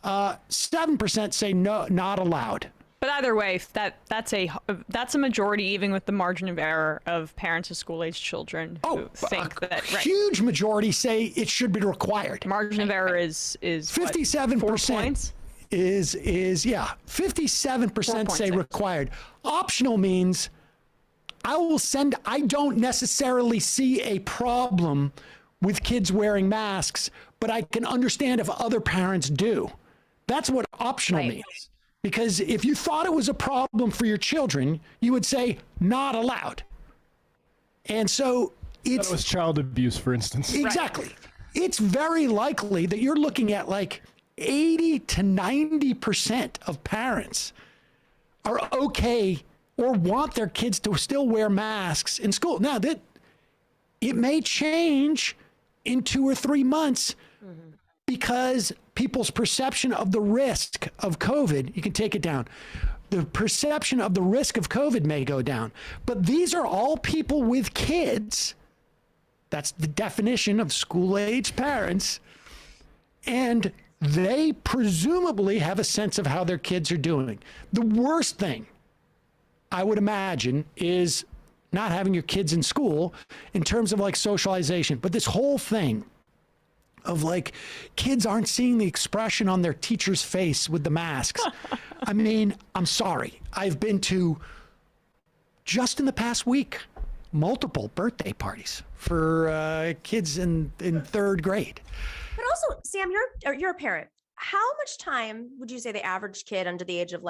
7% say no, not allowed. But either way, that's a majority, even with the margin of error of parents of school-age children who think that. Right. Huge majority say it should be required. Margin of error is 57%. 4 points? Is 57% say required. Optional means I don't necessarily see a problem with kids wearing masks, but I can understand if other parents do. That's what optional means. Because if you thought it was a problem for your children, you would say not allowed. And so it was child abuse, for instance. Exactly. Right. It's very likely that you're looking at 80 to 90% of parents are okay or want their kids to still wear masks in school. Now, it may change in 2 or 3 months because people's perception of the risk of COVID, you can take it down. The perception of the risk of COVID may go down. But these are all people with kids. That's the definition of school-age parents. And they presumably have a sense of how their kids are doing. The worst thing, I would imagine, is not having your kids in school in terms of socialization. But this whole thing of kids aren't seeing the expression on their teacher's face with the masks. I mean, I'm sorry. I've been to, just in the past week, multiple birthday parties for kids in 3rd grade. But also, Sam, you're a parent. How much time would you say the average kid under the age of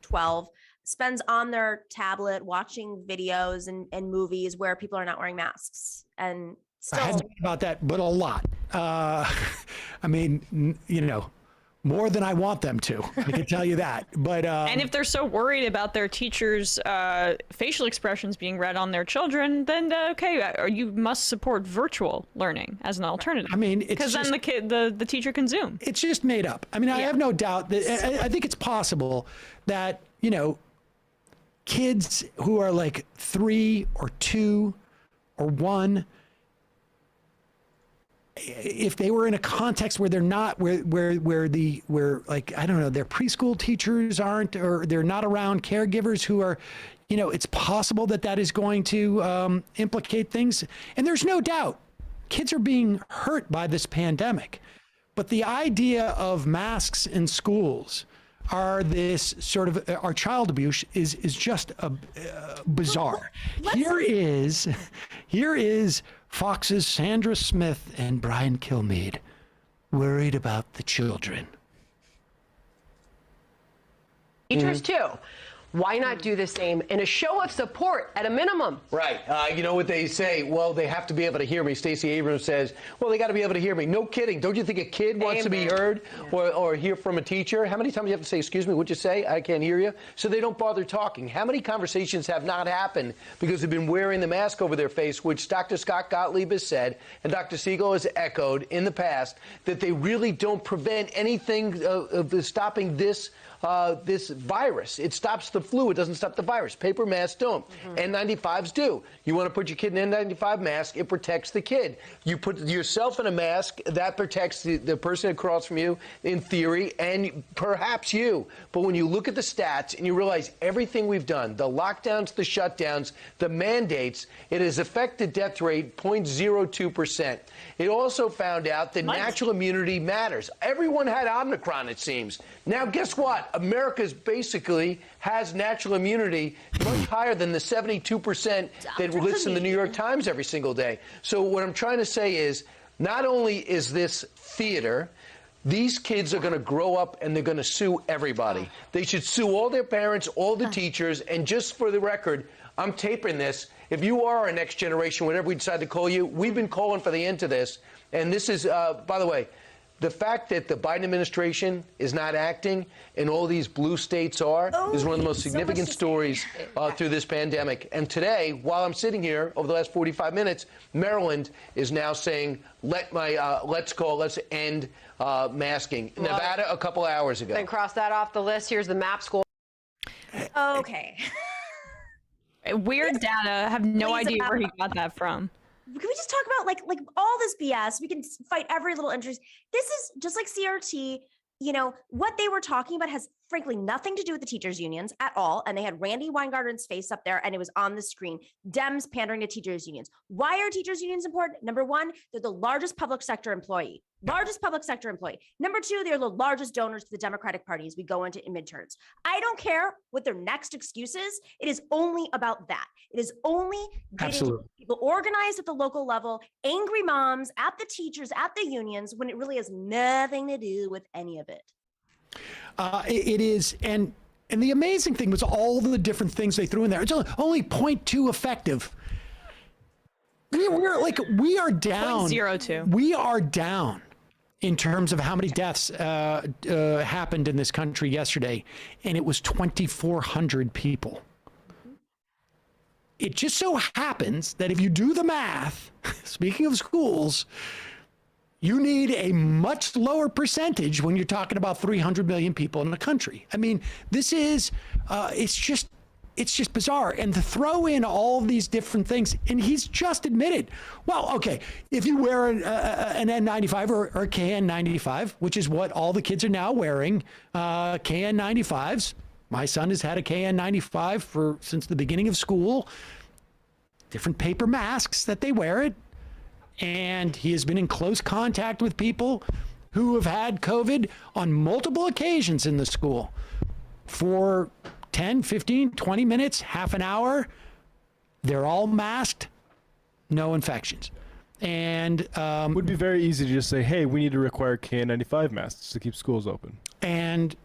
12 spends on their tablet watching videos and movies where people are not wearing masks. And still, I hadn't thought about that, but a lot. I mean, more than I want them to. I can tell you that. But and if they're so worried about their teachers' facial expressions being read on their children, then you must support virtual learning as an alternative. I mean, because then the teacher can Zoom. It's just made up. I mean, I have no doubt that I think it's possible that kids who are like 3 or 2 or 1. If they were in a context where they're not, where like, I don't know, their preschool teachers aren't, or they're not around caregivers who are, it's possible that is going to implicate things. And there's no doubt kids are being hurt by this pandemic. But the idea of masks in schools are this sort of, our child abuse is just bizarre. Here is Fox's Sandra Smith and Brian Kilmeade worried about the children. Teachers too. Why not do the same in a show of support at a minimum? Right. You know what they say? Well, they have to be able to hear me. Stacey Abrams says, well, they got to be able to hear me. No kidding. Don't you think a kid wants to be heard or hear from a teacher? How many times do you have to say, excuse me, what'd you say? I can't hear you. So they don't bother talking. How many conversations have not happened because they've been wearing the mask over their face, which Dr. Scott Gottlieb has said, and Dr. Siegel has echoed in the past, that they really don't prevent anything of stopping this virus. It stops the flu. It doesn't stop the virus. Paper masks don't. N95s do. You want to put your kid in an N95 mask, it protects the kid. You put yourself in a mask, that protects the person across from you, in theory, and perhaps you. But when you look at the stats and you realize everything we've done, the lockdowns, the shutdowns, the mandates, it has affected death rate 0.02%. It also found out that natural immunity matters. Everyone had Omicron, it seems. Now, guess what? America's basically has natural immunity much higher than the 72% that lists in the New York Times every single day. So what I'm trying to say is, not only is this theater, these kids are going to grow up and they're going to sue everybody. They should sue all their parents, all the teachers, and just for the record, I'm taping this. If you are our next generation, whatever we decide to call you, we've been calling for the end to this. And this is, by the way, the fact that the Biden administration is not acting and all these blue states are is one of the most significant stories through this pandemic. And today, while I'm sitting here over the last 45 minutes, Maryland is now saying, let's end masking. Well, Nevada, a couple hours ago. Then cross that off the list. Here's the MAP score. Okay. Weird data. I have no idea where he got that from. Can we just talk about like all this BS? We can fight every little interest. This is just like CRT. What they were talking about has frankly nothing to do with the teachers unions at all. And they had Randy Weingarten's face up there and it was on the screen. Dems pandering to teachers unions. Why are teachers unions important? Number one, they're the largest public sector employee. Number two, they're the largest donors to the Democratic Party as we go into midterms. I don't care what their next excuse is. It is only about that. It is only getting people organized at the local level, angry moms at the teachers, at the unions, when it really has nothing to do with any of it. It is, and the amazing thing was all the different things they threw in there. It's only 0.2 effective. We are down. 0.02. We are down in terms of how many deaths happened in this country yesterday, and it was 2,400 people. It just so happens that if you do the math, speaking of schools, you need a much lower percentage when you're talking about 300 million people in the country. I mean, this is, it's just bizarre. And to throw in all these different things, and he's just admitted, well, okay, if you wear an N95 or a KN95, which is what all the kids are now wearing, KN95s. My son has had a KN95 since the beginning of school. Different paper masks that they wear it. And he has been in close contact with people who have had COVID on multiple occasions in the school for 10, 15, 20 minutes, half an hour. They're all masked, no infections. And would be very easy to just say, hey, we need to require KN95 masks to keep schools open. And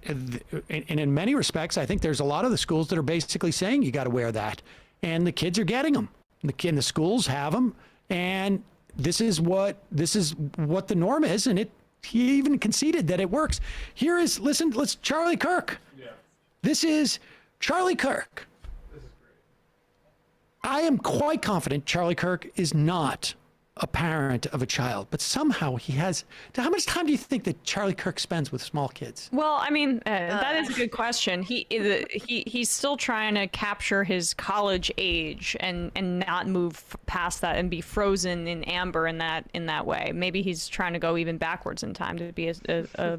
in many respects, I think there's a lot of the schools that are basically saying you got to wear that. And the kids are getting them. The schools have them. And this is what the norm is. And he even conceded that it works. Listen, Charlie Kirk. Yeah. This is Charlie Kirk. This is great. I am quite confident Charlie Kirk is not a parent of a child, but somehow he has. How much time do you think that Charlie Kirk spends with small kids? Well, I mean, that is a good question. He's still trying to capture his college age and not move past that and be frozen in amber in that way. Maybe he's trying to go even backwards in time to be a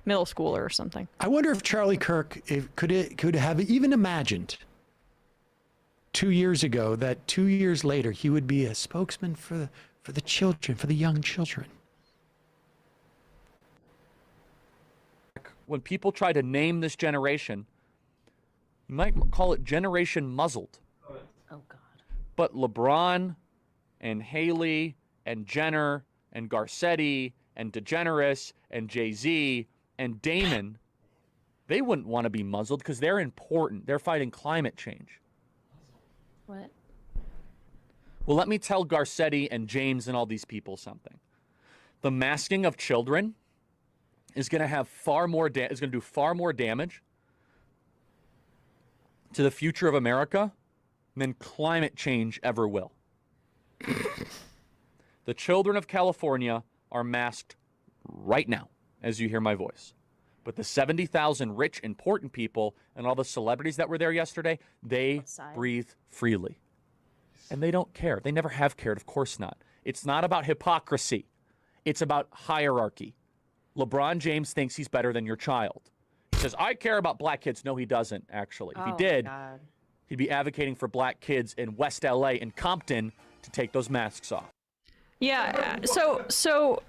middle schooler or something. I wonder if Charlie Kirk could have even imagined 2 years ago that 2 years later he would be a spokesman for the children, for the young children. When people try to name this generation, you might call it Generation Muzzled. Oh, God. But LeBron and Haley and Jenner and Garcetti and DeGeneres and Jay-Z and Damon, they wouldn't want to be muzzled because they're important. They're fighting climate change. What? Well, let me tell Garcetti and James and all these people something. The masking of children is going to have is going to do far more damage to the future of America than climate change ever will. The children of California are masked right now, as you hear my voice. But the 70,000 rich, important people and all the celebrities that were there yesterday, they breathe freely. And they don't care. They never have cared. Of course not. It's not about hypocrisy. It's about hierarchy. LeBron James thinks he's better than your child. He says, I care about black kids. No, he doesn't, actually. If he did, he'd be advocating for black kids in West LA and Compton to take those masks off. Yeah. So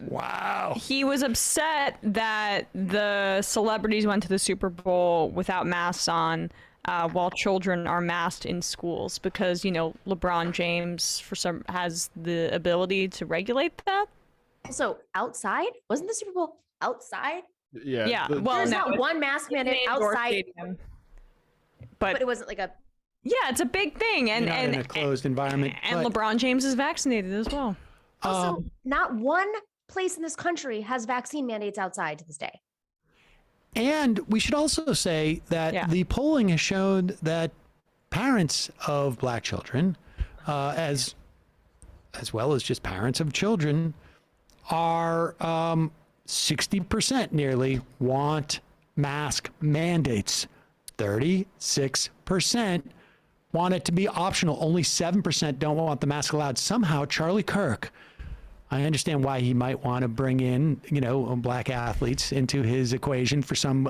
wow. He was upset that the celebrities went to the Super Bowl without masks on, while children are masked in schools because, LeBron James has the ability to regulate that. Also, outside? Wasn't the Super Bowl outside? Yeah. Yeah. There's not one mask mandate outside. But it wasn't like a... Yeah, it's a big thing. And in a closed environment. And LeBron James is vaccinated as well. Also, not one place in this country has vaccine mandates outside to this day. And we should also say that the polling has shown that parents of black children, as well as just parents of children, are 60% nearly want mask mandates. 36% want it to be optional. Only 7% don't want the mask allowed. Somehow, Charlie Kirk, I understand why he might want to bring in, black athletes into his equation for some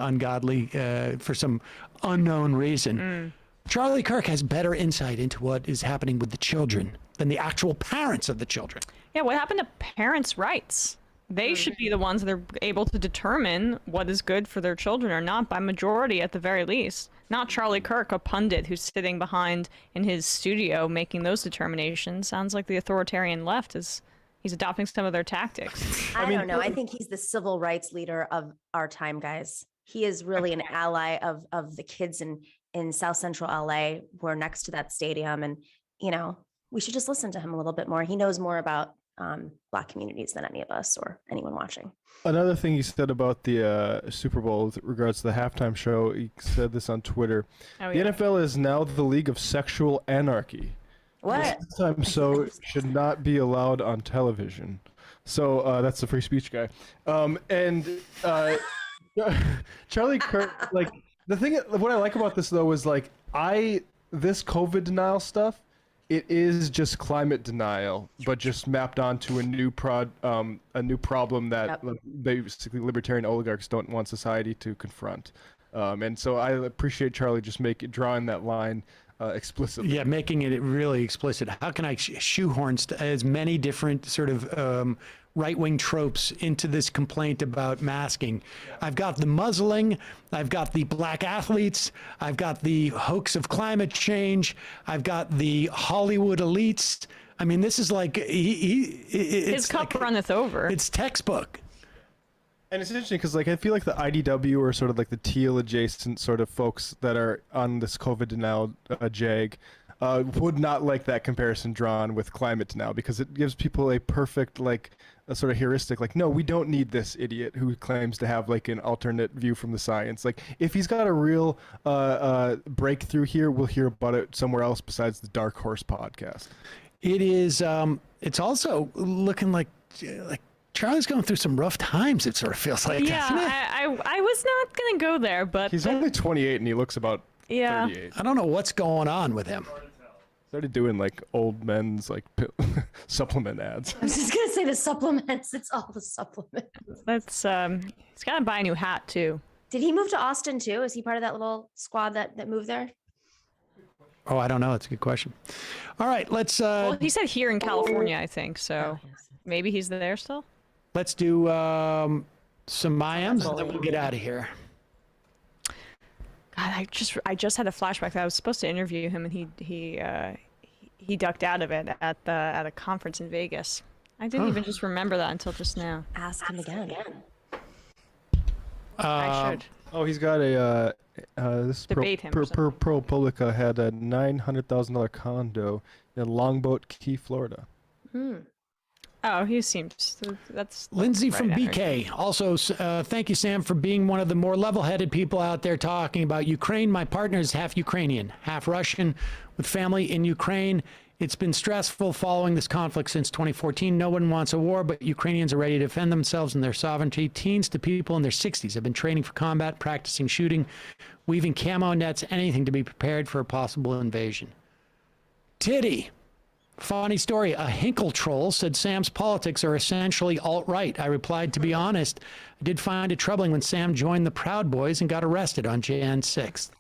for some unknown reason. Charlie Kirk has better insight into what is happening with the children than the actual parents of the children. Yeah, what happened to parents' rights? They should be the ones that are able to determine what is good for their children or not, by majority at the very least. Not Charlie Kirk, a pundit who's sitting behind in his studio making those determinations. Sounds like the authoritarian left he's adopting some of their tactics. I don't know. I think he's the civil rights leader of our time, guys. He is really an ally of the kids in South Central LA who are next to that stadium. And, we should just listen to him a little bit more. He knows more about black communities than any of us or anyone watching. Another thing he said about the Super Bowl with regards to the halftime show, he said this on Twitter. The NFL is now the league of sexual anarchy. What? This time so should not be allowed on television. So that's the free speech guy. Charlie Kirk, what I like about this though is this COVID denial stuff, it is just climate denial, but just mapped onto a new problem that basically libertarian oligarchs don't want society to confront. And so I appreciate Charlie just drawing that line explicitly. Yeah, making it really explicit. How can I shoehorn as many different sort of right-wing tropes into this complaint about masking? I've got the muzzling, I've got the black athletes, I've got the hoax of climate change, I've got the Hollywood elites, I mean, this is like His cup runneth over. It's textbook. And it's interesting because, like, I feel like the IDW or sort of like the teal adjacent sort of folks that are on this COVID denial jag would not like that comparison drawn with climate denial, because it gives people a perfect, like, a sort of heuristic, like, no, we don't need this idiot who claims to have like an alternate view from the science. Like, if he's got a real breakthrough here, we'll hear about it somewhere else besides the Dark Horse podcast. It is. It's also looking like Charlie's going through some rough times. It sort of feels like. Yeah, I was not gonna go there, but he's only 28 and he looks about 38. I don't know what's going on with him. Started doing like old men's like supplement ads. I was just gonna say the supplements. It's all the supplements. That's he's got to buy a new hat too. Did he move to Austin too? Is he part of that little squad that moved there? Oh, I don't know. It's a good question. All right, let's. Well, he said here in California, I think. So maybe he's there still. Let's do some Mayams, and then we'll get out of here. God, I just had a flashback that I was supposed to interview him, and he ducked out of it at a conference in Vegas. I didn't even just remember that until just now. Ask him again. I should. Oh, he's got a this Debate him or something. ProPublica had a $900,000 condo in Longboat Key, Florida. Oh, he seems that's Lindsay right from energy. BK. Also, thank you, Sam, for being one of the more level-headed people out there talking about Ukraine. My partner is half Ukrainian, half Russian, with family in Ukraine. It's been stressful following this conflict since 2014. No one wants a war, but Ukrainians are ready to defend themselves and their sovereignty. Teens to people in their 60s have been training for combat, practicing shooting, weaving camo nets, anything to be prepared for a possible invasion. Titty. Funny story. A Hinkle troll said Sam's politics are essentially alt-right. I replied, to be honest, I did find it troubling when Sam joined the Proud Boys and got arrested on Jan 6th.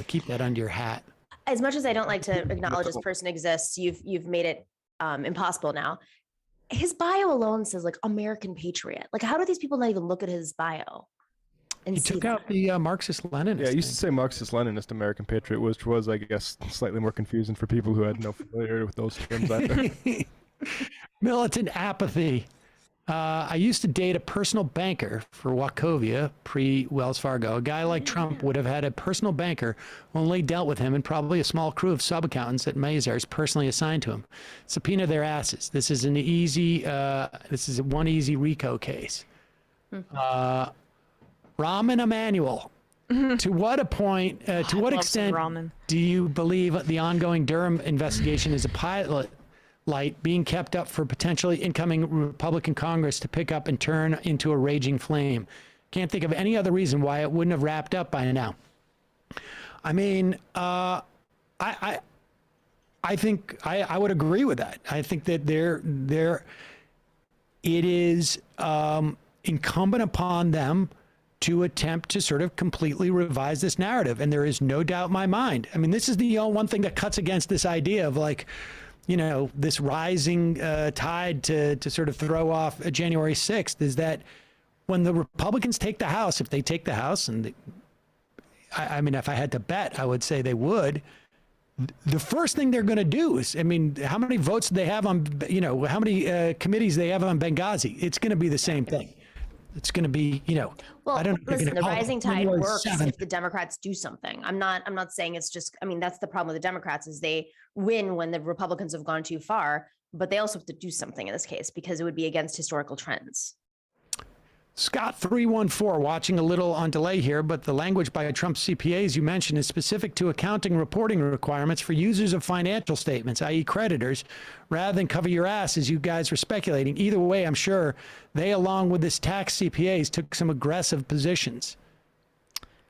Keep that under your hat. As much as I don't like to acknowledge this person exists, you've made it impossible now. His bio alone says like American patriot. Like, how do these people not even look at his bio? And he took out the Marxist-Leninist. Yeah, I used to say Marxist-Leninist American patriot, which was, I guess, slightly more confusing for people who had no familiarity with those terms either. Militant apathy. I used to date a personal banker for Wachovia, pre-Wells Fargo. A guy like Trump would have had a personal banker who only dealt with him and probably a small crew of sub-accountants that Mazars personally assigned to him. Subpoena their asses. This is one easy RICO case. Ramen Emanuel. To what point, to what extent do you believe the ongoing Durham investigation is a pilot light being kept up for potentially incoming Republican Congress to pick up and turn into a raging flame? Can't think of any other reason why it wouldn't have wrapped up by now. I mean, I think I would agree with that. I think that it is incumbent upon them to attempt to sort of completely revise this narrative. And there is no doubt in my mind. I mean, this is the one thing that cuts against this idea of like, you know, this rising tide to sort of throw off January 6th is that when the Republicans take the House, if they take the House, and I mean, if I had to bet, I would say they would. The first thing they're going to do is, I mean, how many votes do they have on, you know, how many committees they have on Benghazi? It's going to be the same thing. It's going to be, you know, well, I don't know. Listen, the rising tide works 7th. if the Democrats do something. I'm not saying it's just, I mean, that's the problem with the Democrats is they win when the Republicans have gone too far, but they also have to do something in this case because it would be against historical trends. Scott 314, watching a little on delay here, but the language by Trump's CPAs you mentioned is specific to accounting reporting requirements for users of financial statements, i.e. creditors, rather than cover your ass as you guys were speculating. Either way, I'm sure they, along with this tax CPAs, took some aggressive positions.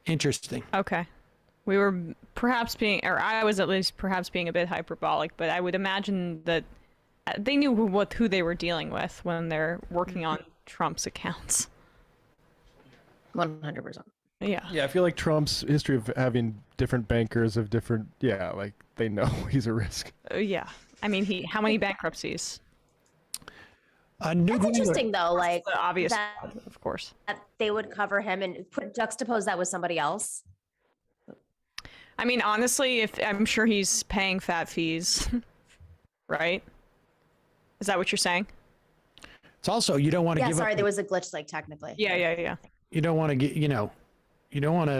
Interesting. Okay. We were perhaps being, or I was at least perhaps being a bit hyperbolic, but I would imagine that they knew who they were dealing with when they're working on Trump's accounts. 100%. Yeah. Yeah, I feel like Trump's history of having different bankers of different, like they know he's a risk. Yeah. I mean, how many bankruptcies? That's interesting though, like obvious, that, of course, that they would cover him and juxtapose that with somebody else. I mean, honestly, I'm sure he's paying fat fees right? Is that what you're saying? It's also, you don't want to Yeah, give sorry, up. there was a glitch, like technically. Yeah. You don't want to get, you don't want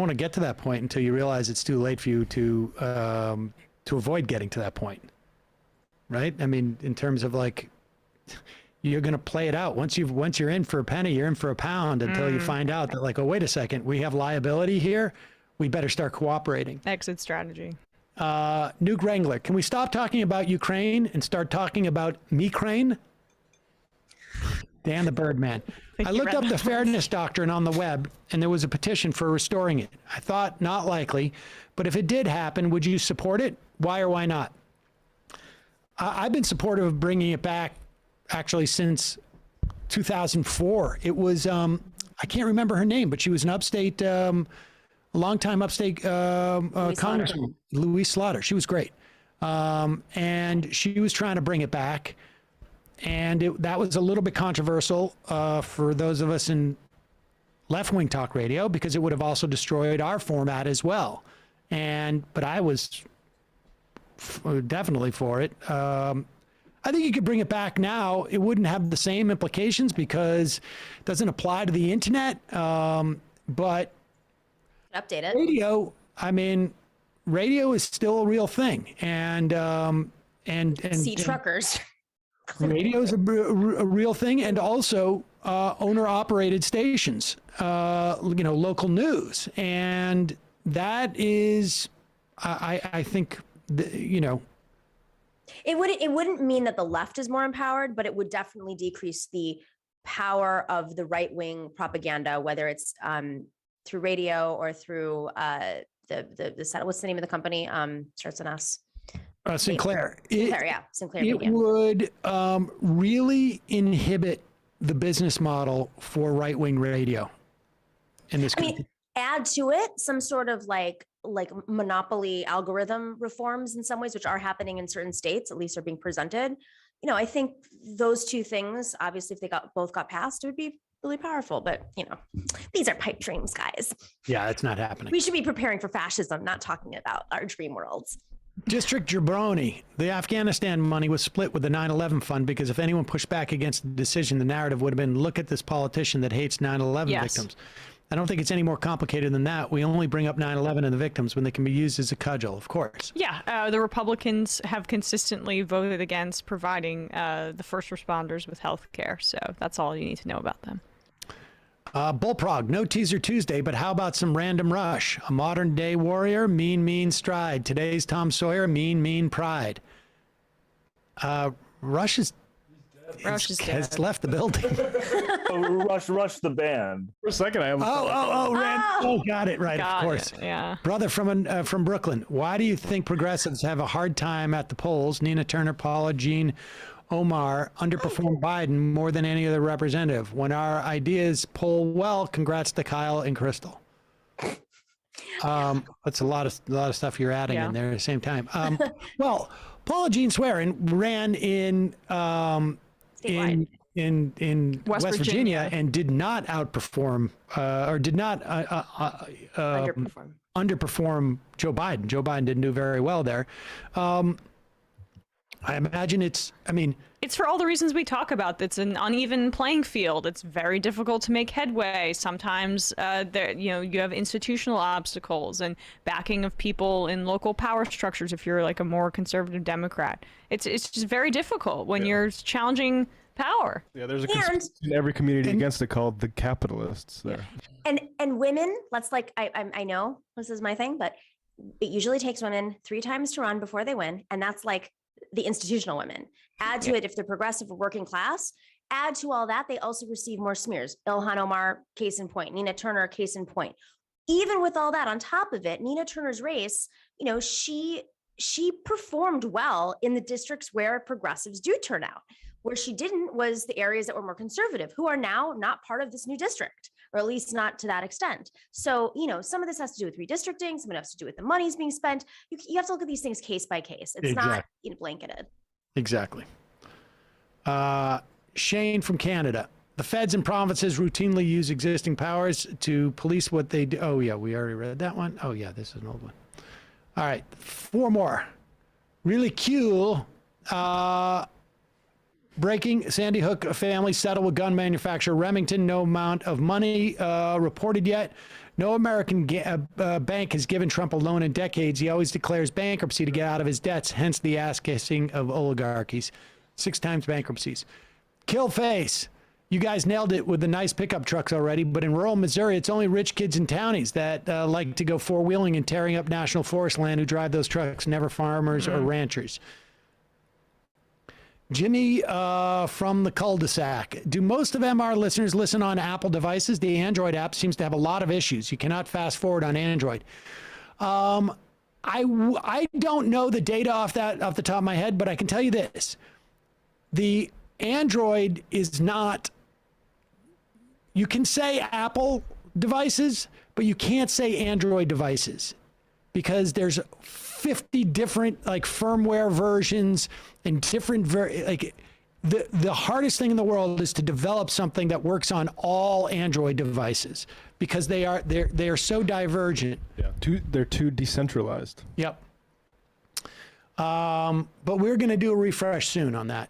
to get to that point until you realize it's too late for you to avoid getting to that point. Right? I mean, in terms of like, you're going to play it out. Once you're in for a penny, you're in for a pound until you find out that, like, oh, wait a second, we have liability here. We better start cooperating. Exit strategy. Nuke Wrangler, can we stop talking about Ukraine and start talking about me-crane? Dan the Birdman. I looked up the fairness doctrine on the web, and there was a petition for restoring it. I thought not likely, but if it did happen, would you support it? Why or why not? I've been supportive of bringing it back actually since 2004. It was, I can't remember her name, but she was an upstate, a longtime upstate congresswoman, Louise Slaughter. She was great. And she was trying to bring it back. And that was a little bit controversial for those of us in left-wing talk radio, because it would have also destroyed our format as well. But I was definitely for it. I think you could bring it back now. It wouldn't have the same implications because it doesn't apply to the internet. But update it. Radio, I mean, radio is still a real thing. And truckers. Radio is a real thing, and also owner-operated stations, local news, and that is, I think, It wouldn't mean that the left is more empowered, but it would definitely decrease the power of the right-wing propaganda, whether it's through radio or through what's the name of the company? Starts on S. Sinclair. Sinclair It Media. would really inhibit the business model for right-wing radio in this country. Add to it some sort of like monopoly algorithm reforms in some ways, which are happening in certain states, at least are being presented. I think those two things, obviously, if they both got passed, it would be really powerful. But these are pipe dreams, guys. Yeah, it's not happening. We should be preparing for fascism, not talking about our dream worlds. District Jabroni, the Afghanistan money was split with the 9/11 fund because if anyone pushed back against the decision, the narrative would have been, look at this politician that hates 9/11 victims. I don't think it's any more complicated than that. We only bring up 9/11 and the victims when they can be used as a cudgel, of course. Yeah, the Republicans have consistently voted against providing the first responders with health care. So that's all you need to know about them. Bullprog, no teaser Tuesday, but how about some random Rush? A modern day warrior, mean stride. Today's Tom Sawyer, mean pride. Rush has left the building. Rush the band. For a second, I almost. Got it right, of course. Yeah. Brother from Brooklyn, why do you think progressives have a hard time at the polls? Nina Turner, Paula Jean Omar underperformed Biden more than any other representative. When our ideas poll well, congrats to Kyle and Crystal. That's a lot of stuff you're adding in there at the same time. Well, Paula Jean Swearingen ran in West Virginia and did not outperform or did not underperform Joe Biden. Joe Biden didn't do very well there. I imagine it's for all the reasons we talk about. It's an uneven playing field. It's very difficult to make headway. Sometimes you have institutional obstacles and backing of people in local power structures if you're like a more conservative Democrat. It's just very difficult when you're challenging power. Yeah, there's a conspiracy in every community against it called the capitalists there. And women, I know this is my thing, but it usually takes women 3 times to run before they win, and that's like the institutional women. Add to it if they're progressive or working class. Add to all that, they also receive more smears. Ilhan Omar, case in point. Nina Turner, case in point. Even with all that on top of it, Nina Turner's race, she performed well in the districts where progressives do turn out. Where she didn't was the areas that were more conservative, who are now not part of this new district, or at least not to that extent. So, some of this has to do with redistricting, some of it has to do with the money's being spent. You have to look at these things case by case. It's not blanketed. Exactly. Shane from Canada. The feds and provinces routinely use existing powers to police what they do. Oh, yeah, we already read that one. Oh, yeah, this is an old one. All right, 4 more. Really cool. Breaking, Sandy Hook family settled with gun manufacturer Remington. No amount of money reported yet. No American bank has given Trump a loan in decades. He always declares bankruptcy to get out of his debts, hence the ass-kissing of oligarchies. 6 times bankruptcies. Kill face. You guys nailed it with the nice pickup trucks already, but in rural Missouri, it's only rich kids and townies that like to go four-wheeling and tearing up national forest land who drive those trucks, never farmers or ranchers. Jimmy from the cul-de-sac. Do most of MR listeners listen on Apple devices? The Android app seems to have a lot of issues. You cannot fast forward on Android. I don't know the data off the top of my head, but I can tell you this. The Android is not, you can say Apple devices, but you can't say Android devices because there's 50 different like firmware versions and different the hardest thing in the world is to develop something that works on all Android devices because they are so divergent. Yeah, they're too decentralized. Yep. But we're going to do a refresh soon on that.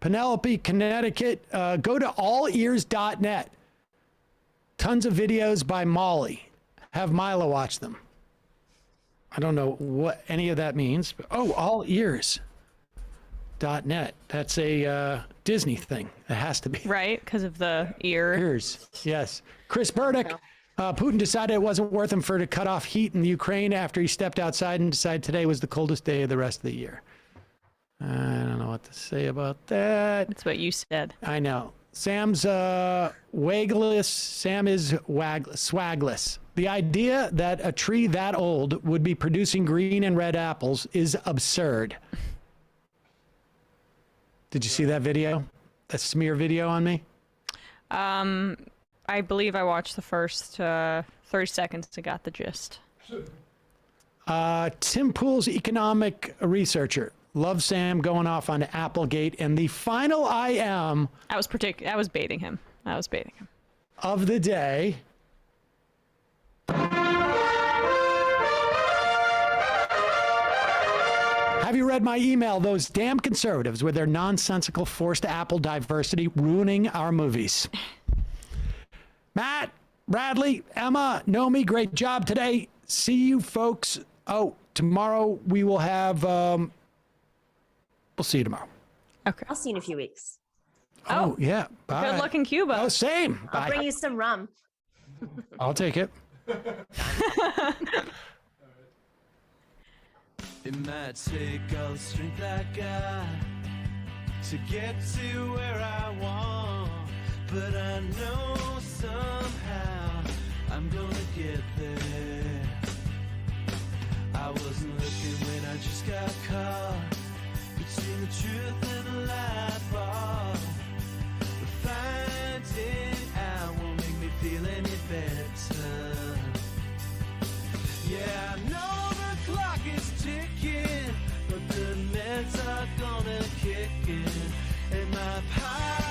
Penelope, Connecticut, go to allears.net. Tons of videos by Molly. Have Mila watch them. I don't know what any of that means. But, allears.net. That's a Disney thing. It has to be. Right, because of the ears. Yes. Chris Burdick. Putin decided it wasn't worth him to cut off heat in the Ukraine after he stepped outside and decided today was the coldest day of the rest of the year. I don't know what to say about that. That's what you said. I know. Sam's wagless. Sam is swagless. The idea that a tree that old would be producing green and red apples is absurd. Did you see that video? That smear video on me? I believe I watched the first 30 seconds and got the gist. Tim Pool's economic researcher. Love Sam going off on Applegate. And the final IM. I was baiting him. Of the day. Have you read my email? Those damn conservatives with their nonsensical forced Apple diversity ruining our movies. Matt, Bradley, Emma, Nomi, great job today. See you folks. Oh, tomorrow we will have, we'll see you tomorrow. Okay. I'll see you in a few weeks. Oh yeah. Bye. Good luck in Cuba. Oh, same. I'll Bye. bring you some rum. I'll take it. It might take all the strength I got to get to where I want, but I know somehow I'm gonna get there. I wasn't looking when I just got caught between the truth and the lie bar, but finding out won't make me feel any better. Yeah, I know the clock is ticking, but the meds are gonna kick in, and my power